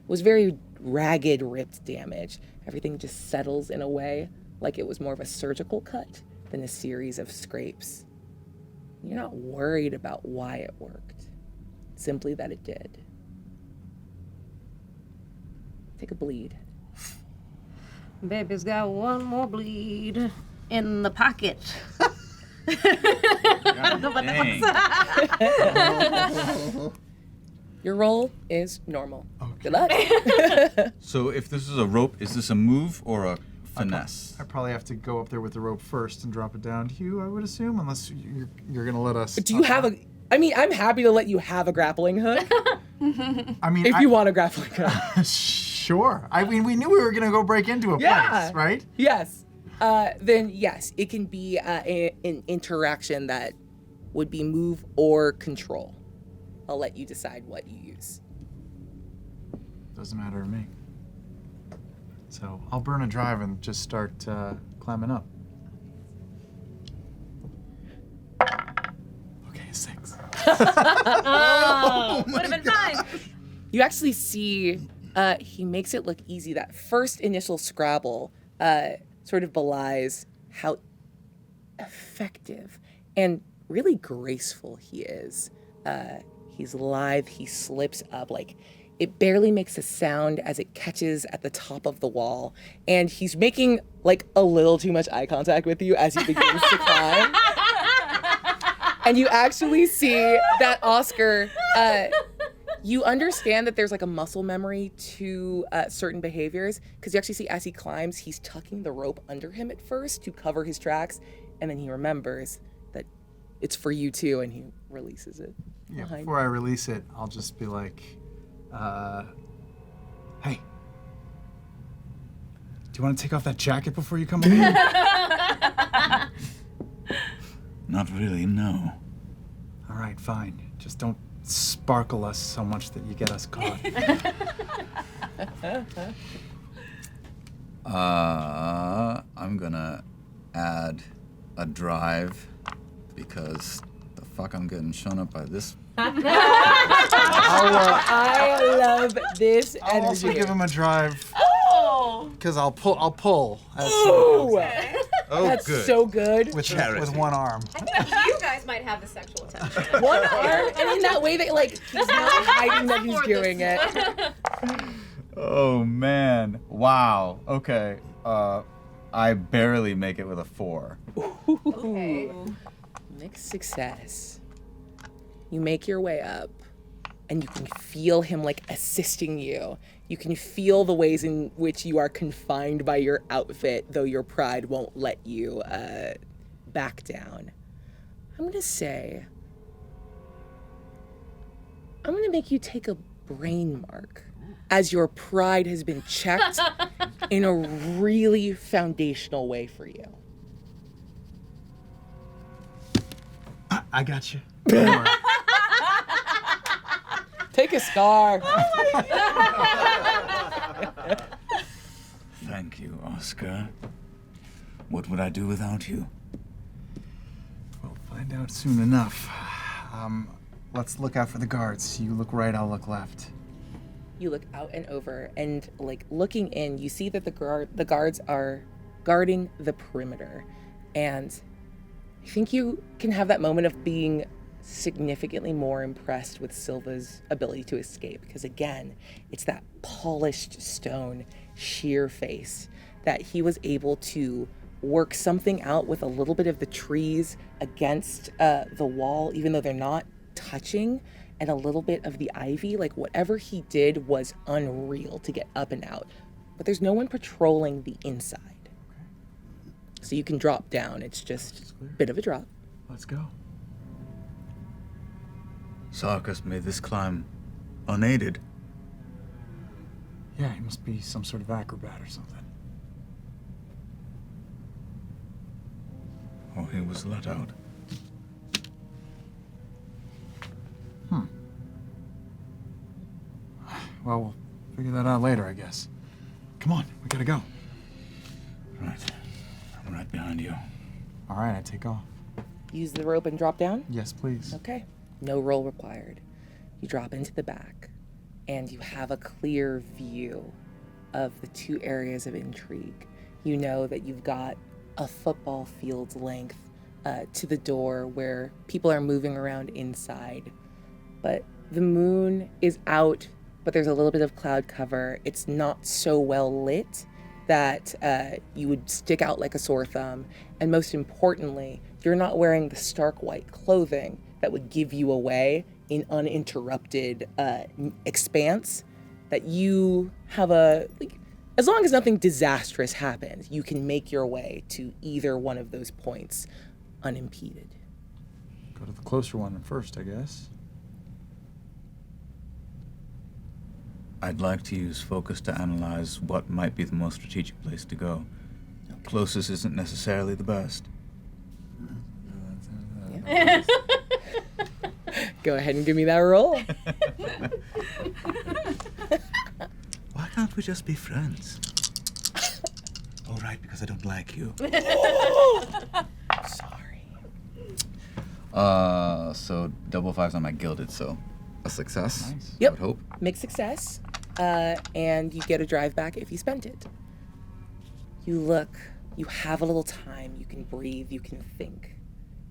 was very ragged, ripped damage, everything just settles in a way like it was more of a surgical cut than a series of scrapes. You're not worried about why it worked, simply that it did. Take a bleed. Baby's got one more bleed in the pocket. Dang. Your roll is normal. Okay. Good luck. So if this is a rope, is this a move or a finesse? I probably have to go up there with the rope first and drop it down to you, I would assume, unless you're gonna let us. Do you have I'm happy to let you have a grappling hook I mean, if you want a grappling hook. Sure. I mean, we knew we were gonna go break into a place, right? Yes. Then yes, it can be an interaction that would be move or control. I'll let you decide what you use. Doesn't matter to me. So I'll burn a drive and just start climbing up. Okay, 6. Oh, would have been fine. You actually see he makes it look easy. That first initial Scrabble sort of belies how effective and really graceful he is. He's lithe, he slips up, it barely makes a sound as it catches at the top of the wall. And he's making a little too much eye contact with you as he begins to climb. And you actually see that Oscar, you understand that there's a muscle memory to certain behaviors, because you actually see as he climbs, he's tucking the rope under him at first to cover his tracks, and then he remembers that it's for you too, and he releases it. Yeah, behind before I release it, I'll just be like, hey, do you want to take off that jacket before you come in? Not really, no. All right, fine. Just don't sparkle us so much that you get us caught. I'm gonna add a drive because the fuck I'm getting shown up by this. I love this I'll also energy. give him a drive Oh! because I'll pull. Ooh, Oh, that's so good. With one arm. You guys might have the sexual tension. One arm, and in that way that like he's not hiding that he's doing it. Oh man! Wow. Okay. I barely make it with a 4. Okay. Mixed success. You make your way up, and you can feel him like assisting you. You can feel the ways in which you are confined by your outfit, though your pride won't let you back down. I'm gonna make you take a brain mark, as your pride has been checked in a really foundational way for you. I got you. Take a scar. Thank you, Oscar. What would I do without you? We'll find out soon enough. Let's look out for the guards. You look right, I'll look left. You look out and over, and like looking in, you see that the guards are guarding the perimeter, and I think you can have that moment of being significantly more impressed with Silva's ability to escape, because again, it's that polished stone, sheer face that he was able to work something out with a little bit of the trees against the wall, even though they're not touching, and a little bit of the ivy. Like whatever he did was unreal to get up and out. But there's no one patrolling the inside. So you can drop down. It's just a bit of a drop. Let's go. Sarkis made this climb unaided. Yeah, he must be some sort of acrobat or something. Or he was let out. Well, we'll figure that out later, I guess. Come on, we gotta go. Right. I'm right behind you. All right, I take off. Use the rope and drop down? Yes, please. Okay. No roll required. You drop into the back, and you have a clear view of the two areas of intrigue. You know that you've got a football field's length to the door where people are moving around inside. But the moon is out, but there's a little bit of cloud cover. It's not so well lit that you would stick out like a sore thumb. And most importantly, you're not wearing the stark white clothing that would give you away in uninterrupted expanse. That you have as long as nothing disastrous happens, you can make your way to either one of those points unimpeded. Go to the closer one first, I guess. I'd like to use focus to analyze what might be the most strategic place to go. Okay. Closest isn't necessarily the best. Go ahead and give me that roll. Why can't we just be friends? Oh, right, because I don't like you. Sorry. So double 5s on my gilded, so a success. Nice. Yep. I would hope. Mixed success, and you get a drive back if you spend it. You look, you have a little time, you can breathe, you can think.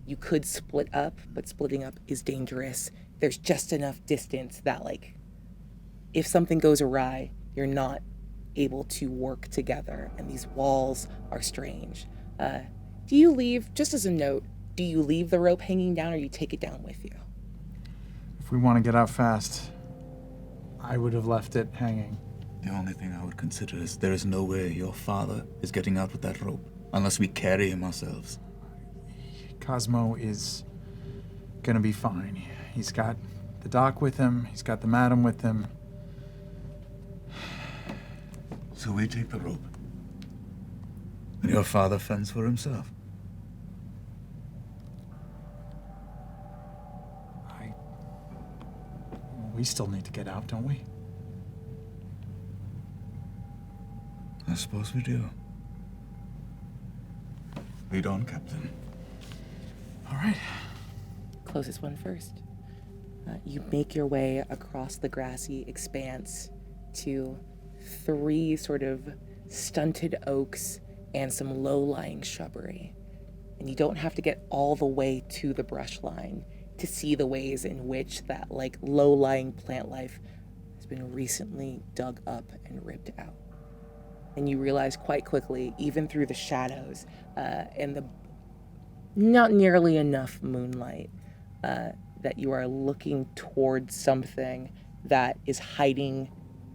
You could split up, but splitting up is dangerous. There's just enough distance that, like, if something goes awry, you're not able to work together, and these walls are strange. Do you leave, just as a note, do you leave the rope hanging down or you take it down with you? If we want to get out fast, I would have left it hanging. The only thing I would consider is there is no way your father is getting out with that rope unless we carry him ourselves. Cosmo is gonna be fine. He's got the doc with him, he's got the madam with him. So we take the rope. And your father fends for himself. We still need to get out, don't we? I suppose we do. Lead on, Captain. All right. Closest one first. You make your way across the grassy expanse to 3 sort of stunted oaks and some low-lying shrubbery. And you don't have to get all the way to the brush line to see the ways in which that like low-lying plant life has been recently dug up and ripped out. And you realize quite quickly, even through the shadows and the not nearly enough moonlight, that you are looking towards something that is hiding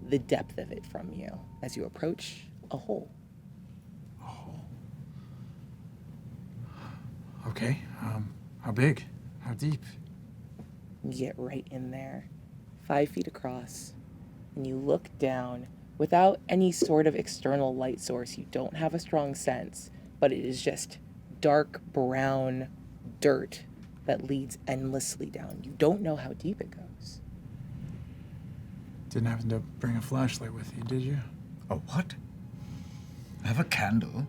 the depth of it from you as you approach a hole. A hole. Okay. How big? How deep? You get right in there, 5 feet across, and you look down without any sort of external light source. You don't have a strong sense, but it is just dark brown dirt that leads endlessly down. You don't know how deep it goes. Didn't happen to bring a flashlight with you, did you? A what? I have a candle.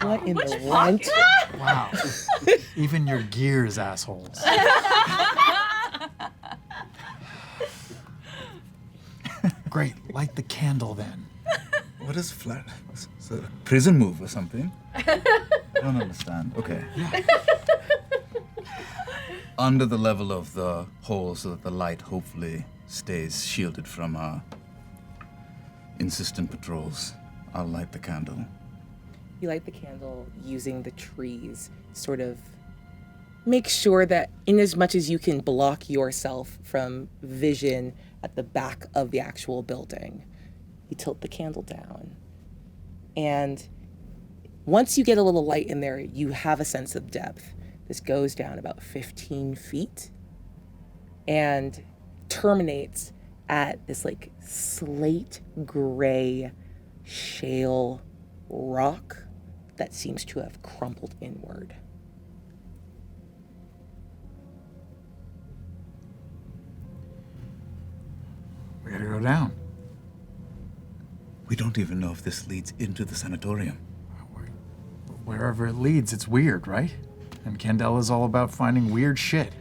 What in the runt? Wow. Even your gears, assholes. Great, light the candle then. What is flat? Is it a prison move or something? I don't understand. Okay. Yeah. Under the level of the hole so that the light hopefully stays shielded from our insistent patrols, I'll light the candle. You light the candle using the trees, sort of make sure that in as much as you can block yourself from vision at the back of the actual building, you tilt the candle down. And once you get a little light in there, you have a sense of depth. This goes down about 15 feet and terminates at this like slate gray shale rock that seems to have crumpled inward. We gotta go down. We don't even know if this leads into the sanatorium. Wherever it leads, it's weird, right? And Candela's all about finding weird shit.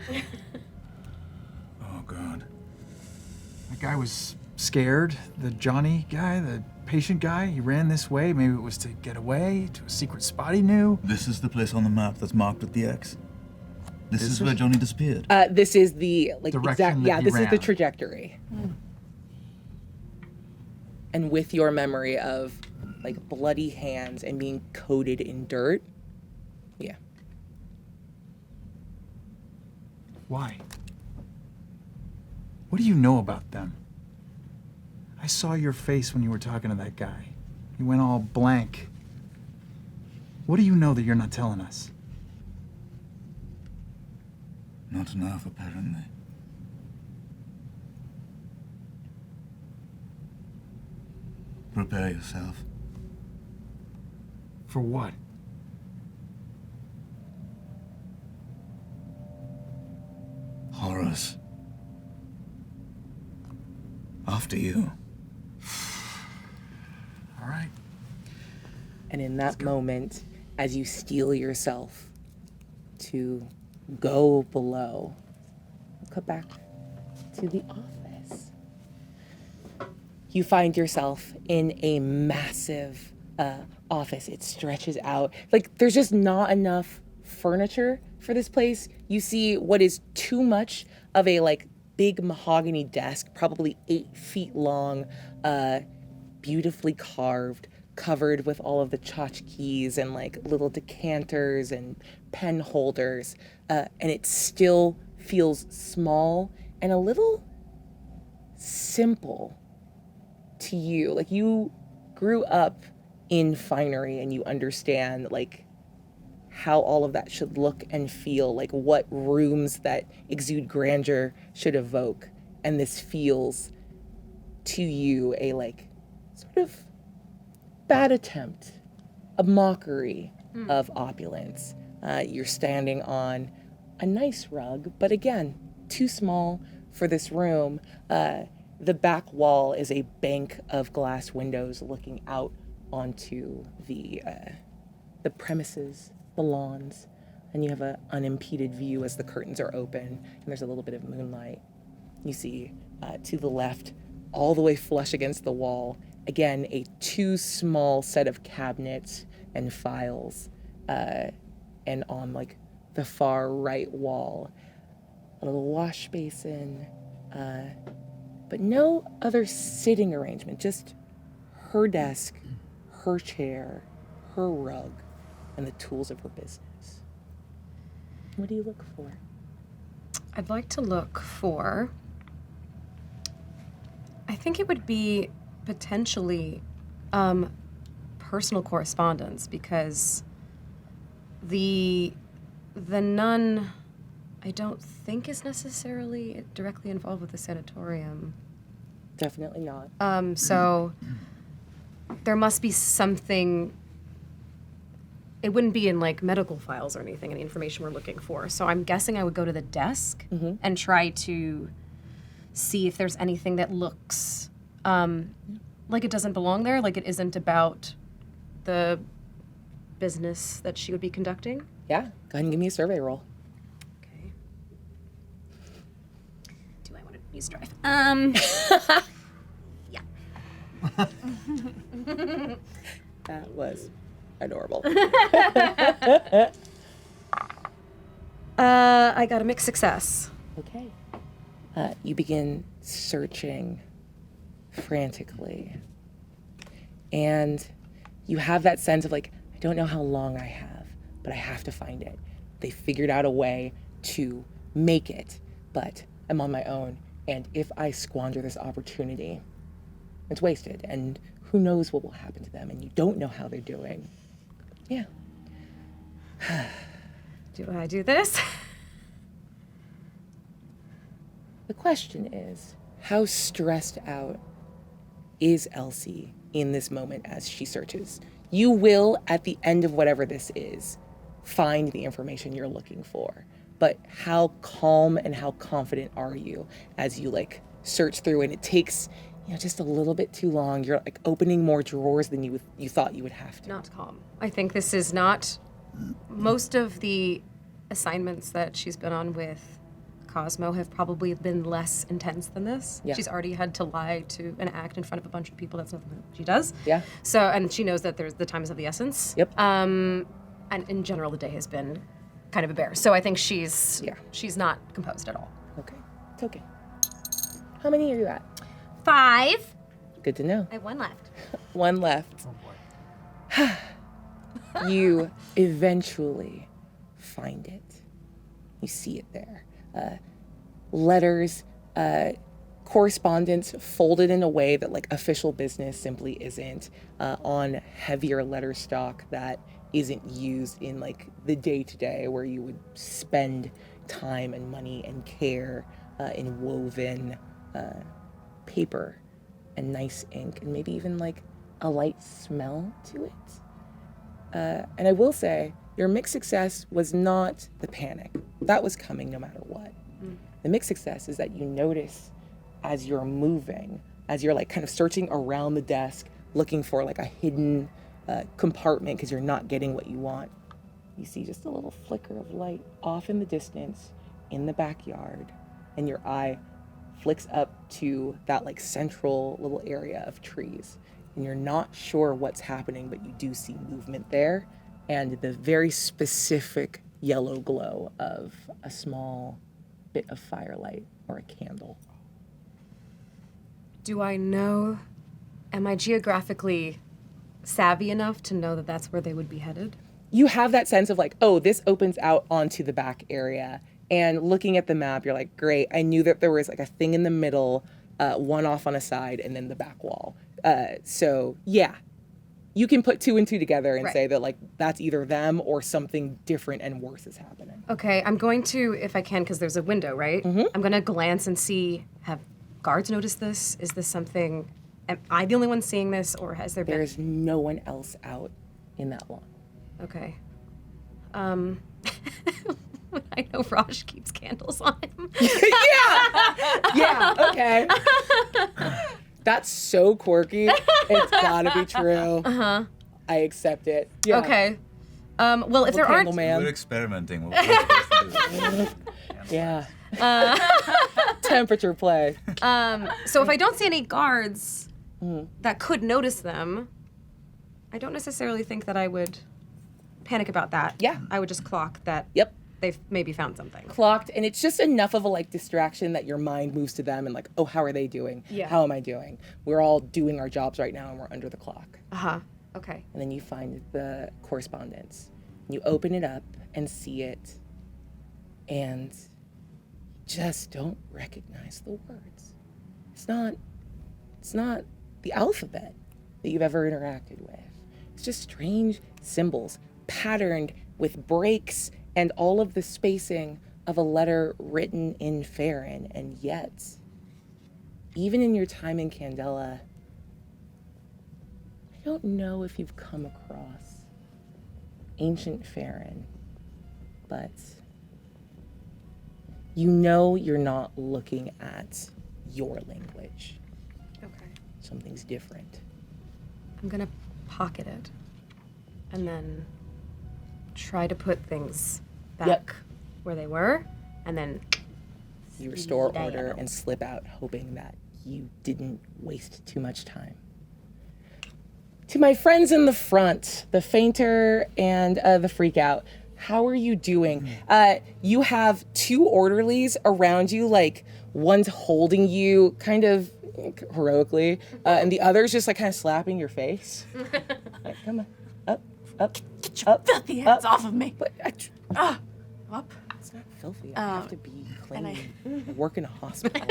Oh, God. That guy was scared. The Johnny guy, the patient guy, he ran this way. Maybe it was to get away to a secret spot he knew. This is the place on the map that's marked with the X. This is it? where Johnny disappeared. This is the like Direction exact that he this is the ran. trajectory. And with your memory of like bloody hands and being coated in dirt, yeah. Why? What do you know about them? I saw your face when you were talking to that guy. You went all blank. What do you know that you're not telling us? Not enough, apparently. Prepare yourself. For what? Horrors. After you. All right. And in that moment, as you steel yourself to go below, we'll cut back to the office. You find yourself in a massive office. It stretches out. Like, there's just not enough furniture for this place. You see what is too much of a, like, big mahogany desk, probably 8 feet long, beautifully carved, covered with all of the tchotchkes and like little decanters and pen holders. And it still feels small and a little simple to you. Like, you grew up in finery and you understand like how all of that should look and feel, like what rooms that exude grandeur should evoke. And this feels to you a like sort of bad attempt, a mockery of opulence. You're standing on a nice rug, but again, too small for this room. The back wall is a bank of glass windows looking out onto the premises, the lawns, and you have an unimpeded view as the curtains are open, and there's a little bit of moonlight. You see to the left, all the way flush against the wall, again, a too small set of cabinets and files, and on like the far right wall, a little wash basin, but no other sitting arrangement, just her desk, her chair, her rug, and the tools of her business. What do you look for? I'd like to look for, I think it would be potentially personal correspondence, because the nun, I don't think is necessarily directly involved with the sanatorium. Definitely not. So there must be something. It wouldn't be in like medical files or anything, any information we're looking for. So I'm guessing I would go to the desk and try to see if there's anything that looks like it doesn't belong there, like it isn't about the business that she would be conducting. Yeah, go ahead and give me a survey roll. Okay. Do I want to use drive? Yeah. That was adorable. I got a mixed success. Okay. You begin searching frantically. And you have that sense of like, I don't know how long I have, but I have to find it. They figured out a way to make it, but I'm on my own. And if I squander this opportunity, it's wasted. And who knows what will happen to them, and you don't know how they're doing. Yeah. Do I do this? The question is, how stressed out is Elsie in this moment as she searches? You will, at the end of whatever this is, find the information you're looking for. But how calm and how confident are you as you like search through, and it takes, just a little bit too long. You're like opening more drawers than you thought you would have to. Not calm. I think this is not, most of the assignments that she's been on with Cosmo have probably been less intense than this. Yeah. She's already had to lie to an act in front of a bunch of people. That's nothing that she does. Yeah. So, and she knows that the time is of the essence. Yep. And in general, the day has been kind of a bear. So I think she's not composed at all. Okay, it's okay. How many are you at? 5. Good to know. I have 1 left. 1 left. Oh boy. You eventually find it. You see it there. Letters, correspondence folded in a way that like official business simply isn't, on heavier letter stock that isn't used in like the day-to-day where you would spend time and money and care in woven paper and nice ink and maybe even like a light smell to it. And I will say, your mixed success was not the panic. That was coming no matter what. The mixed success is that you notice as you're moving, as you're like kind of searching around the desk, looking for like a hidden compartment because you're not getting what you want. You see just a little flicker of light off in the distance in the backyard, and your eye flicks up to that like central little area of trees. And you're not sure what's happening, but you do see movement there and the very specific yellow glow of a small bit of firelight or a candle. Do I know, am I geographically savvy enough to know that that's where they would be headed? You have that sense of like, oh, this opens out onto the back area. And looking at the map, you're like, great, I knew that there was like a thing in the middle, one off on a side, and then the back wall. So yeah, you can put 2 and 2 together and say that like that's either them or something different and worse is happening. Okay, I'm going to, if I can, because there's a window, right? Mm-hmm. I'm going to glance and see, have guards noticed this? Is this something, am I the only one seeing this, or has there been? There's no one else out in that lawn. Okay. I know Raj keeps candles on him. Yeah, okay. That's so quirky. It's gotta be true. Uh-huh. I accept it. Yeah. Okay. Well, if there aren't... We're Man. experimenting. What we're supposed to do. Yeah. Temperature play. So if I don't see any guards that could notice them, I don't necessarily think that I would panic about that. Yeah. I would just clock that Yep. they've maybe found something. Clocked, and it's just enough of a like distraction that your mind moves to them and like, oh, how are they doing? Yeah. How am I doing? We're all doing our jobs right now and we're under the clock. Uh-huh. Okay. And then you find the correspondence. You open it up and see it, and just don't recognize the words. It's not the alphabet that you've ever interacted with. It's just strange symbols patterned with breaks and all of the spacing of a letter written in Fairen. And yet, even in your time in Candela, I don't know if you've come across ancient Fairen, but you know you're not looking at your language. Okay. Something's different. I'm gonna pocket it and then try to put things back Yep. where they were, and then You restore Slide order out. and slip out, hoping that you didn't waste too much time. To my friends in the front, the fainter and the freak out, how are you doing? You have two orderlies around you, like one's holding you kind of heroically, and the other's just like kind of slapping your face. Like, come on, up, Get your filthy hands off of me. But Up. it's not filthy. I have to be clean. and I work in a hospital.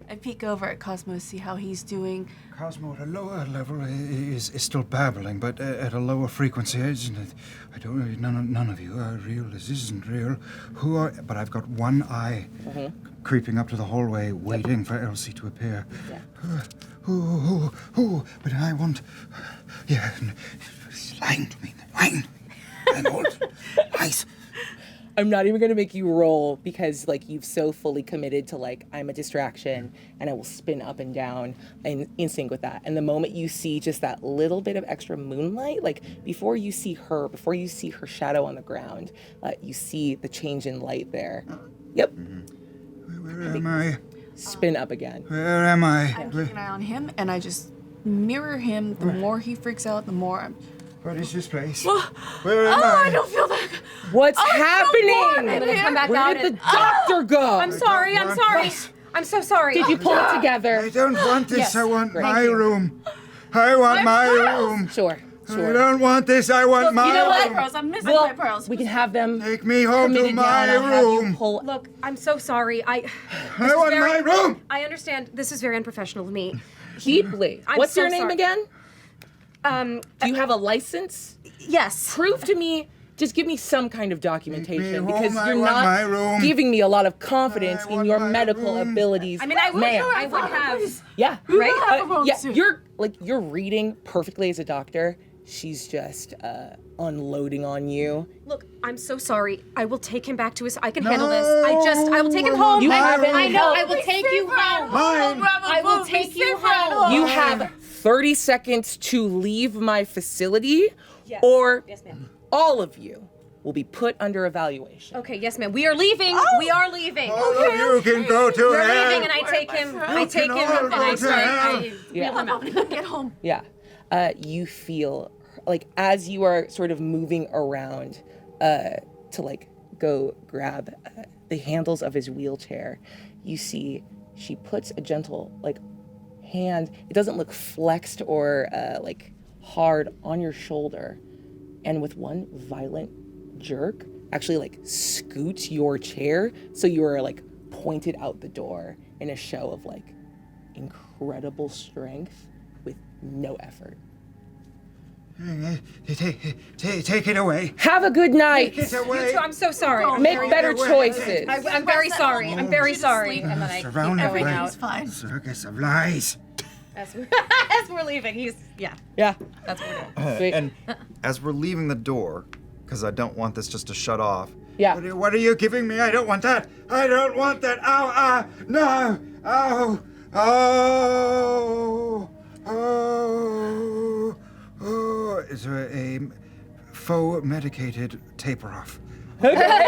I peek over at Cosmo, see how he's doing. Cosmo, at a lower level, is still babbling, but at a lower frequency, isn't it? I don't know. None of you are real. This isn't real. Who are? But I've got one eye creeping up to the hallway, waiting for Elsie to appear. Yeah. Who? But I want. Yeah, he's lying to me. Lying to me. And all lies. I'm not even gonna make you roll because like you've so fully committed to like I'm a distraction and I will spin up and down in sync with that. And the moment you see just that little bit of extra moonlight, like before you see her shadow on the ground, you see the change in light there. Yep. Where am I? Spin up again. Where am I? I'm keeping an eye on him, and I just mirror him. The more he freaks out, the more I'm... What is this place? Where am I I? don't feel that good. What's warm happening? in here. come back Where out did the and... doctor go? I'm sorry. I'm sorry. I'm so sorry. Did you pull it together? I don't want this. Yes, I want great. my Thank you. room. I want my room. Sure. I don't want this. I want my you know what? room. Pearls, I'm missing Well, my pearls. we can have them Take me home to committed my down. I'll have you room. pull. Look, I'm so sorry. I want my room. I understand. This is very unprofessional of me. Deeply. I'm What's so your name sorry. again? Do you have a license? Yes. Prove to me, just give me some kind of documentation Take me because home, I you're want not my room. giving me a lot of confidence I in want your my medical room. abilities. I mean, I would ma'am. have. Yeah, You right? don't have a room yeah, suit. you're reading perfectly as a doctor. She's just unloading on you. Look, I'm so sorry. I will take him back to his. I can handle this. I will take him home. You haven't I know. I helped. will take you home. Mine. I will take you home. You have 30 seconds to leave my facility, Yes. or Yes, ma'am. all of you will be put under evaluation. Okay, yes, ma'am. We are leaving. We are leaving. All of you can go to We're hell. leaving, and I take him. I take him, all and go I to start. hell. I wheel Yeah. him out. Get home. Yeah. You feel like as you are sort of moving around to like go grab the handles of his wheelchair, you see she puts a gentle like hand. It doesn't look flexed or like hard on your shoulder, and with one violent jerk, actually like scoots your chair so you are like pointed out the door in a show of like incredible strength with no effort. Take it away. Have a good night. Take it away. So I'm so sorry. I'm Make very- better choices. I'm very sorry. I'm very She's sorry. asleep. And then I keep Surrounded going by out It's fine. circus of lies. as we're leaving. Yeah. Yeah. That's what we're doing. Sweet. And as we're leaving the door, because I don't want this just to shut off, Yeah. What are you giving me? I don't want that. I don't want that. Ow, no. Ow. Oh. Is there a faux medicated taper off? Okay.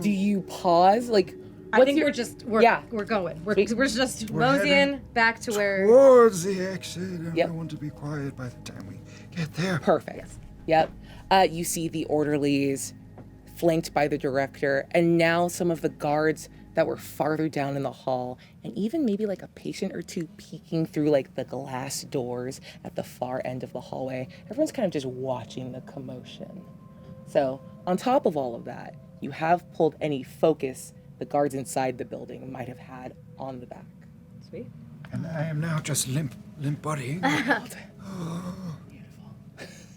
Do you pause? Like, I think we're going. We're just moseying back to where. Towards the exit. And Yep. I want to be quiet by the time we get there. Perfect. Yep. You see the orderlies flanked by the director, and now some of the guards that were farther down in the hall, and even maybe like a patient or two peeking through like the glass doors at the far end of the hallway. Everyone's kind of just watching the commotion. So on top of all of that, you have pulled any focus the guards inside the building might have had on the back. Sweet. And I am now just limp bodying.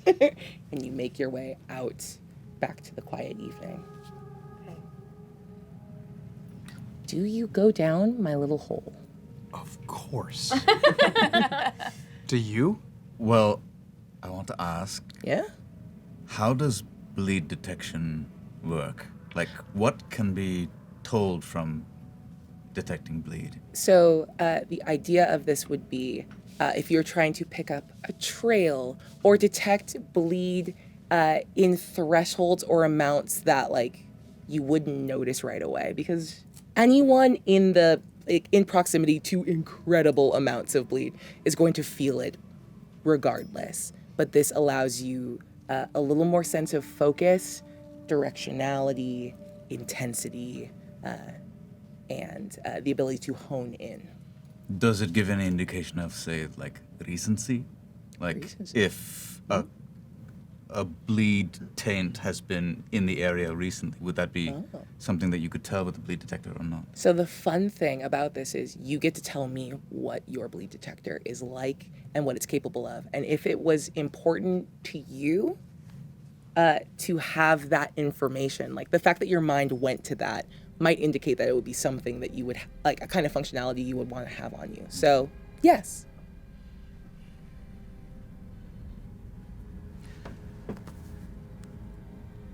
And you make your way out back to the quiet evening. Do you go down my little hole? Of course. Do you? Well, I want to ask, Yeah? how does bleed detection work? Like, what can be told from detecting bleed? So the idea of this would be if you're trying to pick up a trail or detect bleed in thresholds or amounts that like you wouldn't notice right away, because anyone in proximity to incredible amounts of bleed is going to feel it regardless. But this allows you a little more sense of focus, directionality, intensity, and the ability to hone in. Does it give any indication of, say, like, recency? Like, Recency? if a bleed taint has been in the area recently, would that be something that you could tell with the bleed detector or not? So the fun thing about this is you get to tell me what your bleed detector is like and what it's capable of. And if it was important to you to have that information, like the fact that your mind went to that might indicate that it would be something that you would, like a kind of functionality you would want to have on you. So, yes.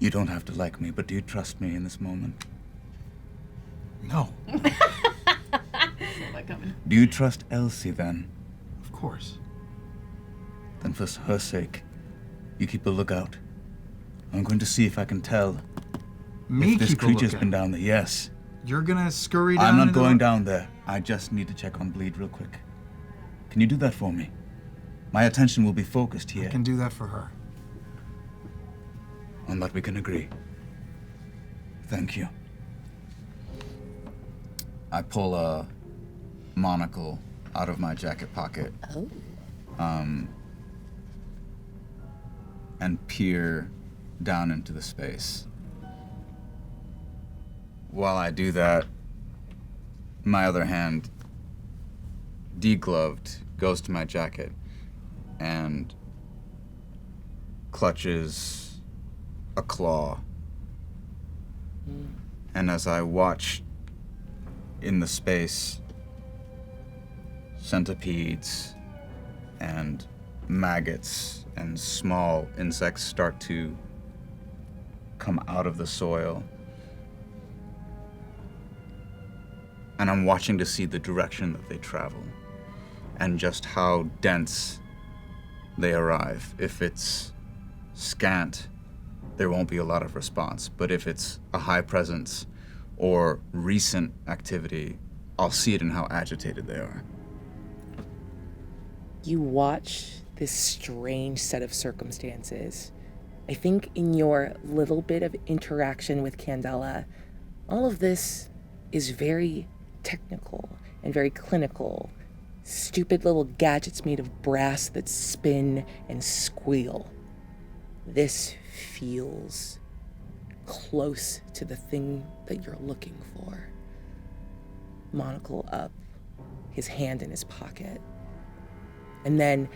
You don't have to like me, but do you trust me in this moment? No. Do you trust Elsie, then? Of course. Then for her sake, you keep a lookout. I'm going to see if I can tell if this Keep a creature's lookout. been down there. Yes. You're gonna scurry down. I'm not into going the... down there. I just need to check on bleed real quick. Can you do that for me? My attention will be focused here. I can do that for her. On that we can agree. Thank you. I pull a monocle out of my jacket pocket. Oh. And peer down into the space. While I do that, my other hand, degloved, goes to my jacket and clutches a claw. And as I watch in the space, centipedes and maggots and small insects start to come out of the soil. And I'm watching to see the direction that they travel and just how dense they arrive. If it's scant, there won't be a lot of response. But if it's a high presence or recent activity, I'll see it in how agitated they are. You watch this strange set of circumstances. I think in your little bit of interaction with Candela, all of this is very technical and very clinical. Stupid little gadgets made of brass that spin and squeal. This feels close to the thing that you're looking for. Monocle up, his hand in his pocket. And then,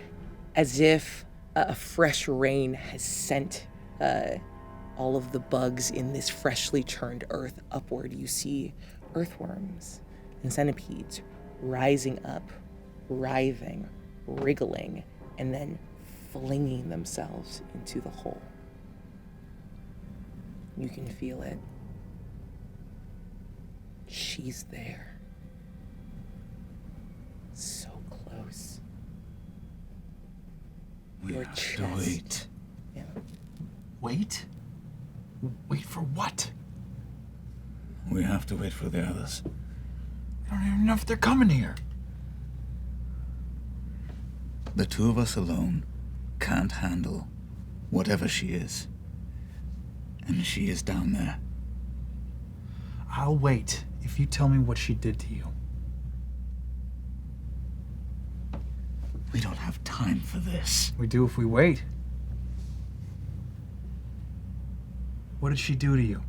as if a fresh rain has sent all of the bugs in this freshly churned earth upward, you see earthworms and centipedes rising up, writhing, wriggling, and then flinging themselves into the hole. You can feel it. She's there. So close. We Your have to chest. wait. Yeah. Wait? Wait for what? We have to wait for the others. I don't even know if they're coming here. The two of us alone can't handle whatever she is. And she is down there. I'll wait if you tell me what she did to you. We don't have time for this. We do if we wait. What did she do to you?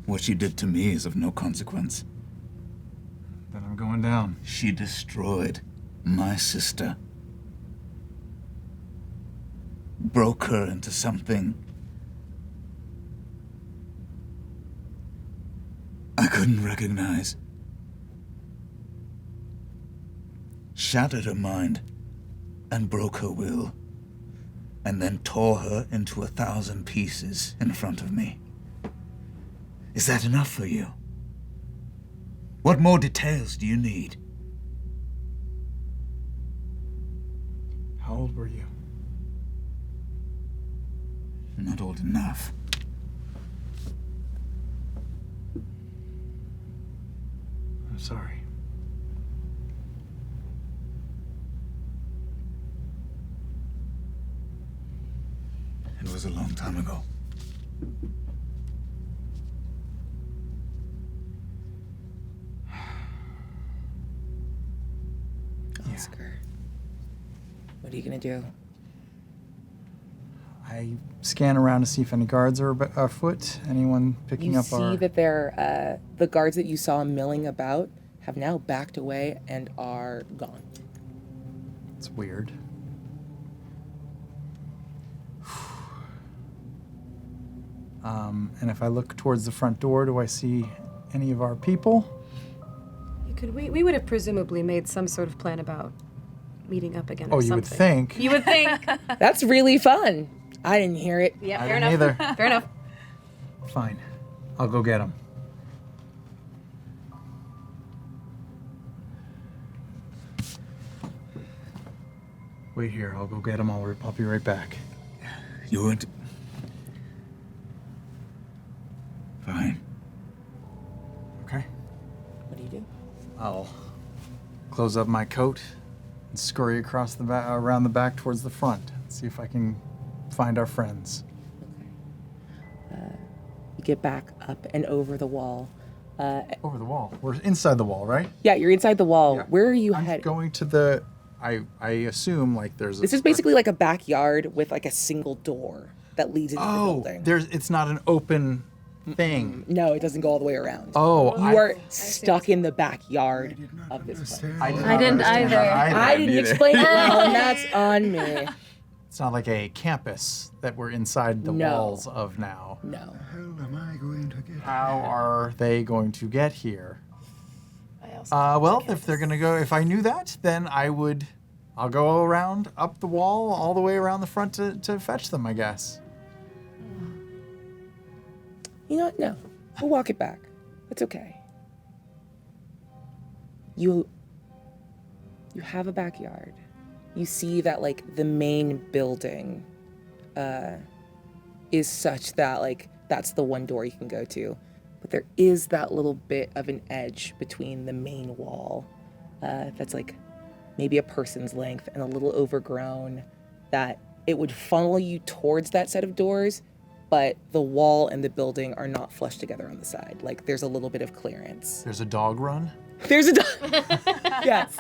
What she did to me is of no consequence. Then I'm going down. She destroyed my sister. Broke her into something I couldn't recognize. Shattered her mind and broke her will, and then tore her into 1,000 pieces in front of me. Is that enough for you? What more details do you need? How old were you? Not old enough. I'm sorry. It was a long time ago. Oscar, what are you gonna do? I scan around to see if any guards are afoot. Anyone picking You up our... see that they're, the guards that you saw milling about have now backed away and are gone. It's weird. And if I look towards the front door, do I see any of our people? We would have presumably made some sort of plan about meeting up again. Or You would something. think. You would think. That's really fun. I didn't hear it. Yeah, I fair didn't enough. either. Fair enough. Fine. I'll go get him. Wait here. I'll go get him. I'll be right back. You weren't... Fine. Okay. What do you do? I'll close up my coat and scurry across the around the back towards the front. See if I can find our friends. You get back up and over the wall. Over the wall. We're inside the wall, right? Yeah, you're inside the wall. Yeah. Where are you I'm heading? going to the... I assume like there's a... This is basically like a backyard with like a single door that leads into the building. it's not an open thing. No, it doesn't go all the way around. Oh, You are stuck in the backyard of this place. I didn't either. I didn't explain it well, and that's on me. It's not like a campus that we're inside the No. walls of now. No. How am I going to get How are they going to get here? I also Well, if they're gonna go, if I knew that, then I'll go around up the wall all the way around the front to fetch them, I guess. You know what? No. We'll walk it back. It's okay. You have a backyard. You see that like the main building is such that like that's the one door you can go to. But there is that little bit of an edge between the main wall that's like maybe a person's length and a little overgrown, that it would funnel you towards that set of doors, but the wall and the building are not flushed together on the side. Like there's a little bit of clearance. There's a dog run. There's a dog. Yes.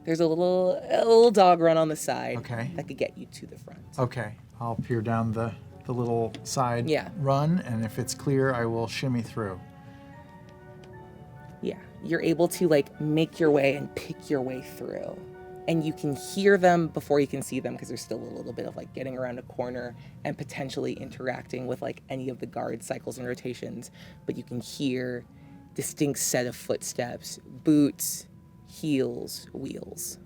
There's a little dog run on the side. Okay. That could get you to the front. Okay, I'll peer down the little side Yeah. run, and if it's clear, I will shimmy through. Yeah. You're able to like make your way and pick your way through. And you can hear them before you can see them because there's still a little bit of like getting around a corner and potentially interacting with like any of the guard cycles and rotations. But you can hear distinct set of footsteps, boots, heels, wheels.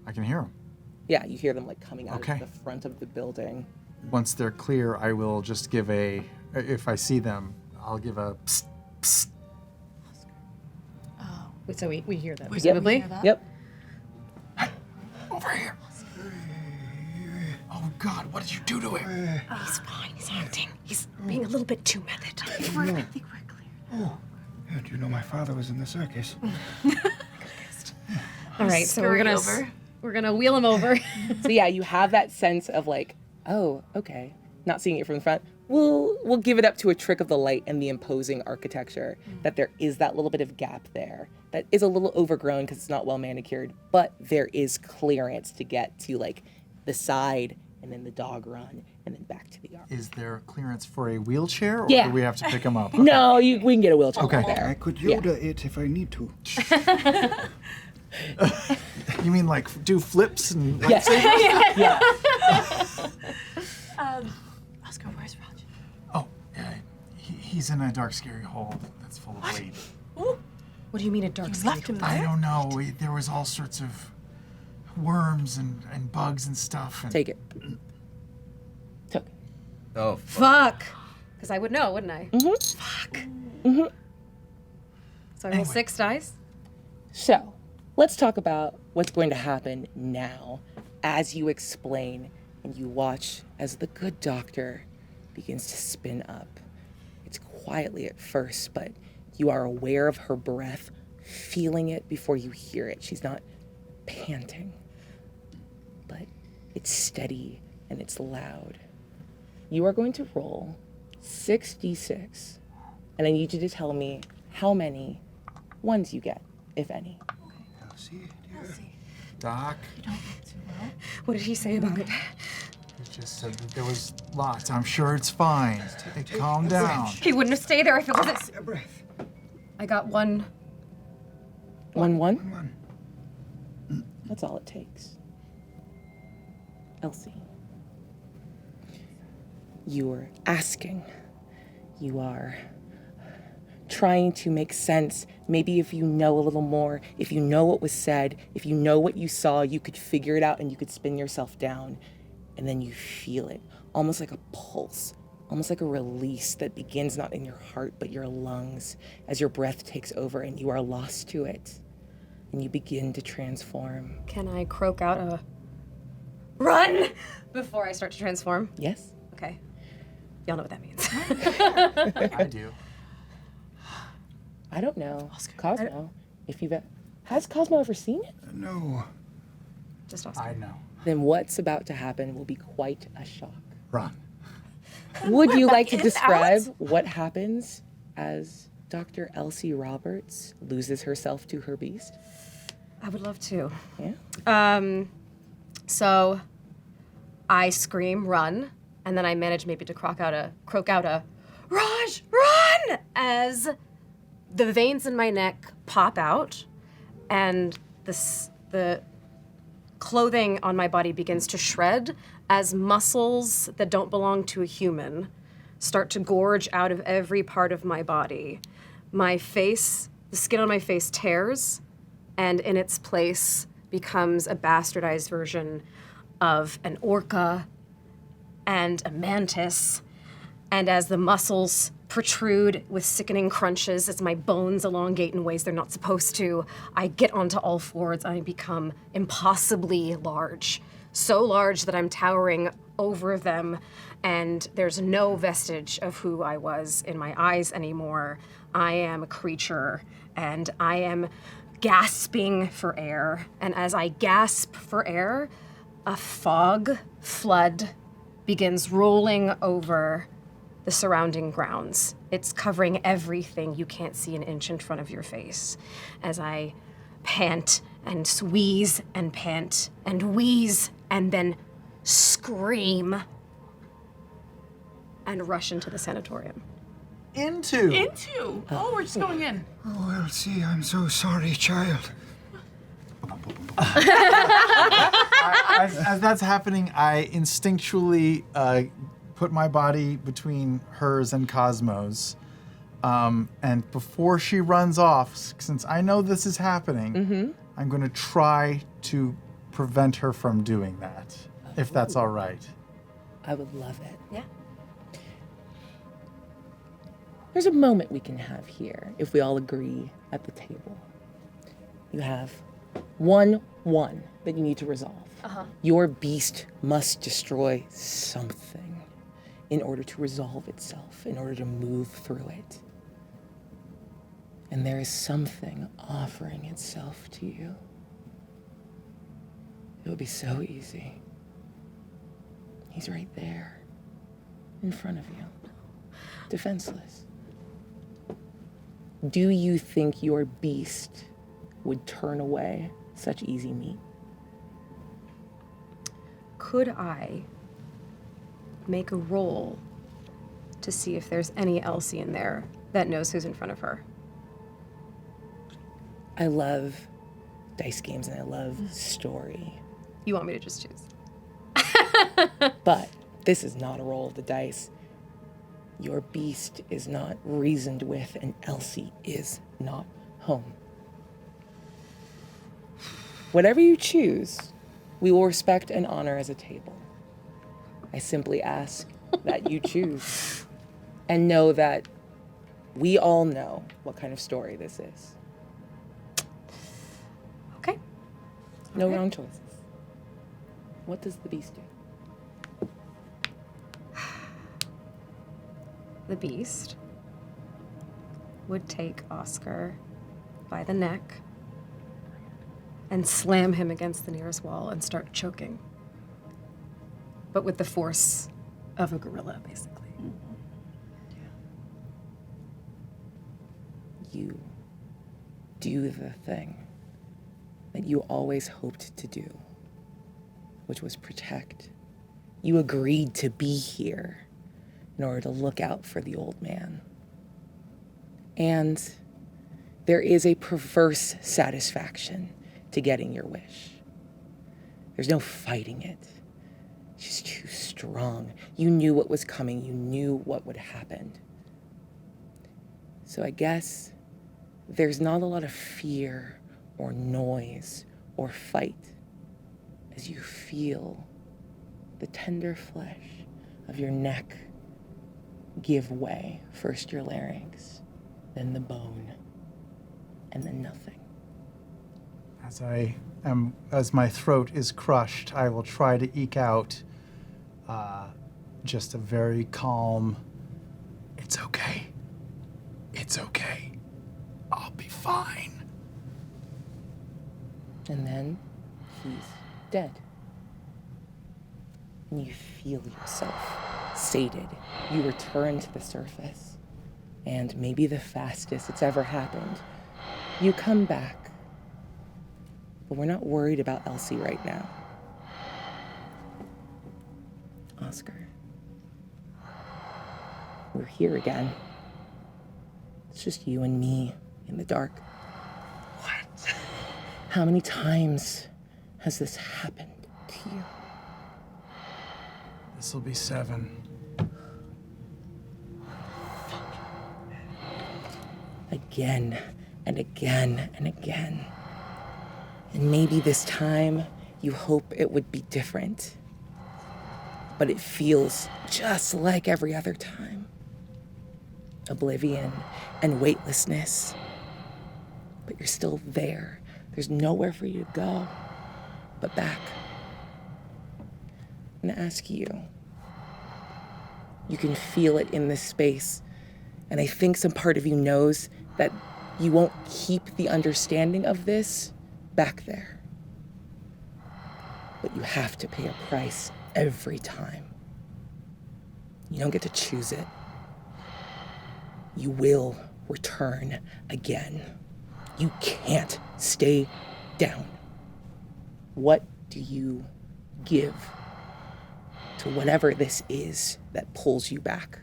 I can hear them. Yeah, you hear them like coming out Okay. of the front of the building. Once they're clear, I will just give if I see them, I'll give a psst, psst. So we hear them. Presumably. Hear that? Yep. Over here. Oh God, what did you do to him? He's fine. He's acting. He's being a little bit too method. I think we're clear. Oh, yeah, do you know my father was in the circus? All right, so Scurry we're gonna wheel him over. So yeah, you have that sense of like, oh, okay, not seeing it from the front. We'll give it up to a trick of the light and the imposing architecture that there is that little bit of gap there that is a little overgrown because it's not well manicured, but there is clearance to get to like the side and then the dog run and then back to the yard. Is there clearance for a wheelchair, or Yeah. do we have to pick him up? No, we can get a wheelchair Okay. there. I could Yoda it if I need to. You mean like do flips and? Yes. Yeah. Oscar, where's Raj? Oh, he's in a dark, scary hole that's full of weight. What do you mean a dark You left him there? I don't know. There was all sorts of worms and bugs and stuff. And Take it. Took it. Oh, Fuck. Because I would know, wouldn't I? Fuck. So I roll 6 dice. So, let's talk about what's going to happen now as you explain and you watch as the good doctor begins to spin up. It's quietly at first, but you are aware of her breath, feeling it before you hear it. She's not panting, but it's steady and it's loud. You are going to roll 6d6, and I need you to tell me how many ones you get, if any. Elsie, dear. Doc, What did he say about it? he just said that there was lots. I'm sure it's fine. Calm down. He wouldn't have stayed there if it wasn't. A breath. I got one. One. One. That's all it takes. Elsie. You're asking. You are trying to make sense. Maybe if you know a little more, if you know what was said, if you know what you saw, you could figure it out and you could spin yourself down. And then you feel it, almost like a pulse, almost like a release that begins not in your heart, but your lungs, as your breath takes over and you are lost to it. And you begin to transform. Can I croak out a run before I start to transform? Yes? Okay. Y'all know what that means. I do. I don't know. Cosmo, if you've has Cosmo ever seen it? No. Just Oscar. I know. Then what's about to happen will be quite a shock. Run. Would you like to describe what happens as Dr. Elsie Roberts loses herself to her beast? I would love to. Yeah? So I scream, run, and then I manage maybe to croak out a Raj, run! As the veins in my neck pop out, and the clothing on my body begins to shred as muscles that don't belong to a human start to gorge out of every part of my body. My face, the skin on my face tears, and in its place becomes a bastardized version of an orca and a mantis. And as the muscles protrude with sickening crunches, as my bones elongate in ways they're not supposed to, I get onto all fours and I become impossibly large. So large that I'm towering over them, and there's no vestige of who I was in my eyes anymore. I am a creature, and I am gasping for air. And as I gasp for air, a fog flood begins rolling over the surrounding grounds. It's covering everything. You can't see an inch in front of your face. As I pant and wheeze and pant and wheeze and then scream and rush into the sanatorium. Into. Oh, we're just going in. Oh, Elsie, I'm so sorry, child. As that's happening, I instinctually put my body between hers and Cosmo's, And before she runs off, since I know this is happening, I'm going to try to prevent her from doing that, if that's all right. I would love it. Yeah. There's a moment we can have here if we all agree at the table. You have 1-1 that you need to resolve. Your beast must destroy something in order to resolve itself, in order to move through it. And there is something offering itself to you. It would be so easy. He's right there, in front of you, defenseless. Do you think your beast would turn away such easy meat? Could I make a roll to see if there's any Elsie in there that knows who's in front of her? I love dice games and I love story. You want me to just choose? But this is not a roll of the dice. Your beast is not reasoned with and Elsie is not home. Whatever you choose, we will respect and honor as a table. I simply ask that you choose and know that we all know what kind of story this is. Okay. No Okay. wrong choices. What does the beast do? The beast would take Oscar by the neck and slam him against the nearest wall and start choking. But with the force of a gorilla, basically. You do the thing that you always hoped to do, which was protect. You agreed to be here in order to look out for the old man. And there is a perverse satisfaction to getting your wish. There's no fighting it. It's just too strong. You knew what was coming. You knew what would happen. So I guess there's not a lot of fear or noise or fight as you feel the tender flesh of your neck give way. First your larynx, then the bone, and then nothing. As my throat is crushed, I will try to eke out just a very calm, "It's okay. It's okay. I'll be fine." And then he's dead. And you feel yourself sated. You return to the surface. And maybe the fastest it's ever happened. You come back. But we're not worried about Elsie right now. Oscar. We're here again. It's just you and me in the dark. What? How many times has this happened to you? This will be 7. Again and again and again. And maybe this time you hope it would be different. But it feels just like every other time. Oblivion and weightlessness. But you're still there. There's nowhere for you to go but back. I'm gonna ask you. You can feel it in this space. And I think some part of you knows that you won't keep the understanding of this back there. But you have to pay a price every time. You don't get to choose it. You will return again. You can't stay down. What do you give to whatever this is that pulls you back?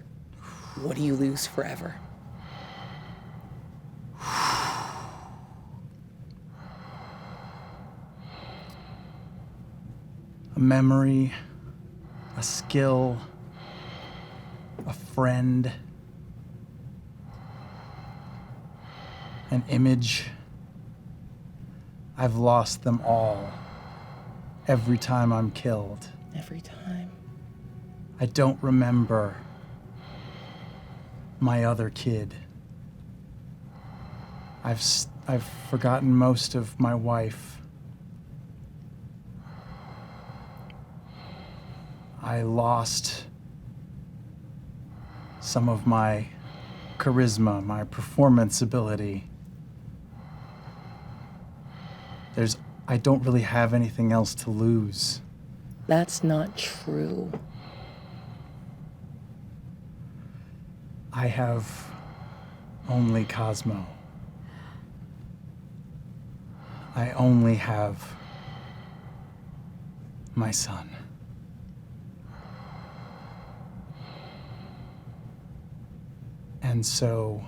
What do you lose forever? A memory, a skill, a friend, an image. I've lost them all. Every time I'm killed. Every time. I don't remember my other kid. I've forgotten most of my wife. I lost some of my charisma, my performance ability. I don't really have anything else to lose. That's not true. I have only Cosmo. I only have my son. And so,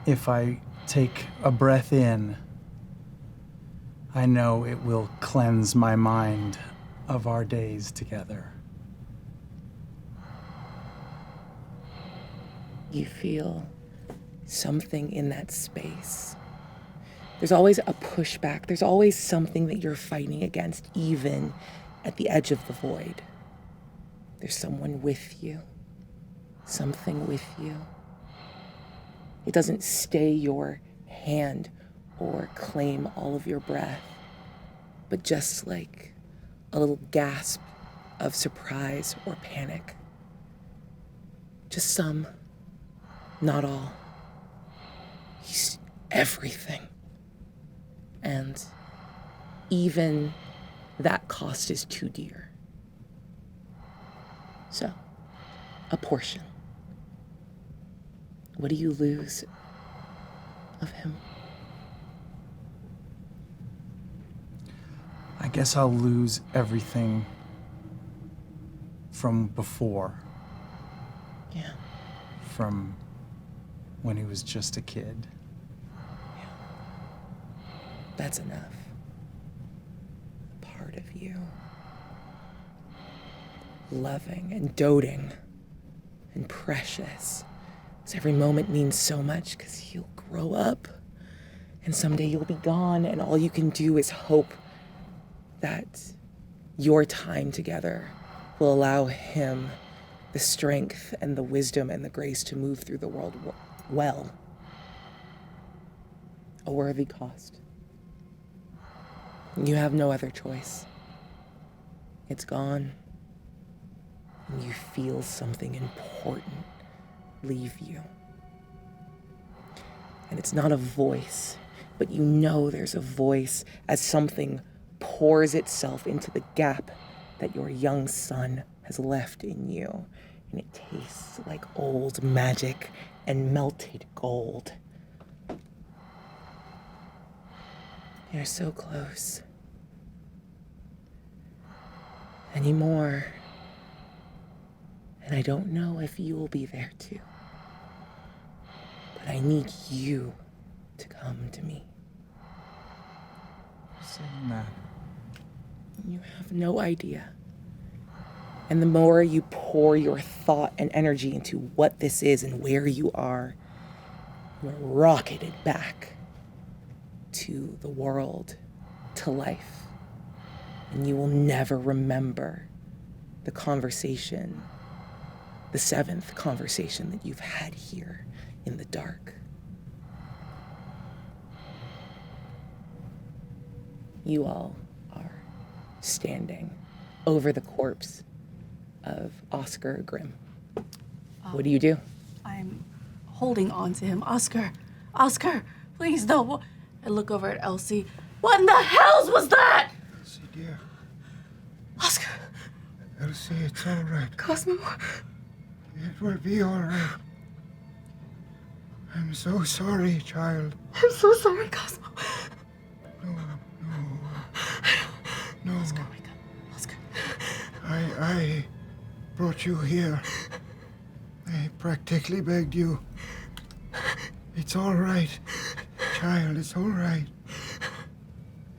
if I take a breath in, I know it will cleanse my mind of our days together. You feel something in that space. There's always a pushback. There's always something that you're fighting against, even at the edge of the void. There's someone with you, something with you. It doesn't stay your hand or claim all of your breath, but just like a little gasp of surprise or panic. Just some, not all. He's everything. And even that cost is too dear. So, a portion. What do you lose of him? I guess I'll lose everything from before. Yeah. From when he was just a kid. That's enough. Part of you. Loving and doting and precious. Because every moment means so much because you'll grow up and someday you'll be gone and all you can do is hope that your time together will allow him the strength and the wisdom and the grace to move through the world well. A worthy cost. You have no other choice. It's gone. And you feel something important leave you. And it's not a voice, but you know there's a voice as something pours itself into the gap that your young son has left in you. And it tastes like old magic and melted gold. You're so close. Anymore. And I don't know if you will be there too. But I need you to come to me. Saying that. You have no idea. And the more you pour your thought and energy into what this is and where you are, you're rocketed back to the world, to life. And you will never remember the conversation, the 7th conversation that you've had here in the dark. You all are standing over the corpse of Oscar Grimm. What do you do? I'm holding on to him. Oscar, please, no. I look over at Elsie. What in the hells was that? Elsie, dear. Oscar. Elsie, it's all right. Cosmo. It will be all right. I'm so sorry, child. I'm so sorry, Cosmo. No. Oscar, wake up. Oscar. I brought you here. I practically begged you. It's all right, child. It's all right.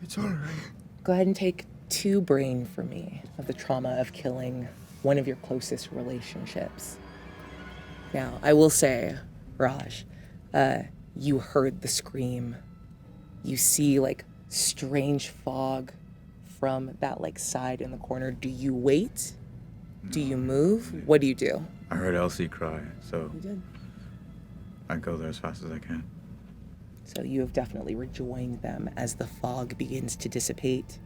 It's all right. Go ahead and take 2 brain for me of the trauma of killing one of your closest relationships. Now, I will say, Raj, You heard the scream. You see like strange fog from that like side in the corner. Do you wait? Do you move? What do you do? I heard Elsie cry, so You did. I go there as fast as I can. So you have definitely rejoined them as the fog begins to dissipate.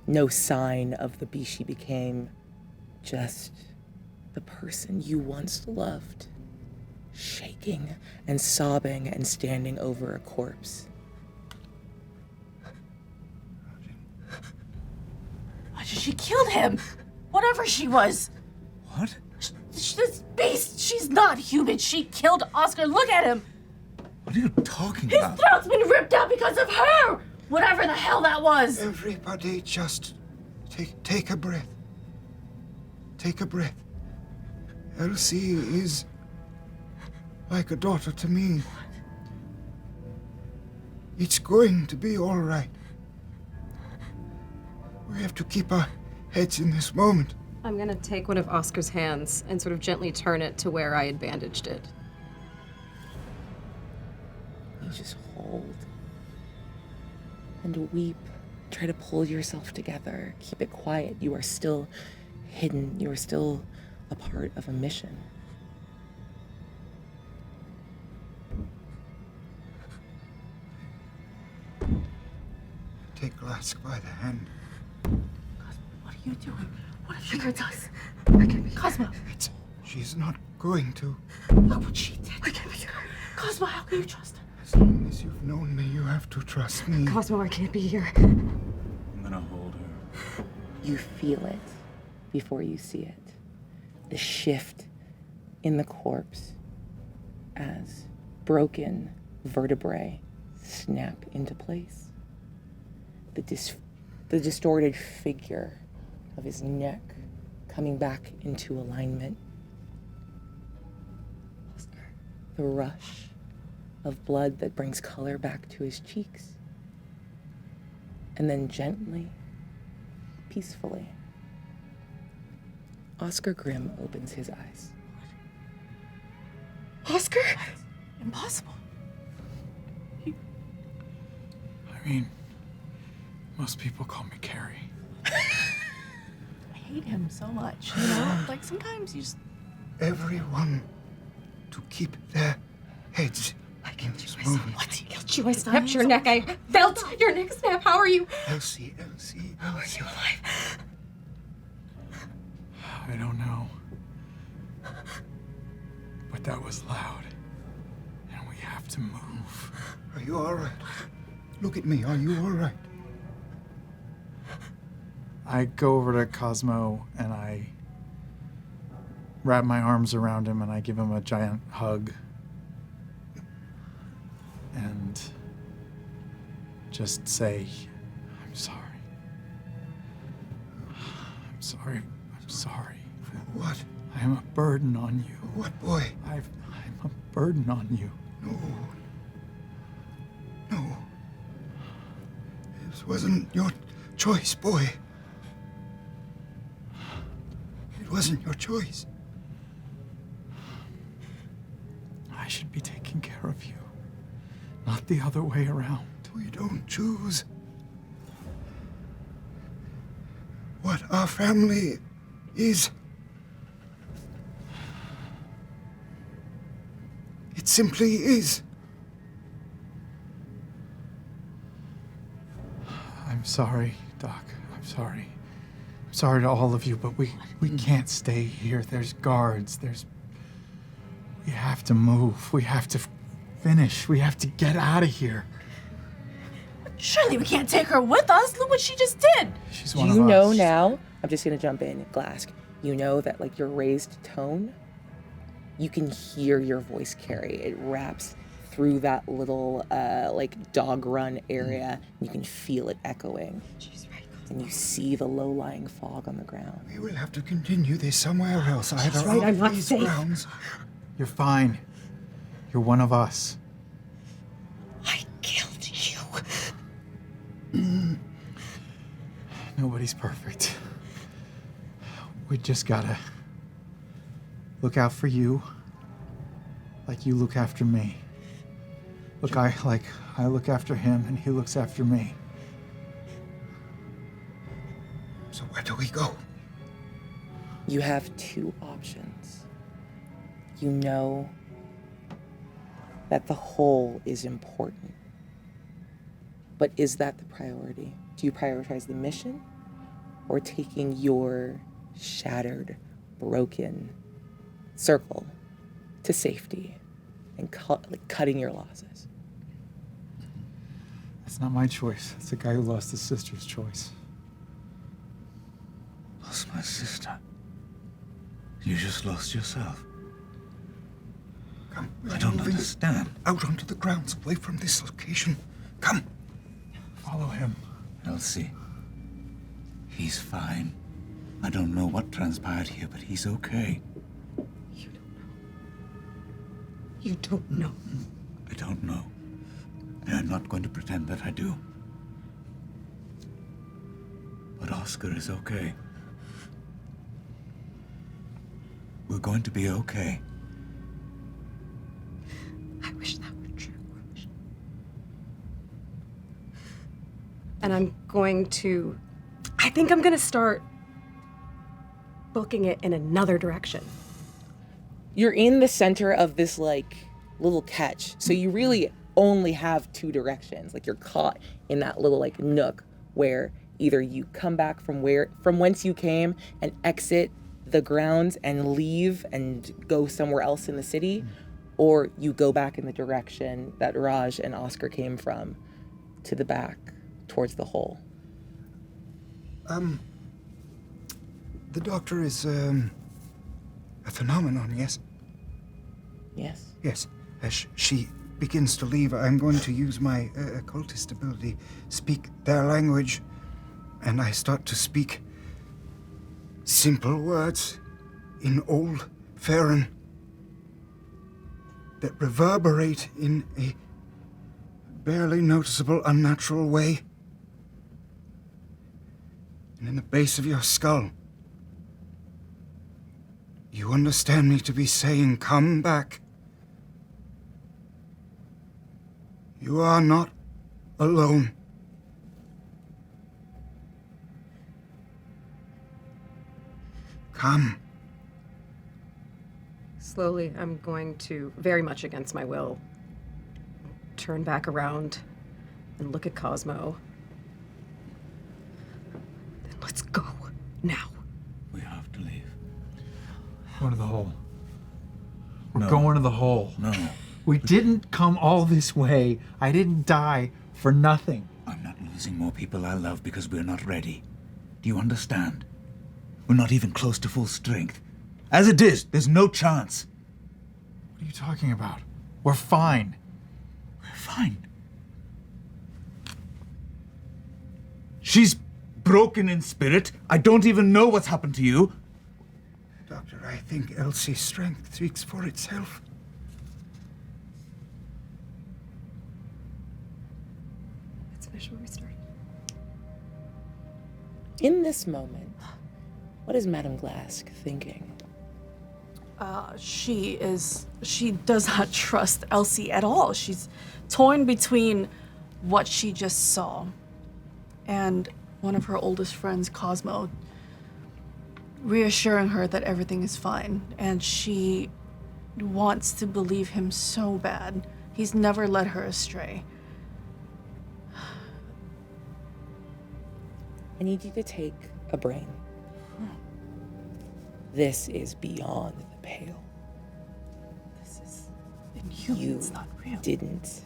No sign of the beast she became, just the person you once loved, shaking and sobbing and standing over a corpse. She killed him! Whatever she was! What? This beast, she's not human. She killed Oscar. Look at him! What are you talking His about? throat's been ripped out because of her! Whatever the hell that was! Everybody just take a breath. Take a breath. Elsie is like a daughter to me. It's going to be all right. We have to keep our heads in this moment. I'm gonna take one of Oscar's hands and sort of gently turn it to where I had bandaged it. You just hold and weep. Try to pull yourself together. Keep it quiet. You are still hidden. You are still a part of a mission. Take Lask by the hand. What are you doing? What if she hurts us? Cosmo, She's not going to. look what she did. Cosmo, how can you trust her? As long as you've known me, you have to trust me. Cosmo, I can't be here. I'm gonna hold her. You feel it before you see it. The shift in the corpse as broken vertebrae snap into place. The distorted figure of his neck coming back into alignment. The rush of blood that brings color back to his cheeks. And then gently, peacefully, Oscar Grimm opens his eyes. Oscar? Impossible. I mean, most people call me Carrie. I hate him so much, you know? Like, sometimes you just... Everyone to keep their heads in this moment. What? I killed you. I snapped your neck. I felt your neck snap. How are you? Elsie. How are you alive? I don't know. But that was loud. And we have to move. Are you all right? Look at me. Are you all right? I go over to Cosmo and I wrap my arms around him and I give him a giant hug. And just say, I'm sorry. I'm sorry. I'm sorry. What? I am a burden on you. What, boy? I'm a burden on you. No. This wasn't your choice, boy. It wasn't your choice. I should be taking care of you, not the other way around. We don't choose what our family is. It simply is. I'm sorry, Doc. I'm sorry. I'm sorry to all of you, but we can't stay here. There's guards. We have to move. We have to finish. We have to get out of here. Surely we can't take her with us. Look what she just did. She's one of us. You know now, I'm just gonna jump in, Glask. You know that like your raised tone, you can hear your voice carry. It wraps through that little like dog run area. You can feel it echoing. She's right. And you see the low-lying fog on the ground. We will have to continue this somewhere else. Either right, I'm off not these safe. grounds. You're fine. You're one of us. I killed you. Nobody's perfect. We just gotta look out for you like you look after me. Look, I look after him and he looks after me. So where do we go? You have two options. You know that the whole is important. But is that the priority? Do you prioritize the mission or taking your shattered, broken circle to safety and cutting your losses? That's not my choice. It's the guy who lost his sister's choice. Lost my sister? You just lost yourself. Come, I don't understand. Out onto the grounds, away from this location. Come. Follow him. Elsie. He's fine. I don't know what transpired here, but he's okay. You don't know. You don't know. I don't know. And I'm not going to pretend that I do. But Oscar is okay. We're going to be okay. I wish that were true. And I think I'm going to start booking it in another direction. You're in the center of this little catch. So you really only have two directions. You're caught in that little nook where either you come back from whence you came and exit the grounds and leave and go somewhere else in the city, or you go back in the direction that Raj and Oscar came from, to the back towards the hole. The doctor is a phenomenon, yes? Yes. Yes. As she begins to leave, I'm going to use my occultist ability, speak their language, and I start to speak simple words in Old Fairen that reverberate in a barely noticeable, unnatural way. And in the base of your skull, you understand me to be saying, come back. You are not alone. Come. Slowly, I'm going to, very much against my will, turn back around and look at Cosmo. Then let's go. Now. We have to leave. Go into the hole. We're No. going to the hole. No. We didn't come all this way. I didn't die for nothing. I'm not losing more people I love because we're not ready. Do you understand? We're not even close to full strength. As it is, there's no chance. What are you talking about? We're fine. We're fine. She's broken in spirit. I don't even know what's happened to you. Doctor, I think Elsie's strength speaks for itself. Let's finish where we started. In this moment, what is Madame Glask thinking? She does not trust Elsie at all. She's torn between what she just saw and one of her oldest friends, Cosmo, reassuring her that everything is fine. And she wants to believe him so bad. He's never led her astray. I need you to take a brain. This is beyond the pale. This is inhuman. You It's not real. didn't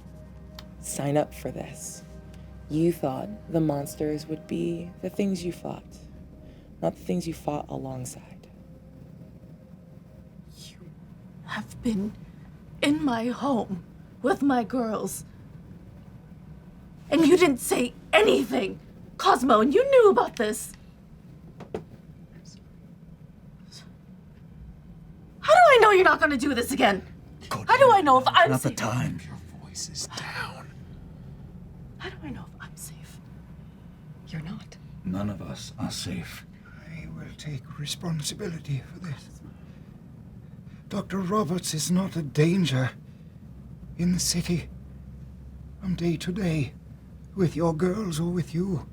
sign up for this. You thought the monsters would be the things you fought, not the things you fought alongside. You have been in my home with my girls. And you didn't say anything, Cosmo, and you knew about this. How do I know you're not going to do this again? How do I know if I'm Not the safe? time. Your voice is down. How do I know if I'm safe? You're not. None of us are safe. I will take responsibility for this. Dr. Roberts is not a danger in the city. from day to day, with your girls or with you.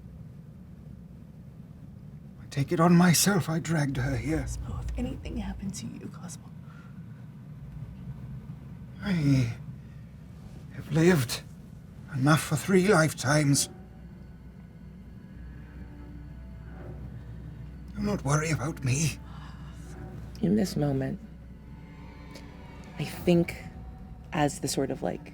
I take it on myself I dragged her here. Cosmo, if anything happened to you, Cosmo. I have lived enough for 3 lifetimes. Do not worry about me. In this moment, I think as the sort of like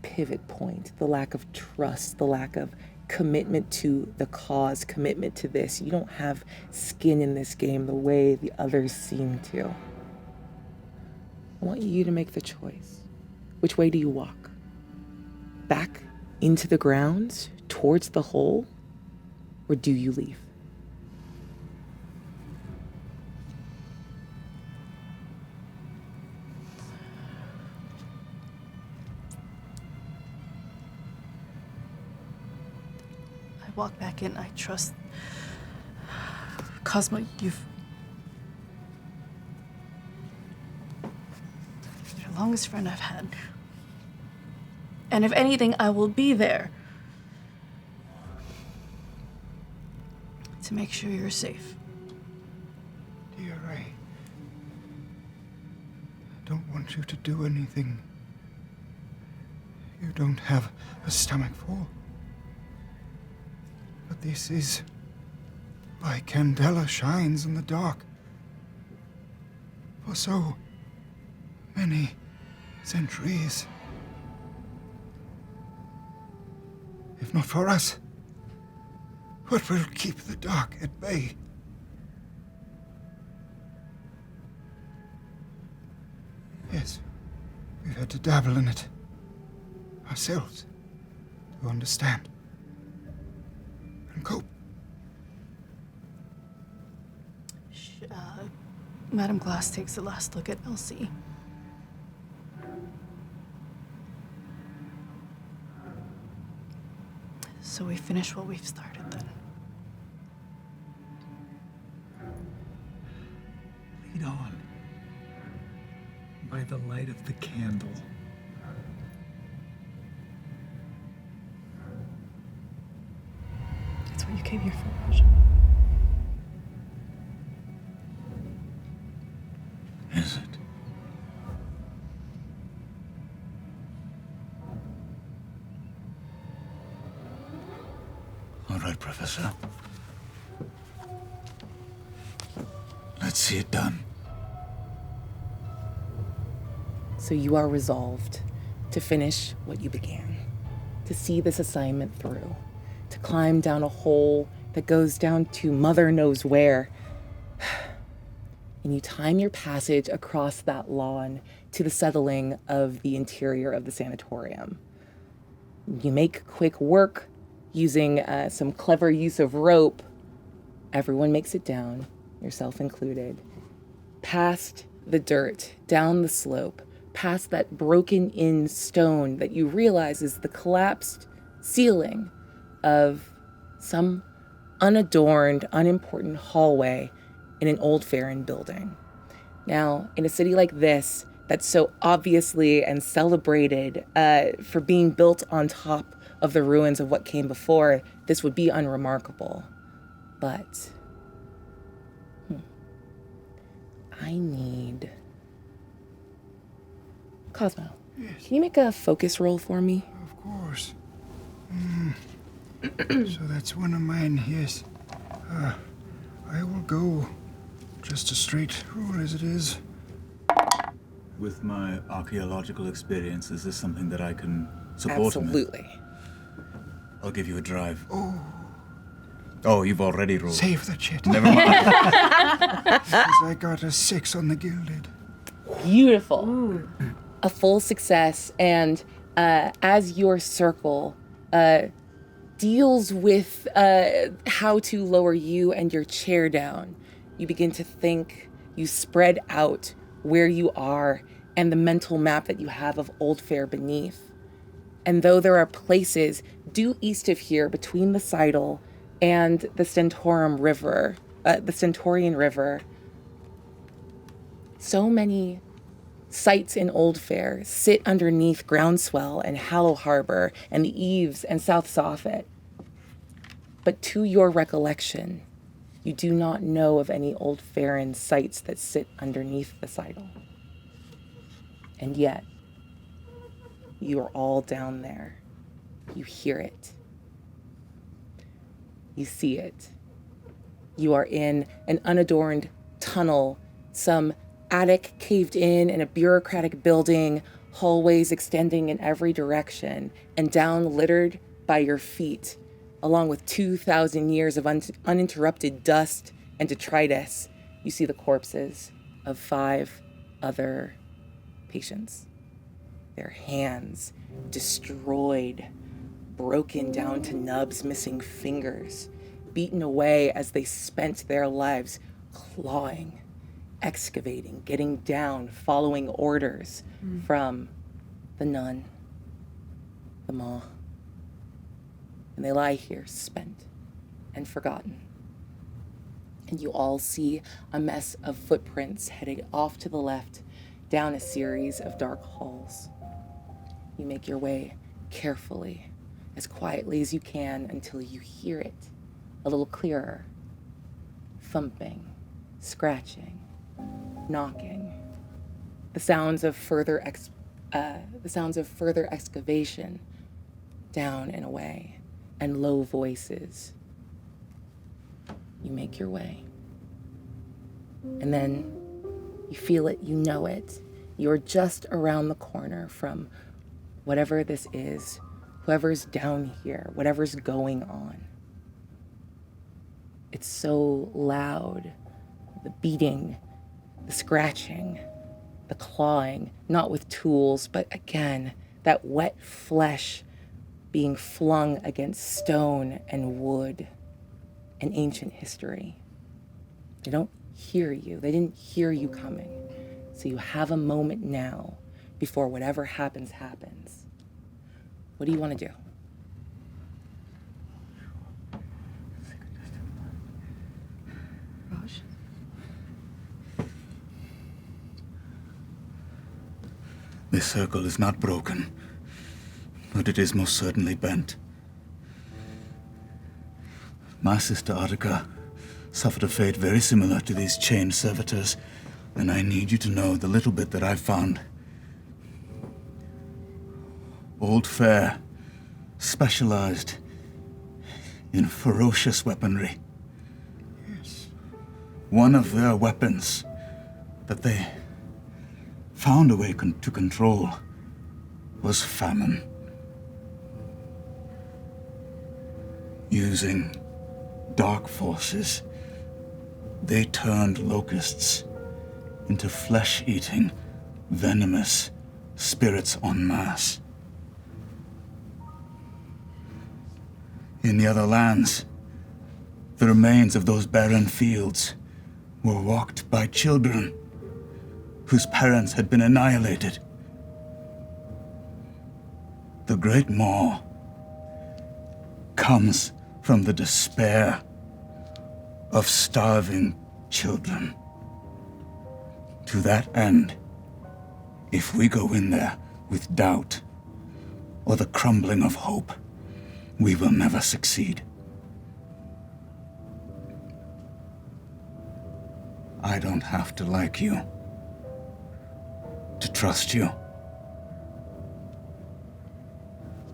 pivot point, the lack of trust, the lack of commitment to the cause, commitment to this. You don't have skin in this game the way the others seem to. I want you to make the choice. Which way do you walk? Back into the grounds, towards the hole, or do you leave? I walk back in. I trust. Cosmo, you're the longest friend I've had. And if anything, I will be there to make sure you're safe. Dear, I don't want you to do anything you don't have a stomach for. But this is why Candela shines in the dark for so many centuries. If not for us, what will keep the dark at bay? Yes, we've had to dabble in it ourselves to understand and cope. Madame Glass takes a last look at Elsie. So we finish what we've started then. Lead on. By the light of the candle. That's what you came here for, Roger. Is it? All right, Professor. Let's see it done. So you are resolved to finish what you began, to see this assignment through, to climb down a hole that goes down to mother knows where. And you time your passage across that lawn to the settling of the interior of the sanatorium. You make quick work using some clever use of rope. Everyone makes it down, yourself included, past the dirt, down the slope, past that broken-in stone that you realize is the collapsed ceiling of some unadorned, unimportant hallway in an old Fairen building. Now, in a city like this, that's so obviously and celebrated for being built on top of the ruins of what came before, this would be unremarkable. But I need... Cosmo, Yes. can you make a focus roll for me? Of course. So that's one of mine, yes. I will go just a straight roll as it is. With my archaeological experience, is this something that I can support him with? Absolutely. I'll give you a drive. Oh, you've already rolled. Save the chit. Never mind. Because I got a 6 on the gilded. Beautiful. Ooh. A full success, and as your circle deals with how to lower you and your chair down, you begin to think, you spread out where you are and the mental map that you have of Old Fair beneath. And though there are places due east of here between the Seidel and the Stentorian River, so many Sites in Oldfair sit underneath Groundswell and Hallow Harbor and the Eaves and South Soffit. But to your recollection, you do not know of any Oldfairan sites that sit underneath the Sidle. And yet, you are all down there. You hear it. You see it. You are in an unadorned tunnel, some attic caved in a bureaucratic building, hallways extending in every direction, and down littered by your feet, along with 2,000 years of uninterrupted dust and detritus, you see the corpses of 5 other patients. Their hands destroyed, broken down to nubs, missing fingers, beaten away as they spent their lives clawing, excavating, getting down, following orders from the nun, the maw. And they lie here, spent and forgotten. And you all see a mess of footprints heading off to the left, down a series of dark halls. You make your way carefully, as quietly as you can, until you hear it a little clearer. Thumping, scratching, knocking. The sounds of further excavation down and away, and low voices. You make your way. And then you feel it, you know it. You're just around the corner from whatever this is, whoever's down here, whatever's going on. It's so loud. The beating, the scratching, the clawing, not with tools, but again, that wet flesh being flung against stone and wood and ancient history. They don't hear you. They didn't hear you coming. So you have a moment now before whatever happens, happens. What do you want to do? Raj? This circle is not broken, but it is most certainly bent. My sister Attica suffered a fate very similar to these chained servitors, and I need you to know the little bit that I've found. Oldfair specialized in ferocious weaponry. Yes. One of their weapons that they found a way to control was famine. Using dark forces, they turned locusts into flesh-eating, venomous spirits en masse. In the other lands, the remains of those barren fields were walked by children whose parents had been annihilated. The Great Maw comes from the despair of starving children. To that end, if we go in there with doubt or the crumbling of hope, we will never succeed. I don't have to like you to trust you.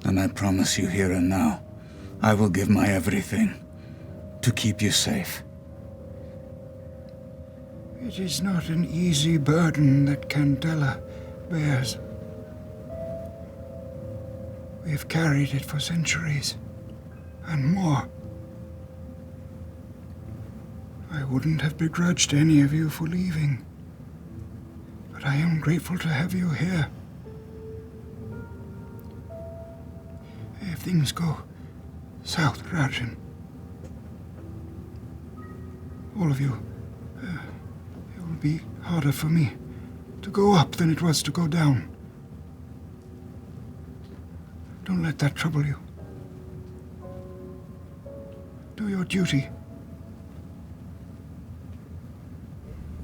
And I promise you here and now, I will give my everything to keep you safe. It is not an easy burden that Candela bears. We have carried it for centuries, and more. I wouldn't have begrudged any of you for leaving, but I am grateful to have you here. If things go south, Rajan, all of you, it will be harder for me to go up than it was to go down. Don't let that trouble you. Do your duty.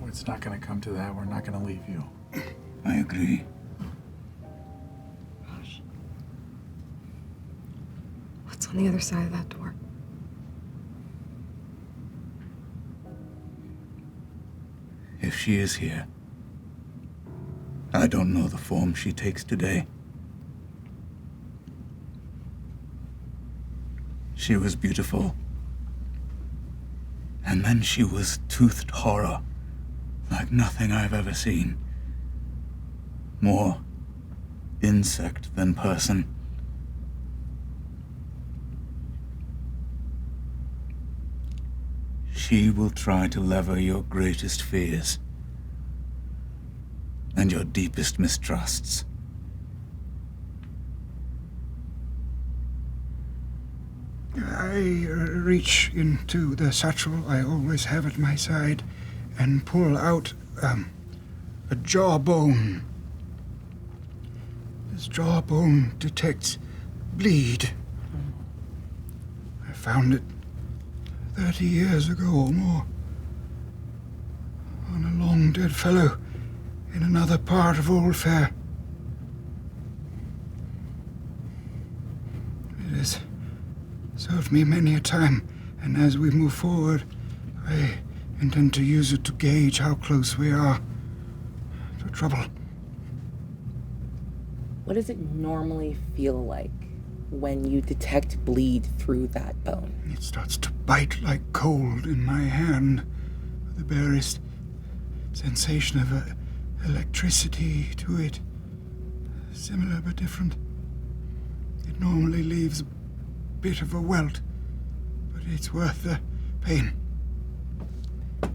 It's not going to come to that. We're not going to leave you. I agree. What's on the other side of that door? If she is here, I don't know the form she takes today. She was beautiful. And then she was toothed horror, like nothing I've ever seen. More insect than person. She will try to lever your greatest fears and your deepest mistrusts. I reach into the satchel I always have at my side and pull out a jawbone. This jawbone detects bleed. I found it 30 years ago or more on a long dead fellow in another part of Oldfair. It has served me many a time, and as we move forward, I intend to use it to gauge how close we are to trouble. What does it normally feel like when you detect bleed through that bone? It starts to bite like cold in my hand, with the barest sensation of electricity to it. Similar but different. It normally leaves a bit of a welt, but it's worth the pain.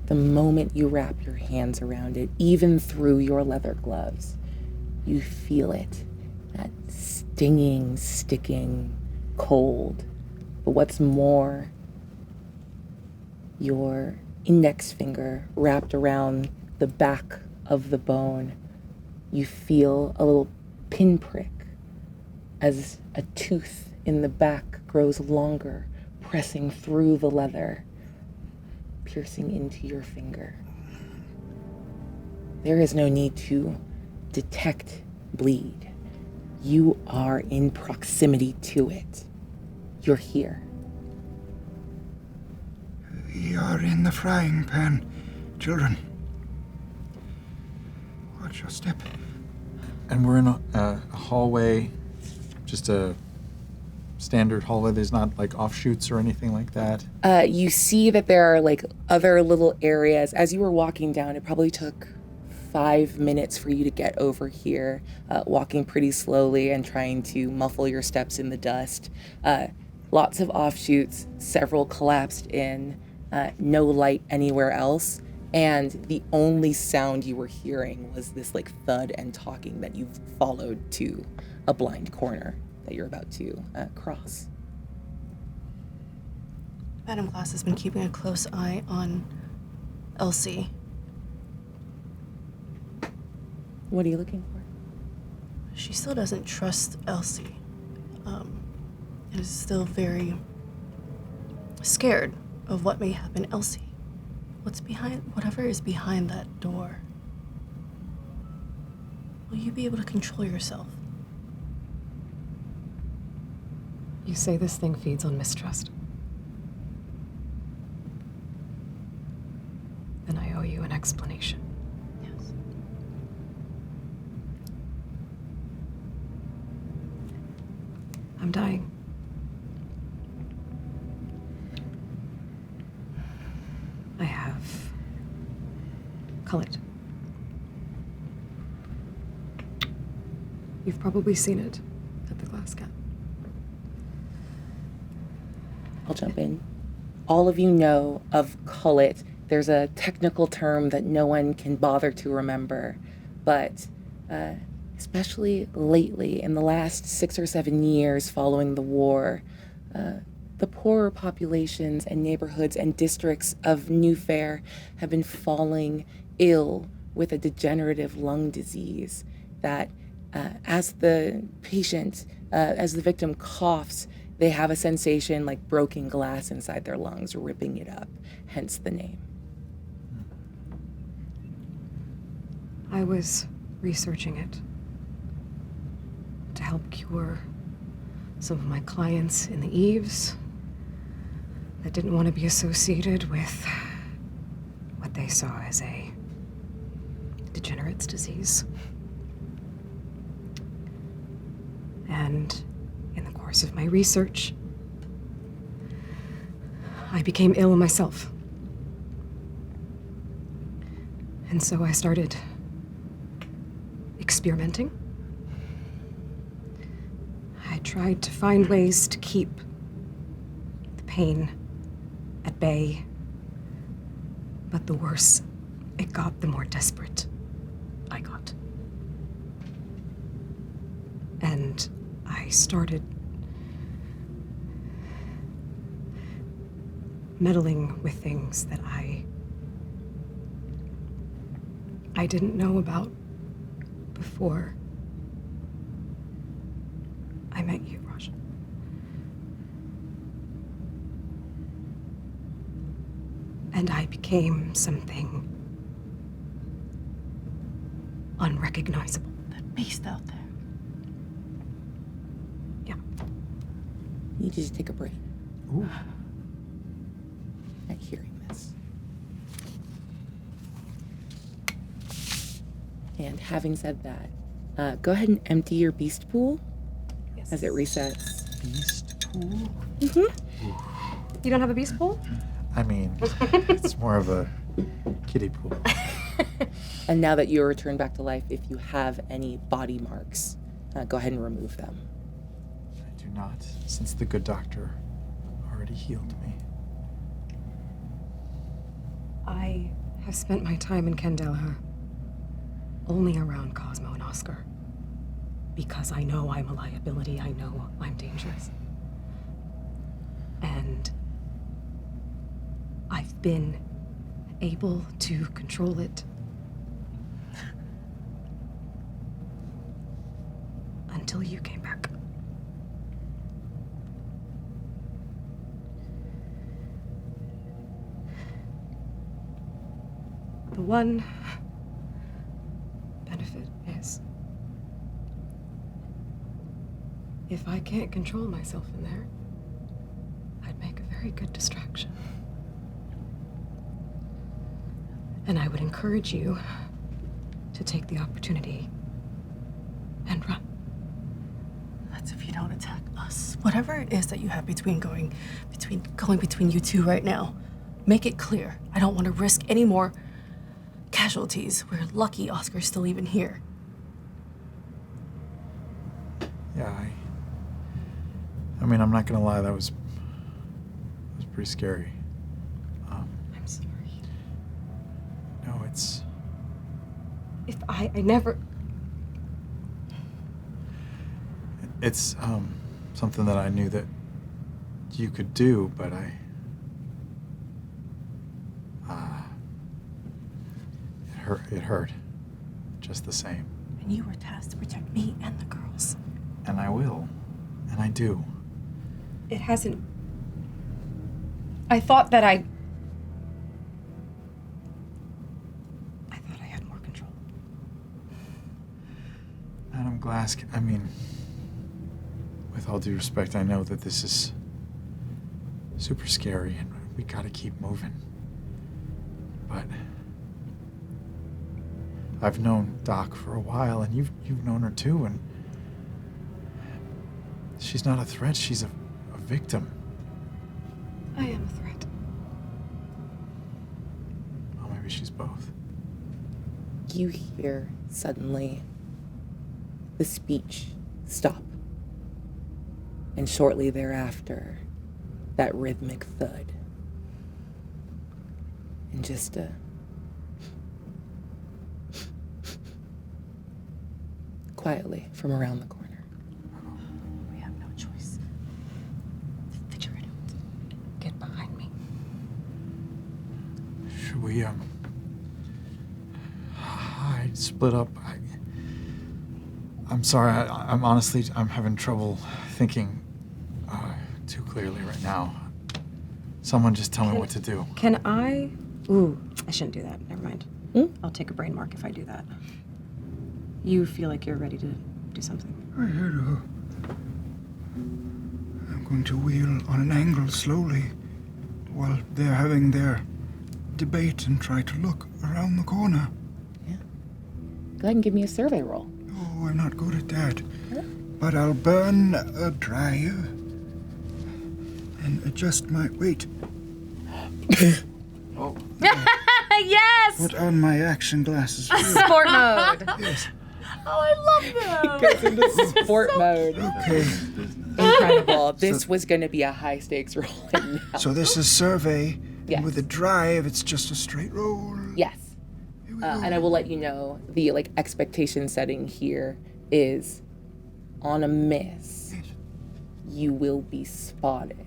The moment you wrap your hands around it, even through your leather gloves, you feel it. That stinging, sticking cold. But what's more, your index finger wrapped around the back of the bone, you feel a little pinprick as a tooth in the back grows longer, pressing through the leather, piercing into your finger. There is no need to detect bleed. You are in proximity to it. You're here. We are in the frying pan, children. Watch your step. And we're in a hallway, just a standard hallway. There's not like offshoots or anything like that. You see that there are like other little areas. As you were walking down, it probably took 5 minutes for you to get over here, walking pretty slowly and trying to muffle your steps in the dust. Lots of offshoots, several collapsed in, no light anywhere else. And the only sound you were hearing was this like thud and talking that you've followed to a blind corner that you're about to cross. Madam Glass has been keeping a close eye on Elsie. What are you looking for? She still doesn't trust Elsie. And is still very scared of what may happen. Elsie, whatever is behind that door, will you be able to control yourself? You say this thing feeds on mistrust. Then I owe you an explanation. Yes. I'm dying. I have Cullet. You've probably seen it at the Glass Cat. I'll jump in. All of you know of Cullet. There's a technical term that no one can bother to remember, but especially lately, in the last 6 or 7 years following the war, the poorer populations and neighborhoods and districts of Newfaire have been falling ill with a degenerative lung disease that as the victim coughs, they have a sensation like broken glass inside their lungs, ripping it up, hence the name. I was researching it to help cure some of my clients in the Eves that didn't want to be associated with what they saw as a degenerate's disease. And in the course of my research, I became ill myself. And so I started experimenting. I tried to find ways to keep the pain at bay, but the worse it got, the more desperate I got. And I started meddling with things that I didn't know about before I met you, Raj. And I became something unrecognizable. That beast out there. Yeah. You need to just take a break. Ooh. At hearing this. And having said that, go ahead and empty your beast pool as it resets. Beast pool? You don't have a beast pool? I mean, it's more of a kiddie pool. And now that you're returned back to life, if you have any body marks, go ahead and remove them. I do not, since the good doctor already healed me. I have spent my time in Candela only around Cosmo and Oscar. Because I know I'm a liability, I know I'm dangerous. And I've been able to control it until you came back. The one benefit is, if I can't control myself in there, I'd make a very good distraction. And I would encourage you to take the opportunity and run. That's if you don't attack us. Whatever it is that you have going between you two right now, make it clear. I don't want to risk any more casualties. We're lucky Oscar's still even here. Yeah, I mean, I'm not gonna lie, that was pretty scary. I'm sorry. No, it's... If I never... It's, something that I knew that you could do, but it hurt, just the same. And you were tasked to protect me and the girls. And I will, and I do. It hasn't... I thought I had more control. Madam Glask, I mean, with all due respect, I know that this is super scary and we gotta keep moving. But I've known Doc for a while, and you've known her too, and she's not a threat, she's a victim. I am a threat. Well, maybe she's both. You hear suddenly the speech stop. And shortly thereafter, that rhythmic thud. And just quietly from around the corner. We have no choice. Figure it out. Get behind me. Should we, I split up. I'm sorry, I'm honestly, I'm having trouble thinking too clearly right now. Someone just tell me what to do. Can I... Ooh, I shouldn't do that. Never mind. I'll take a brain mark if I do that. you feel like you're ready to do something. I'm going to wheel on an angle slowly while they're having their debate and try to look around the corner. Yeah. Go ahead and give me a survey roll. Oh, I'm not good at that. But I'll burn a dryer and adjust my weight. Oh. Yes! Put on my action glasses. Sport mode. Yes. Oh, I love them. Goes into sport mode. Okay. Incredible. This was going to be a high stakes roll. And now. So this is survey. Yes. And with a drive, it's just a straight roll. Yes. And I will let you know the expectation setting here is on a miss, you will be spotted.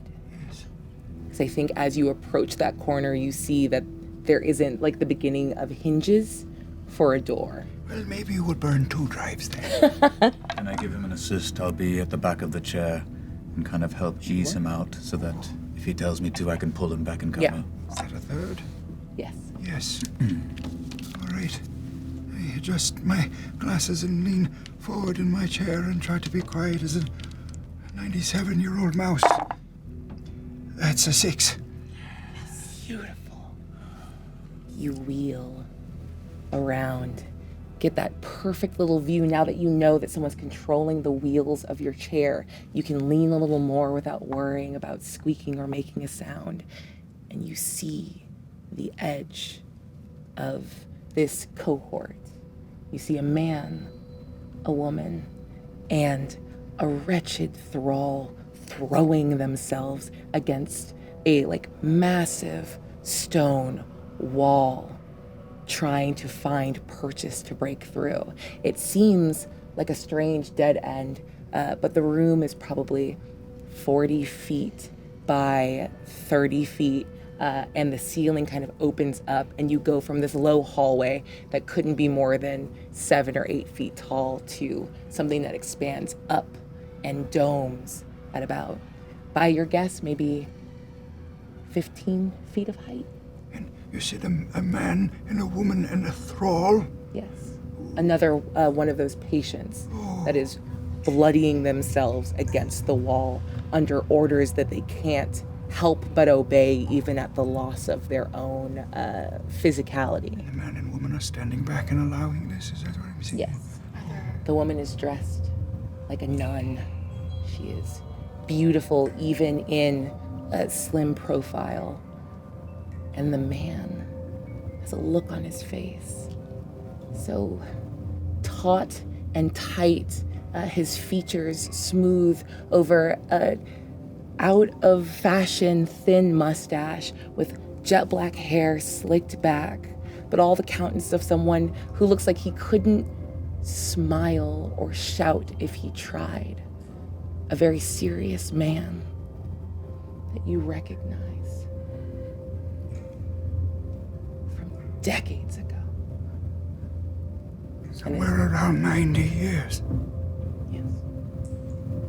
Because I think as you approach that corner, you see that there isn't the beginning of hinges for a door. Well, maybe we'll burn 2 drives then. Can I give him an assist? I'll be at the back of the chair and kind of help ease him out so that if he tells me to, I can pull him back in cover. Yeah. Is that a third? Yes. Yes. All right. I adjust my glasses and lean forward in my chair and try to be quiet as a 97-year-old mouse. That's a 6. Beautiful. You wheel around, get that perfect little view. Now that you know that someone's controlling the wheels of your chair, you can lean a little more without worrying about squeaking or making a sound. And you see the edge of this cohort. You see a man, a woman, and a wretched thrall throwing themselves against a massive stone wall, trying to find purchase to break through. It seems like a strange dead end, but the room is probably 40 feet by 30 feet, and the ceiling kind of opens up, and you go from this low hallway that couldn't be more than 7 or 8 feet tall to something that expands up and domes at about, by your guess, maybe 15 feet of height. And you said a man and a woman and a thrall? Yes. Another one of those patients that is bloodying themselves against the wall under orders that they can't help but obey, even at the loss of their own physicality. The man and woman are standing back and allowing this, is that what I'm seeing? Yes. The woman is dressed like a nun. She is beautiful, even in a slim profile. And the man has a look on his face, so taut and tight, his features smooth over a out-of-fashion thin mustache with jet black hair slicked back, but all the countenance of someone who looks like he couldn't smile or shout if he tried. A very serious man that you recognize from decades ago. Somewhere around 90 years. Yes.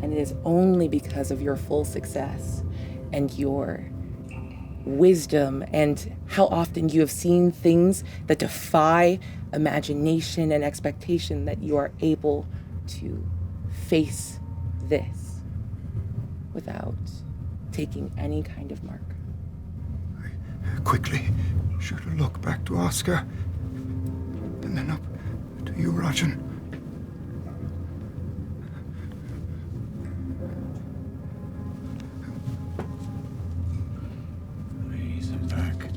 And it is only because of your full success and your wisdom and how often you have seen things that defy imagination and expectation that you are able to face this without taking any kind of mark. I quickly shoot a look back to Oscar and then up to you, Rajan. Ease him back.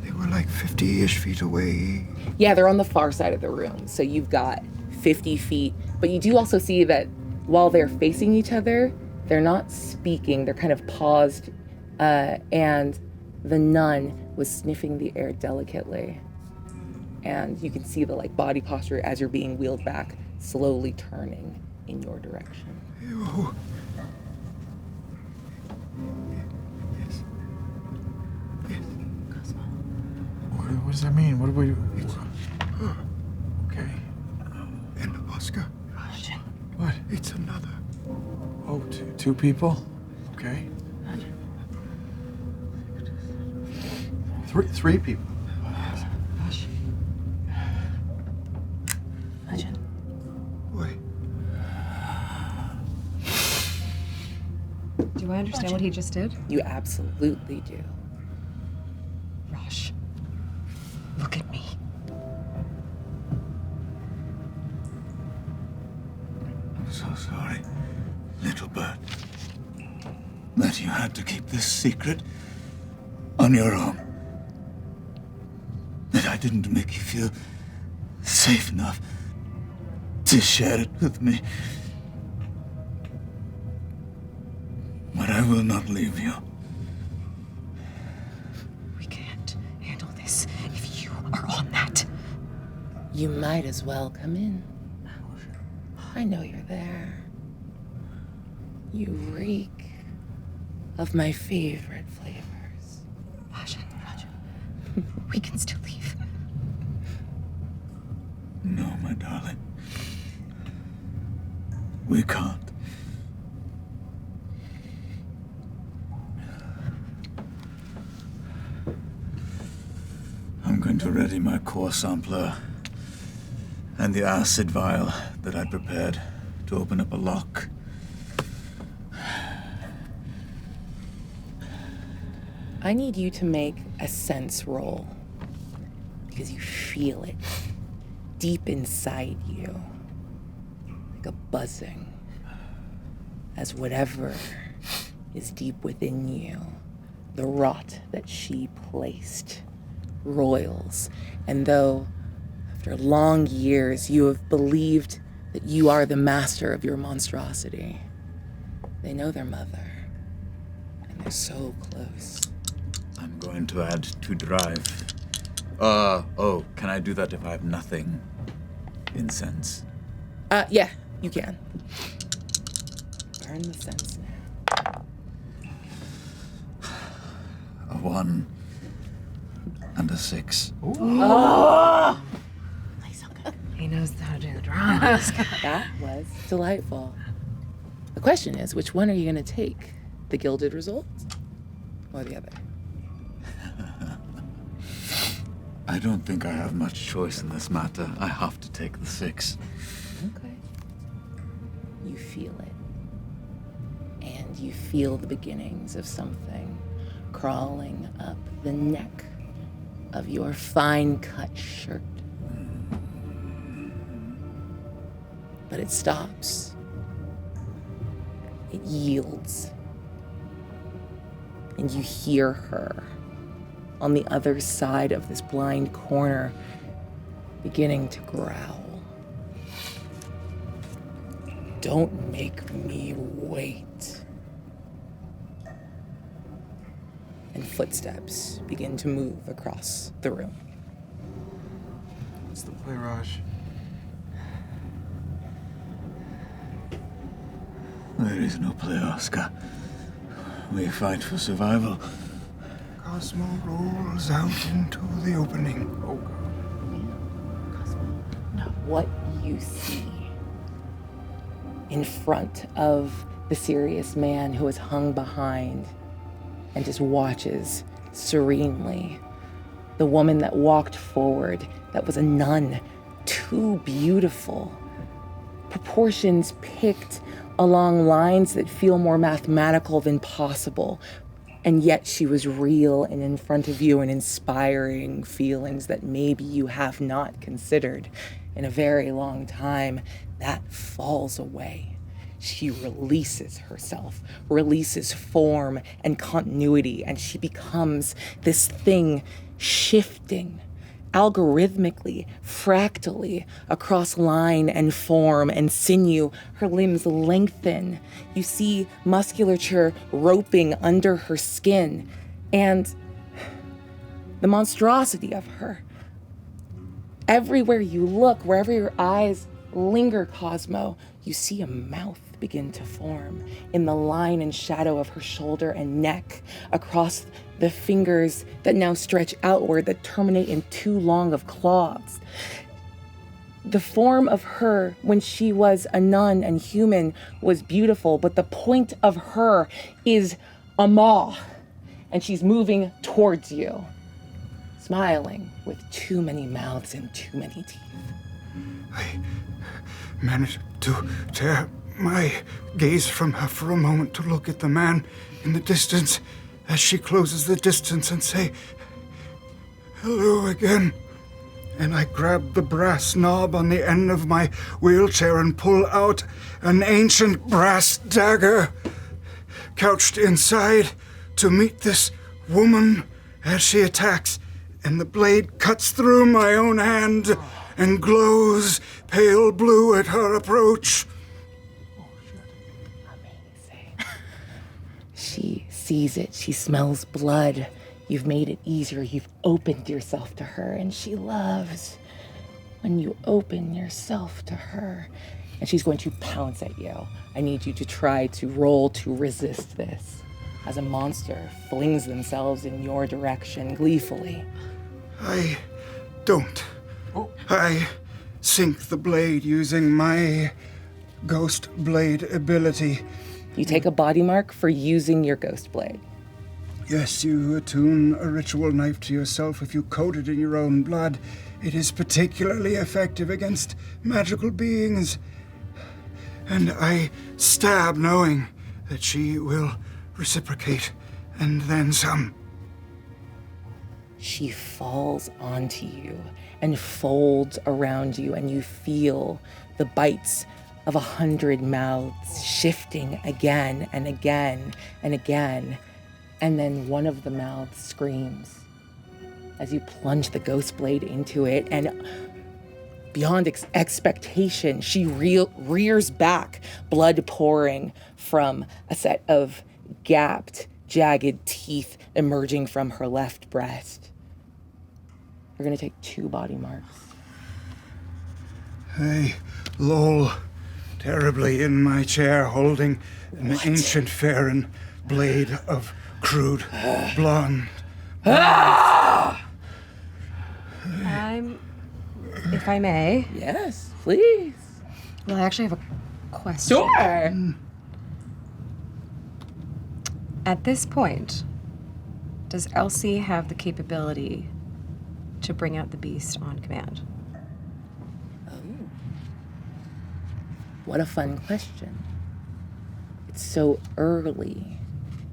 They were like 50-ish feet away. Yeah, they're on the far side of the room, so you've got 50 feet. But you do also see that while they're facing each other, they're not speaking. They're kind of paused, and the nun was sniffing the air delicately. And you can see the body posture as you're being wheeled back, slowly turning in your direction. You. Yes. Yes. What does that mean? What do we... Okay. And Oscar. What? It's another. Oh, two people? Okay. Three people. Do I understand what he just did? You absolutely do. Rosh, look at me. I'm so sorry, little bird, that you had to keep this secret on your own. That I didn't make you feel safe enough to share it with me. But I will not leave you. We can't handle this if you are on that. You might as well come in. I know you're there. You reek of my favorite flavors. Rajan, we can still leave. No, my darling. We can't. I'm going to ready my core sampler and the acid vial that I prepared to open up a lock. I need you to make a sense roll because you feel it deep inside you, like a buzzing, as whatever is deep within you, the rot that she placed, roils. And though after long years you have believed that you are the master of your monstrosity, they know their mother, and they're so close. I'm going to add to drive. Oh, can I do that if I have nothing in sense? Yeah, you can. Burn the sense now. A 1 and a 6. He knows how to do the dramas. That was delightful. The question is, which one are you going to take? The gilded results or the other? I don't think I have much choice in this matter. I have to take the 6. Okay. You feel it. And you feel the beginnings of something crawling up the neck of your fine-cut shirt. But it stops. It yields. And you hear her on the other side of this blind corner beginning to growl. Don't make me wait. And footsteps begin to move across the room. What's the play, Raj? There is no play, Oscar. We fight for survival. Cosmo rolls out into the opening. Oh, God. What you see in front of the serious man who is hung behind and just watches serenely. The woman that walked forward, that was a nun, too beautiful. Proportions picked along lines that feel more mathematical than possible. And yet she was real and in front of you and inspiring feelings that maybe you have not considered in a very long time. That falls away. She releases herself, releases form and continuity, and she becomes this thing shifting algorithmically, fractally, across line and form and sinew. Her limbs lengthen. You see musculature roping under her skin, and the monstrosity of her. Everywhere you look, wherever your eyes linger, Cosmo, you see a mouth begin to form in the line and shadow of her shoulder and neck, across the fingers that now stretch outward, that terminate in two long of claws. The form of her when she was a nun and human was beautiful, but the point of her is a maw, and she's moving towards you, smiling with too many mouths and too many teeth. I managed to tear my gaze from her for a moment to look at the man in the distance as she closes the distance and say, "Hello again." And I grab the brass knob on the end of my wheelchair and pull out an ancient brass dagger couched inside to meet this woman as she attacks. And the blade cuts through my own hand and glows pale blue at her approach. Amazing. She sees it. She smells blood. You've made it easier. You've opened yourself to her, and she loves when you open yourself to her. And she's going to pounce at you. I need you to try to roll to resist this. As a monster flings themselves in your direction gleefully. I don't. I sink the blade using my ghost blade ability. You take a body mark for using your ghost blade. Yes, you attune a ritual knife to yourself if you coat it in your own blood. It is particularly effective against magical beings. And I stab knowing that she will reciprocate, and then some. She falls onto you and folds around you, and you feel the bites of 100 mouths shifting again and again and again. And then one of the mouths screams as you plunge the ghost blade into it, and beyond expectation, she rears back, blood pouring from a set of gapped, jagged teeth emerging from her left breast. You're gonna take 2 body marks. I loll terribly in my chair, holding an ancient Fairen blade of crude blonde. If I may. Yes, please. Well, I actually have a question. Sure. At this point, does Elsie have the capability to bring out the beast on command? What a fun question. It's so early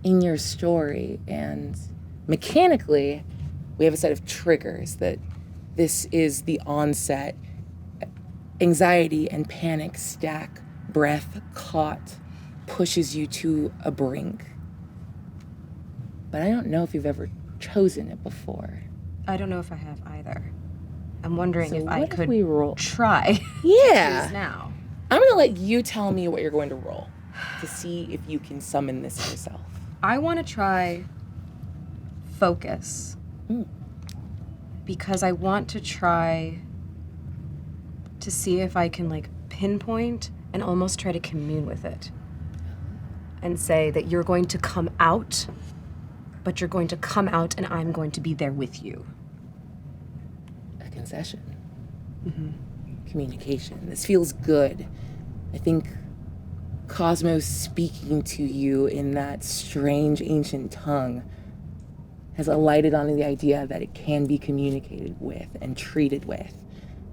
in your story, and mechanically, we have a set of triggers that this is the onset. Anxiety and panic stack, breath caught, pushes you to a brink. But I don't know if you've ever chosen it before. I don't know if I have either. I'm wondering So if I what if could we roll? try Yeah. choose now. I'm gonna let you tell me what you're going to roll to see if you can summon this yourself. I want to try focus because I want to try to see if I can pinpoint and almost try to commune with it and say that you're going to come out, but you're going to come out and I'm going to be there with you. A concession. Communication. This feels good. I think Cosmos speaking to you in that strange ancient tongue has alighted on the idea that it can be communicated with and treated with.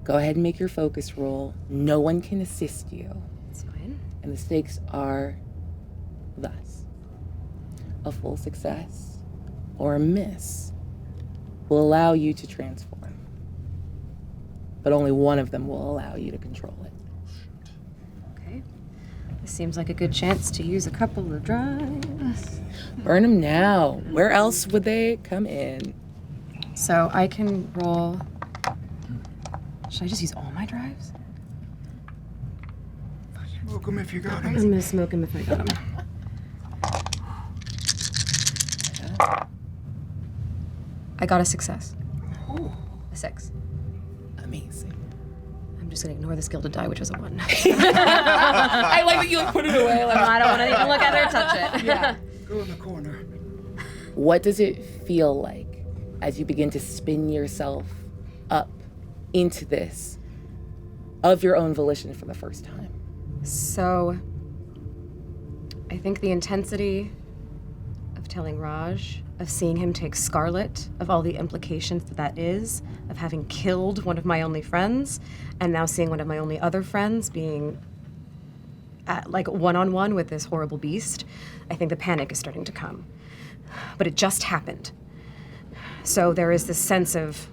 Go ahead and make your focus roll. No one can assist you. That's fine. And the stakes are thus. A full success or a miss will allow you to transform. But only one of them will allow you to control it. Okay. This seems like a good chance to use a couple of drives. Burn them now. Where else would they come in? So I can roll. Should I just use all my drives? Smoke 'em if you got I'm 'em. gonna smoke him if I got him. I got a success. A 6. Amazing. I'm just gonna ignore the skill to die, which was a 1. I like that you put it away. I don't want to even look at it or touch it. Yeah. Go in the corner. What does it feel like as you begin to spin yourself up into this of your own volition for the first time? So, I think the intensity of telling Raj, of seeing him take Scarlet, of all the implications that is, of having killed one of my only friends, and now seeing one of my only other friends being like one-on-one with this horrible beast, I think the panic is starting to come. But it just happened. So there is this sense of,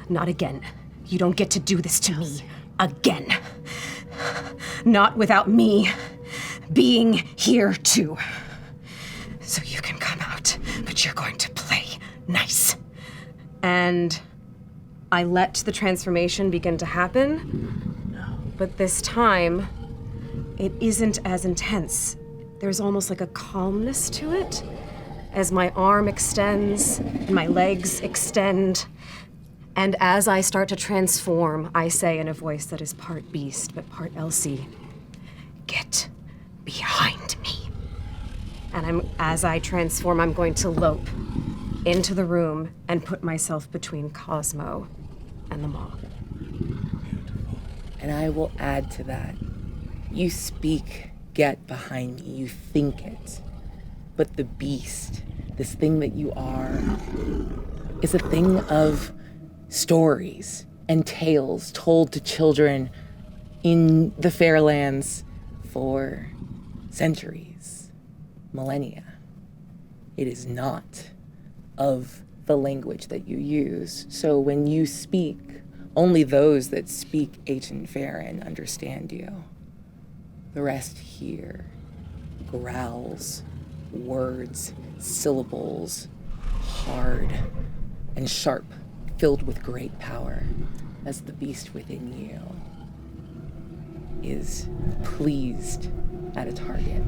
not again. You don't get to do this to me again. Not without me being here too. So you can come out, but you're going to play nice. And I let the transformation begin to happen, but this time, it isn't as intense. There's almost like a calmness to it, as my arm extends and my legs extend. And as I start to transform, I say in a voice that is part beast, but part Elsie, "Get behind me." And as I transform, I'm going to lope into the room and put myself between Cosmo and the maw. And I will add to that. You speak, "Get behind me," you think it. But the beast, this thing that you are, is a thing of stories and tales told to children in the Fairlands for centuries, millennia. It is not of the language that you use. So when you speak, only those that speak ancient Fairen understand you. The rest hear growls, words, syllables, hard and sharp, filled with great power, as the beast within you is pleased at a target.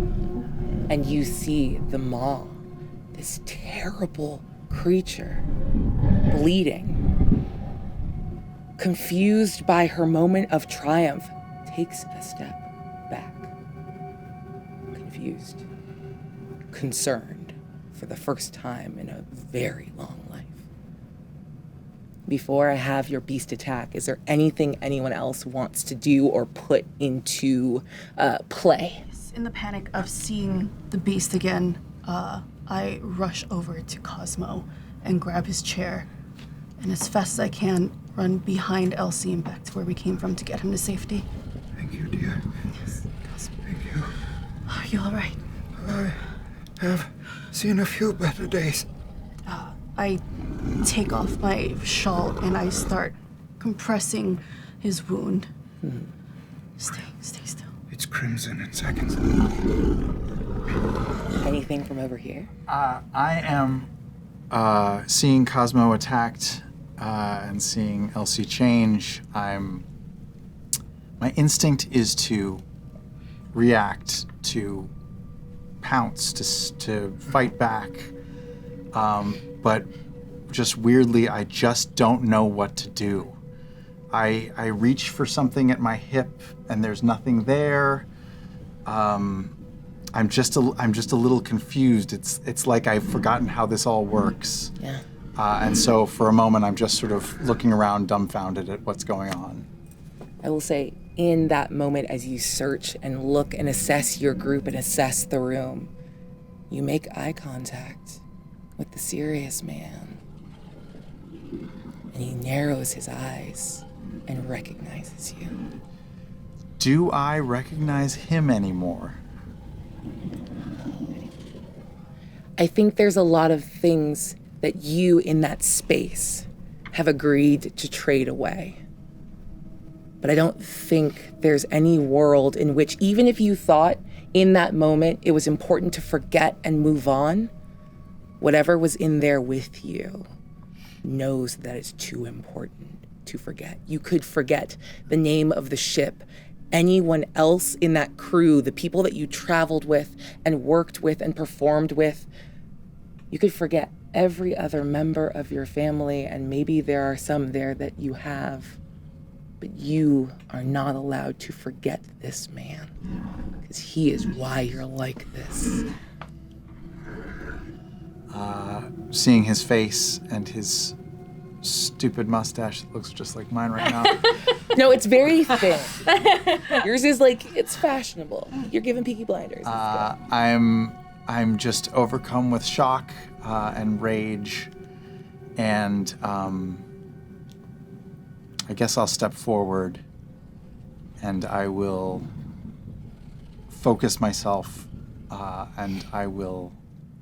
And you see the maw, this terrible creature, bleeding, confused by her moment of triumph, takes a step back. Confused, concerned for the first time in a very long life. Before I have your beast attack, is there anything anyone else wants to do or put into play? In the panic of seeing the beast again, I rush over to Cosmo and grab his chair, and as fast as I can, run behind Elsie and back to where we came from to get him to safety. Thank you, dear. Yes, Cosmo. Thank you. Are you all right? I have seen a few better days. I take off my shawl and I start compressing his wound. Stay still. It's crimson in seconds. Anything from over here? I am seeing Cosmo attacked and seeing Elsie change. My instinct is to react, to pounce, to fight back. But just weirdly, I just don't know what to do. I reach for something at my hip, and there's nothing there. I'm just a little confused. It's like I've forgotten how this all works. Yeah. And so for a moment, I'm just sort of looking around, dumbfounded at what's going on. I will say, in that moment, as you search and look and assess your group and assess the room, you make eye contact with the serious man. And he narrows his eyes and recognizes you. Do I recognize him anymore? I think there's a lot of things that you in that space have agreed to trade away. But I don't think there's any world in which, even if you thought in that moment it was important to forget and move on, whatever was in there with you knows that it's too important to forget. You could forget the name of the ship, anyone else in that crew, the people that you traveled with and worked with and performed with. You could forget every other member of your family, and maybe there are some there that you have, but you are not allowed to forget this man, because he is why you're like this. Seeing his face and his stupid mustache that looks just like mine right now. No, it's very thin. Yours is like, it's fashionable. You're giving Peaky Blinders. I'm just overcome with shock and rage, and I guess I'll step forward and I will focus myself, and I will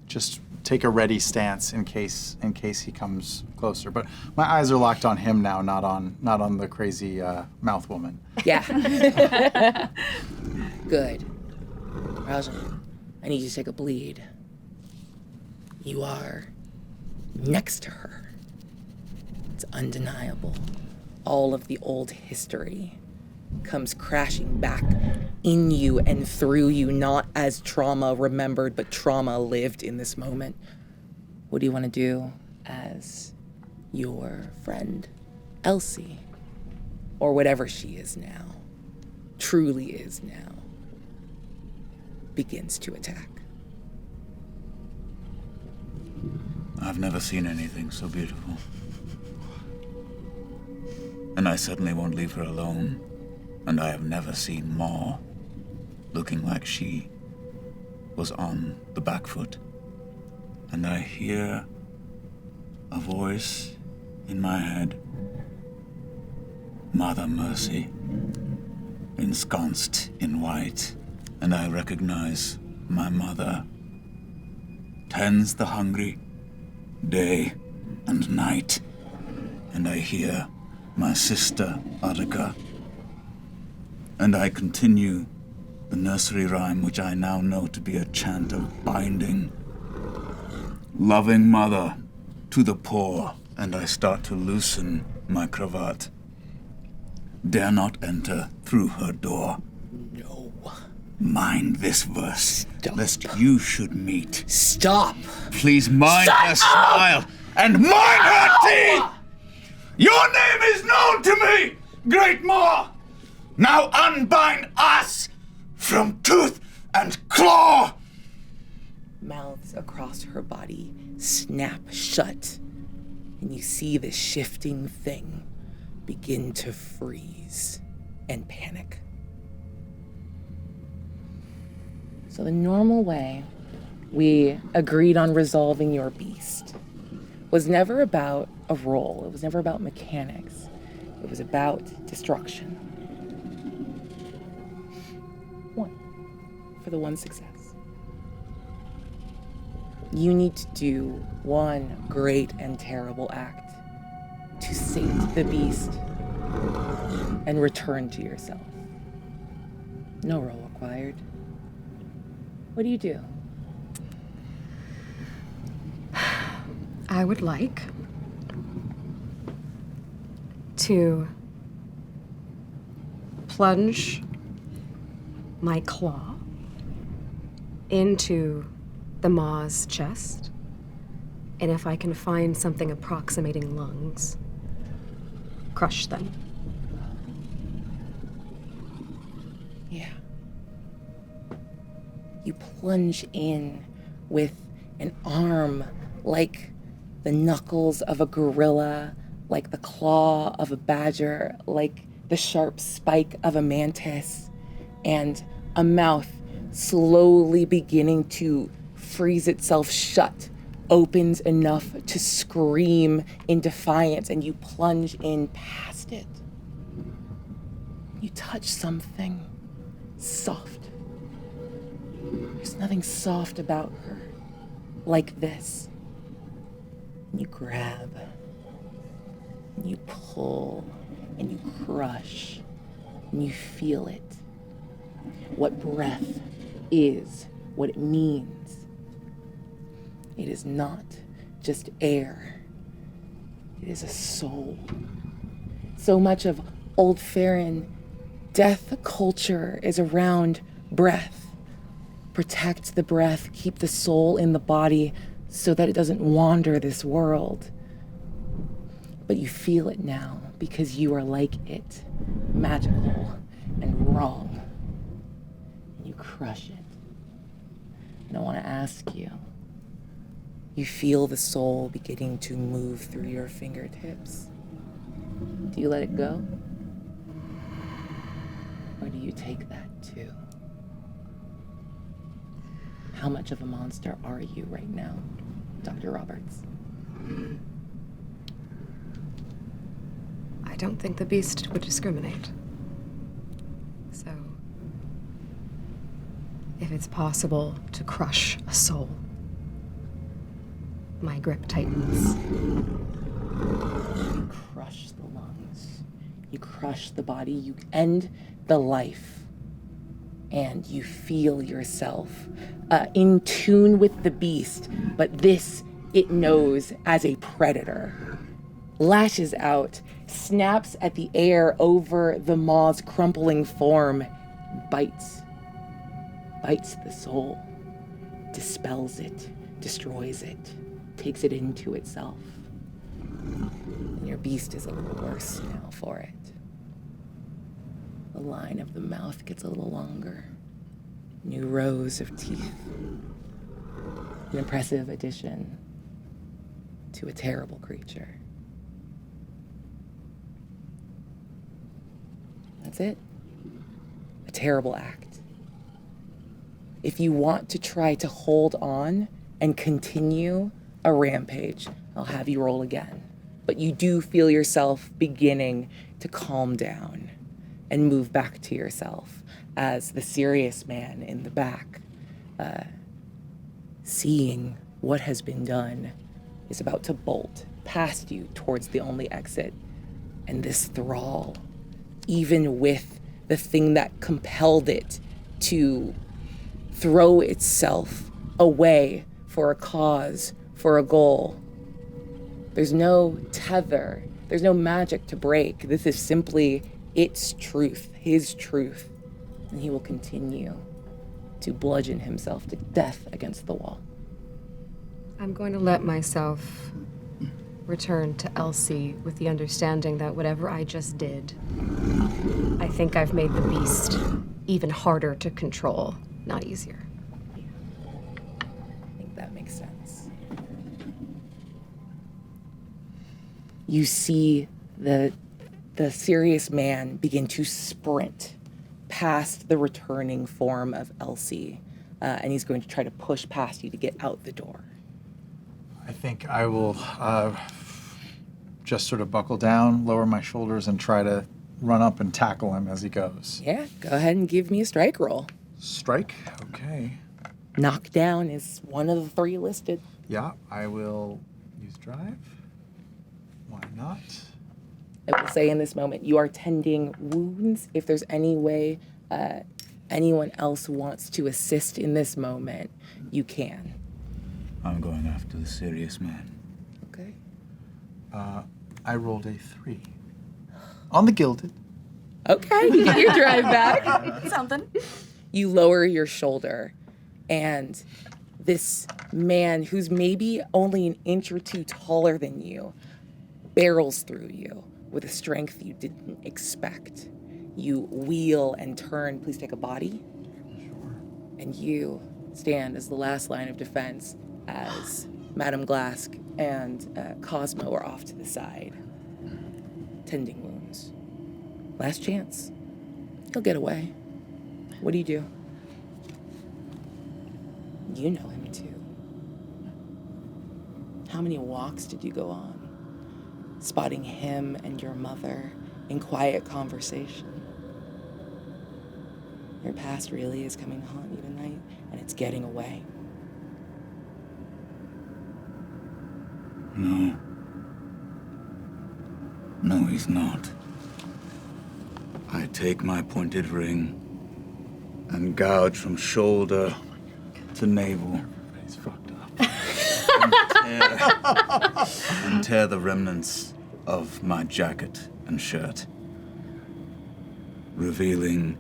just take a ready stance in case he comes closer. But my eyes are locked on him now, not on the crazy mouth woman. Yeah. Good. Rosalind, I need you to take a bleed. You are next to her. It's undeniable. All of the old history comes crashing back in you and through you, not as trauma remembered, but trauma lived in this moment. What do you want to do as your friend, Elsie, or whatever she is now, truly is now, begins to attack? I've never seen anything so beautiful. And I certainly won't leave her alone. And I have never seen more looking like she was on the back foot. And I hear a voice in my head. Mother Mercy, ensconced in white. And I recognize my mother tends the hungry day and night. And I hear my sister Attica. And I continue the nursery rhyme, which I now know to be a chant of binding. Loving mother to the poor, and I start to loosen my cravat. Dare not enter through her door. No. Mind this verse, Stop. lest you should meet. Stop! Please mind her smile, and mind her teeth! Your name is known to me, Great Maw! Now unbind us from tooth and claw! Mouths across her body snap shut, and you see the shifting thing begin to freeze and panic. So the normal way we agreed on resolving your beast was never about a roll. It was never about mechanics. It was about destruction. 1 for the 1 success. You need to do one great and terrible act to sate the beast and return to yourself. No roll required. What do you do? I would like to plunge my claw into the maw's chest, and if I can find something approximating lungs, crush them. Yeah. You plunge in with an arm like the knuckles of a gorilla, like the claw of a badger, like the sharp spike of a mantis, and a mouth slowly beginning to freeze itself shut, opens enough to scream in defiance, and you plunge in past it. You touch something soft. There's nothing soft about her like this. You grab, and you pull, and you crush, and you feel it. What breath is, what it means. It is not just air. It is a soul. So much of old Fairen death culture is around breath. Protect the breath, keep the soul in the body so that it doesn't wander this world. But you feel it now because you are like it, magical and wrong. And you crush it. And I want to ask you, you feel the soul beginning to move through your fingertips. Do you let it go? Or do you take that too? How much of a monster are you right now, Dr. Roberts? I don't think the beast would discriminate. So, if it's possible to crush a soul. My grip tightens. You crush the lungs. You crush the body. You end the life. And you feel yourself in tune with the beast. But this, it knows as a predator. Lashes out, snaps at the air over the maw's crumpling form, bites the soul, dispels it, destroys it, takes it into itself. And your beast is a little worse now for it. The line of the mouth gets a little longer. New rows of teeth. An impressive addition to a terrible creature. That's it. A terrible act. If you want to try to hold on and continue a rampage, I'll have you roll again. But you do feel yourself beginning to calm down and move back to yourself as the serious man in the back, seeing what has been done, is about to bolt past you towards the only exit. And this thrall, even with the thing that compelled it to throw itself away for a cause, for a goal. There's no tether. There's no magic to break. This is simply its truth, his truth. And he will continue to bludgeon himself to death against the wall. I'm going to let myself return to Elsie with the understanding that whatever I just did, I think I've made the beast even harder to control, not easier. I think that makes sense. You see the serious man begin to sprint past the returning form of Elsie, and he's going to try to push past you to get out the door. I think I will just sort of buckle down, lower my shoulders, and try to run up and tackle him as he goes. Yeah, go ahead and give me a strike roll. Strike? Okay. Knockdown is one of the 3 listed. Yeah, I will use drive. Why not? I will say in this moment, you are tending wounds. If there's any way anyone else wants to assist in this moment, you can. I'm going after the serious man. Okay. I rolled a 3. On the gilded. Okay, you get your drive back. Something. You lower your shoulder, and this man, who's maybe only an inch or two taller than you, barrels through you with a strength you didn't expect. You wheel and turn. Please take a body. Sure. And you stand as the last line of defense as Madame Glask and Cosmo are off to the side, tending wounds. Last chance. He'll get away. What do? You know him too. How many walks did you go on, spotting him and your mother in quiet conversation? Your past really is coming to haunt you tonight, and it's getting away. No. No, he's not. I take my pointed ring and gouge from shoulder to navel. Everybody's fucked up. And tear the remnants of my jacket and shirt, revealing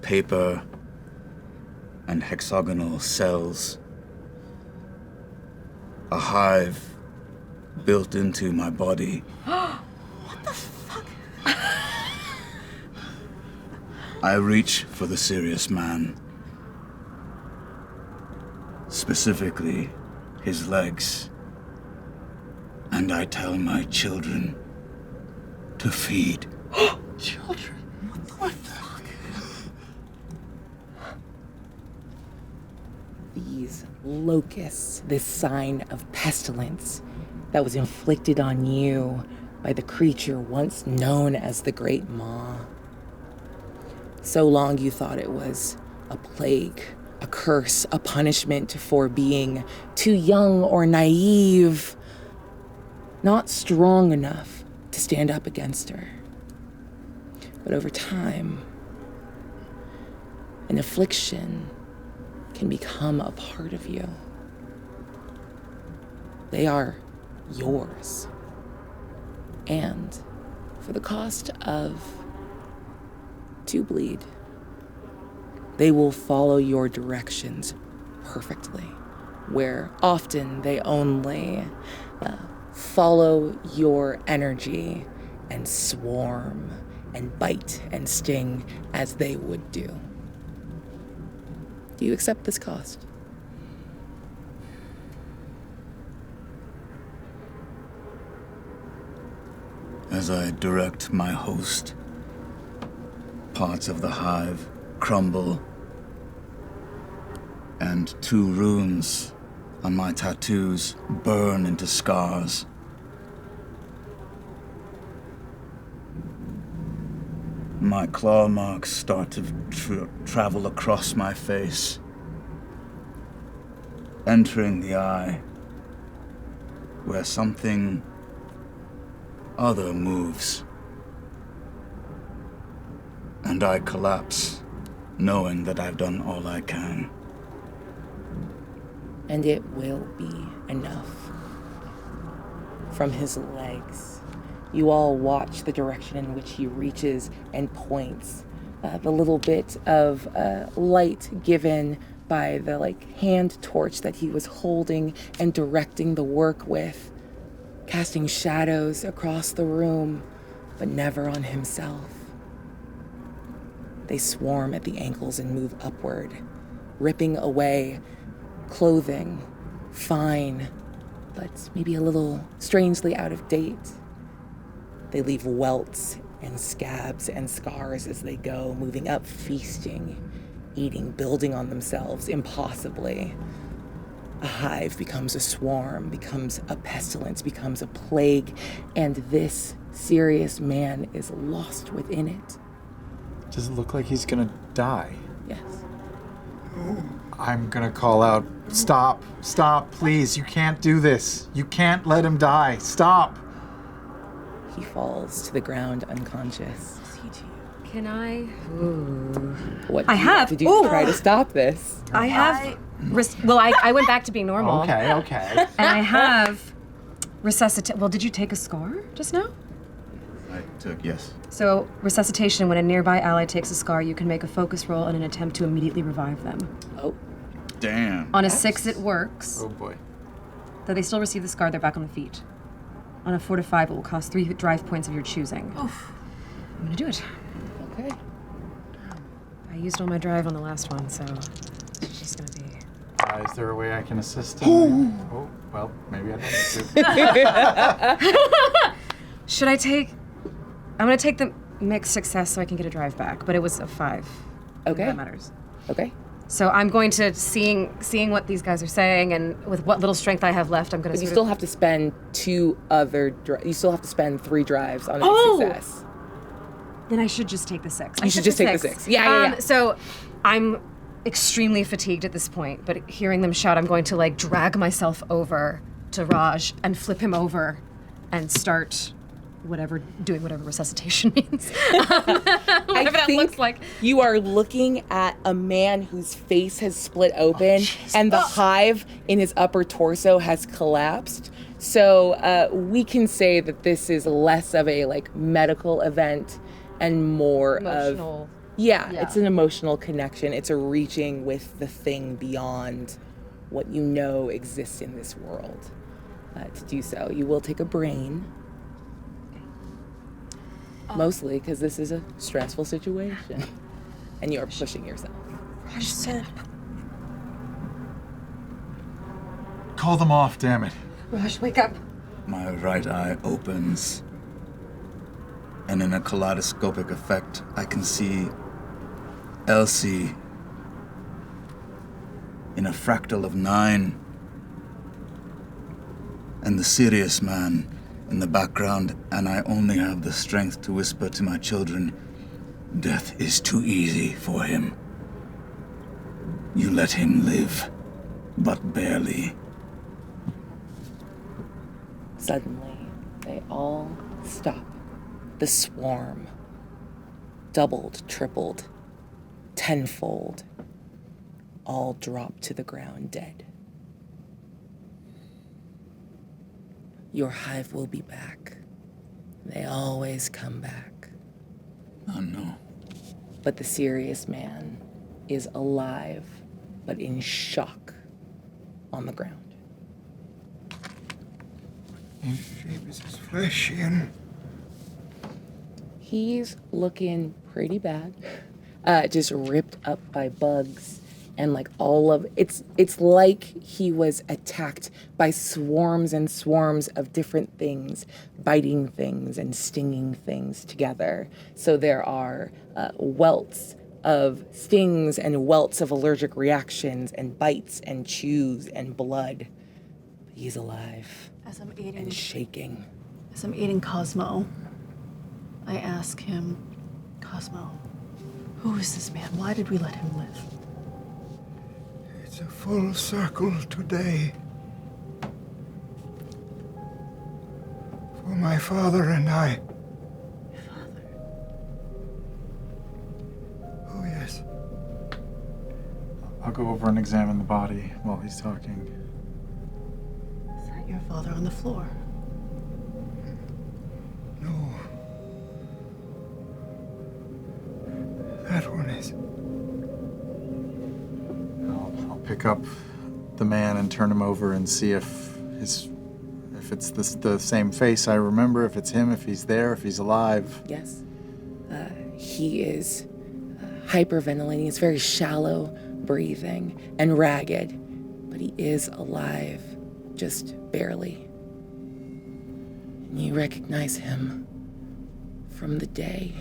paper and hexagonal cells, a hive built into my body. What the fuck? I reach for the serious man, specifically his legs, and I tell my children to feed. Children? What the fuck? These locusts, this sign of pestilence that was inflicted on you by the creature once known as the Great Maw. So long you thought it was a plague, a curse, a punishment for being too young or naive, not strong enough to stand up against her. But over time, an affliction can become a part of you. They are yours. And for the cost of 2 bleed, they will follow your directions perfectly, where often they only follow your energy and swarm and bite and sting as they would do. Do you accept this cost? As I direct my host, parts of the hive crumble, and 2 runes on my tattoos burn into scars. My claw marks start to travel across my face, entering the eye, where something other moves. And I collapse, knowing that I've done all I can. And it will be enough. From his legs, you all watch the direction in which he reaches and points. The little bit of light given by the hand torch that he was holding and directing the work with, casting shadows across the room, but never on himself. They swarm at the ankles and move upward, ripping away clothing, fine, but maybe a little strangely out of date. They leave welts and scabs and scars as they go, moving up, feasting, eating, building on themselves impossibly. A hive becomes a swarm, becomes a pestilence, becomes a plague, and this serious man is lost within it. Does it look like he's gonna die? Yes. I'm gonna call out, stop, please, you can't do this. You can't let him die, stop. He falls to the ground unconscious. Can I? What I do you have to do to try to stop this? I have. I went back to being normal. Okay. And I have resuscitate. Well, did you take a scar just now? I took, yes. So, resuscitation, when a nearby ally takes a scar, you can make a focus roll in an attempt to immediately revive them. Oh. Damn. On a 6, it works. Oh boy. Though they still receive the scar, they're back on the feet. On a 4 to 5, it will cost 3 drive points of your choosing. Oof. I'm gonna do it. Okay. I used all my drive on the last one, so it's just gonna be... Is there a way I can assist him? Oh, well, maybe I don't need to. Should I take... I'm gonna take the mixed success so I can get a drive back, but it was a 5. Okay. That matters. Okay. So I'm going to, seeing what these guys are saying and with what little strength I have left, I'm gonna But you still have to spend 2 other you still have to spend 3 drives on a success. Then I should just take the 6. You should just take the 6. Yeah. So I'm extremely fatigued at this point, but hearing them shout, I'm going to drag myself over to Raj and flip him over and start doing whatever resuscitation means. Whatever that looks like. You are looking at a man whose face has split open and the hive in his upper torso has collapsed. So we can say that this is less of a medical event and more Emotional. Yeah, it's an emotional connection. It's a reaching with the thing beyond what you know exists in this world. To do so, you will take a brain. Mostly because this is a stressful situation. And you are pushing yourself. Raj said, Call them off, damn it. Raj, wake up. My right eye opens, and in a kaleidoscopic effect, I can see Elsie in a fractal of 9, and the serious man in the background, and I only have the strength to whisper to my children, death is too easy for him. You let him live, but barely. Suddenly, they all stop. The swarm. Doubled, tripled, tenfold. All drop to the ground dead. Your hive will be back. They always come back. Oh no. But the serious man is alive, but in shock on the ground. What shape is his flesh in? He's looking pretty bad. Just ripped up by bugs. And like all of it's like he was attacked by swarms and swarms of different things, biting things and stinging things together. So there are welts of stings and welts of allergic reactions and bites and chews and blood. But he's alive As I'm eating, and shaking. As I'm eating Cosmo, I ask him, Cosmo, who is this man? Why did we let him live? It's a full circle today. For my father and I. Father. Oh, yes. I'll go over and examine the body while he's talking. Is that your father on the floor? No. That one is. I'll pick up the man and turn him over and see if it's the same face I remember, if it's him, if he's there, if he's alive. Yes. He is hyperventilating. It's very shallow breathing and ragged, but he is alive, just barely. And you recognize him from the day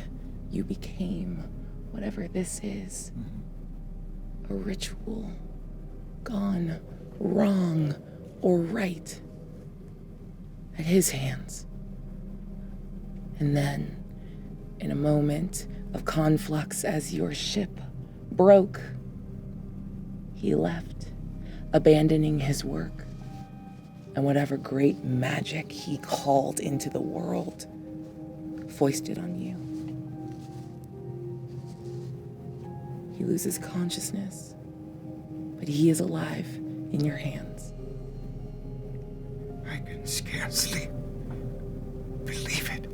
you became whatever this is. A ritual gone wrong or right at his hands. And then, in a moment of conflux as your ship broke, he left, abandoning his work and whatever great magic he called into the world, foisted on you. He loses consciousness, but he is alive in your hands. I can scarcely believe it.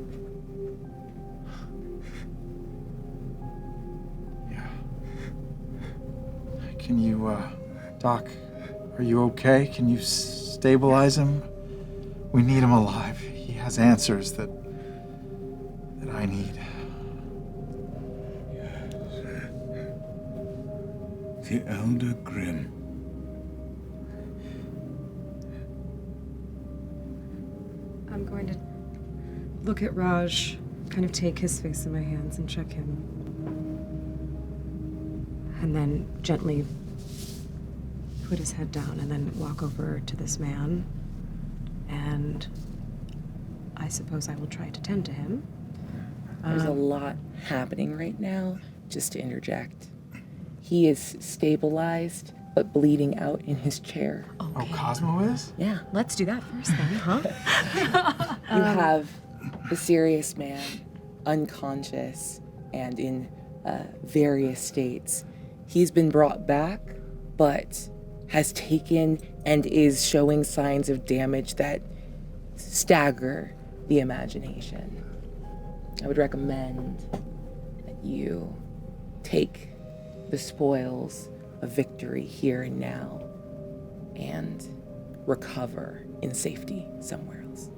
Yeah. Can you, Doc, are you okay? Can you stabilize him? We need him alive. He has answers that I need. The Elder Grimm. I'm going to look at Raj, kind of take his face in my hands and check him. And then gently put his head down and then walk over to this man. And I suppose I will try to tend to him. There's a lot happening right now, just to interject. He is stabilized, but bleeding out in his chair. Oh, Cosmo is? Yeah. Let's do that first then, huh? You have the serious man, unconscious and in various states. He's been brought back, but has taken and is showing signs of damage that stagger the imagination. I would recommend that you take the spoils of victory here and now and recover in safety somewhere else.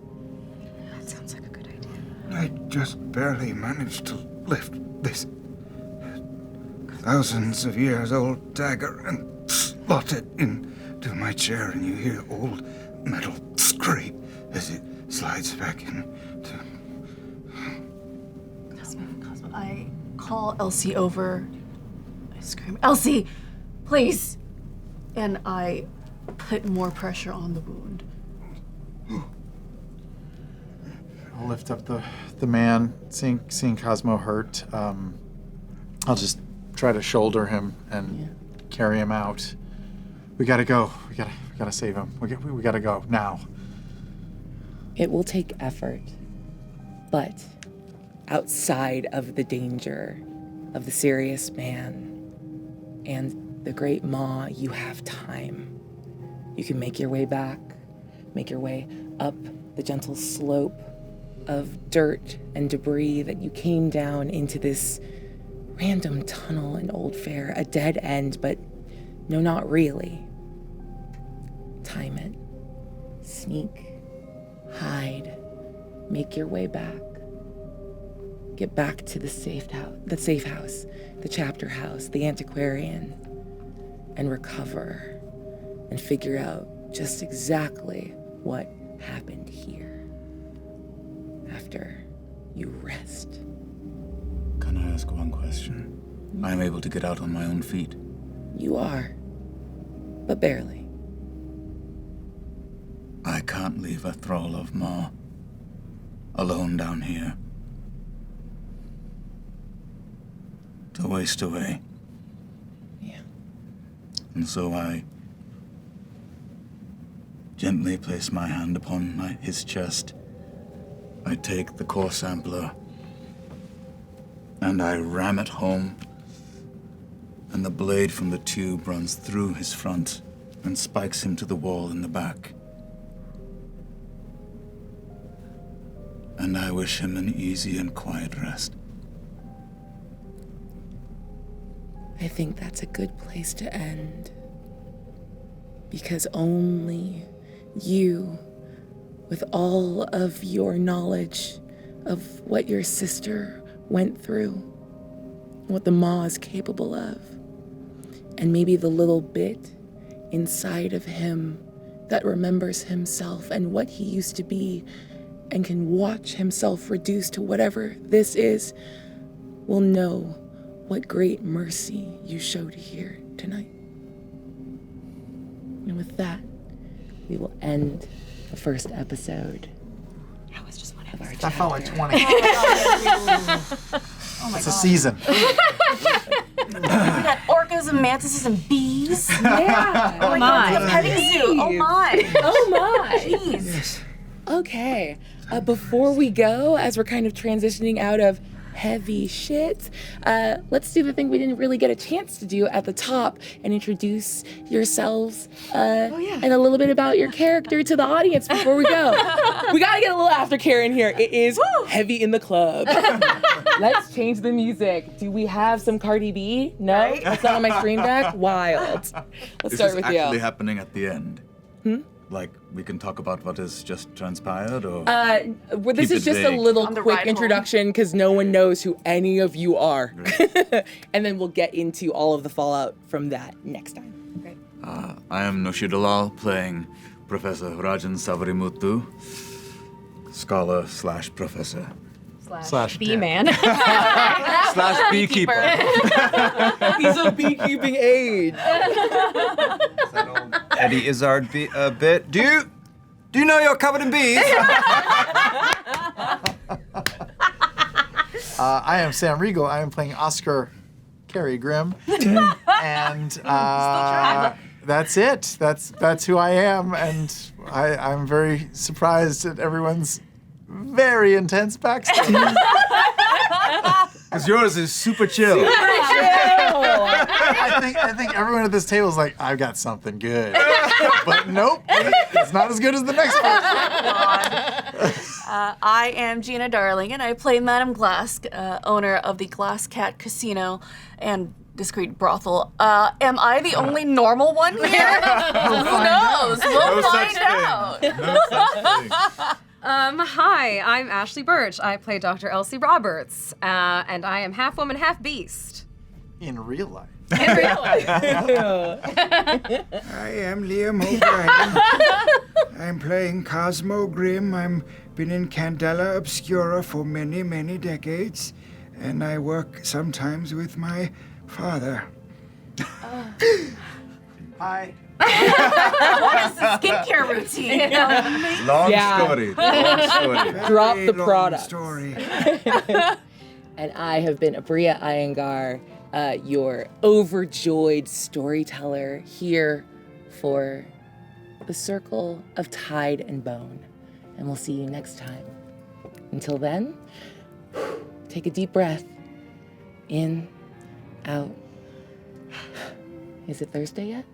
That sounds like a good idea. I just barely managed to lift this thousands of years old dagger and slot it into my chair, and you hear old metal scrape as it slides back into. Cosmo, I call Elsie over. I scream, Elsie, please! And I put more pressure on the wound. I'll lift up the man, seeing Cosmo hurt. I'll just try to shoulder him and carry him out. We gotta go. We gotta save him. We gotta go now. It will take effort, but outside of the danger of the serious man and the great maw, you have time. You can make your way back, make your way up the gentle slope of dirt and debris that you came down into this random tunnel in Newfaire, a dead end, but no, not really. Time it. Sneak. Hide. Make your way back. Get back to the safe house, the chapter house, the Antiquarian, and recover and figure out just exactly what happened here after you rest. Can I ask one question? I am able to get out on my own feet. You are, but barely. I can't leave a thrall of Ma alone down here to waste away. Yeah. And so I gently place my hand upon his chest. I take the core sampler and I ram it home, and the blade from the tube runs through his front and spikes him to the wall in the back. And I wish him an easy and quiet rest. I think that's a good place to end. Because only you, with all of your knowledge of what your sister went through, what the maw is capable of, and maybe the little bit inside of him that remembers himself and what he used to be and can watch himself reduced to whatever this is, will know what great mercy you showed here tonight. And with that, we will end the first episode. That was just one of our That felt like chapter. 20. Oh my It's god. a season. We got orcas and mantises and bees. Yeah. Oh my god, it's a petting zoo. Oh my. Oh my. Jeez. Okay. Before we go, as we're kind of transitioning out of heavy shit, let's do the thing we didn't really get a chance to do at the top and introduce yourselves and a little bit about your character to the audience before we go. We gotta get a little aftercare in here. It is heavy in the club. Let's change the music. Do we have some Cardi B? No? Right? It's not on my stream deck? Wild. Let's start with actually you. happening at the end? Like, we can talk about what has just transpired, or? Well, this Keep is it just a vague. little On the quick ride home. introduction because no one knows who any of you are. And then we'll get into all of the fallout from that next time. Great. I am Noshir Dalal, playing Professor Rajan Savarimutu, scholar / professor. Slash B-man. / beekeeper. He's a beekeeping aide. Eddie Izzard bit. Do you know you're covered in bees? I am Sam Riegel. I am playing Oscar Carey Grimm. And that's it. That's who I am. And I'm very surprised at everyone's very intense backstory. Because yours is super chill. I think everyone at this table is like, I've got something good. But nope, it's not as good as the next one. I am Gina Darling, and I play Madame Glass, owner of the Glass Cat Casino and discreet brothel. Am I the only normal one here? Who knows? We'll find out. No such thing. Hi, I'm Ashley Burch. I play Dr. Elsie Roberts, and I am half woman, half beast. In real life. In real life. I am Liam O'Brien. I'm playing Cosmo Grimm. I've been in Candela Obscura for many, many decades, and I work sometimes with my father. Hi. What is the skincare routine? Long Yeah. story. Long story. Drop Very the long product. story. And I have been Aabria Iyengar, your overjoyed storyteller here for the Circle of Tide and Bone. And we'll see you next time. Until then, take a deep breath. In, out. Is it Thursday yet?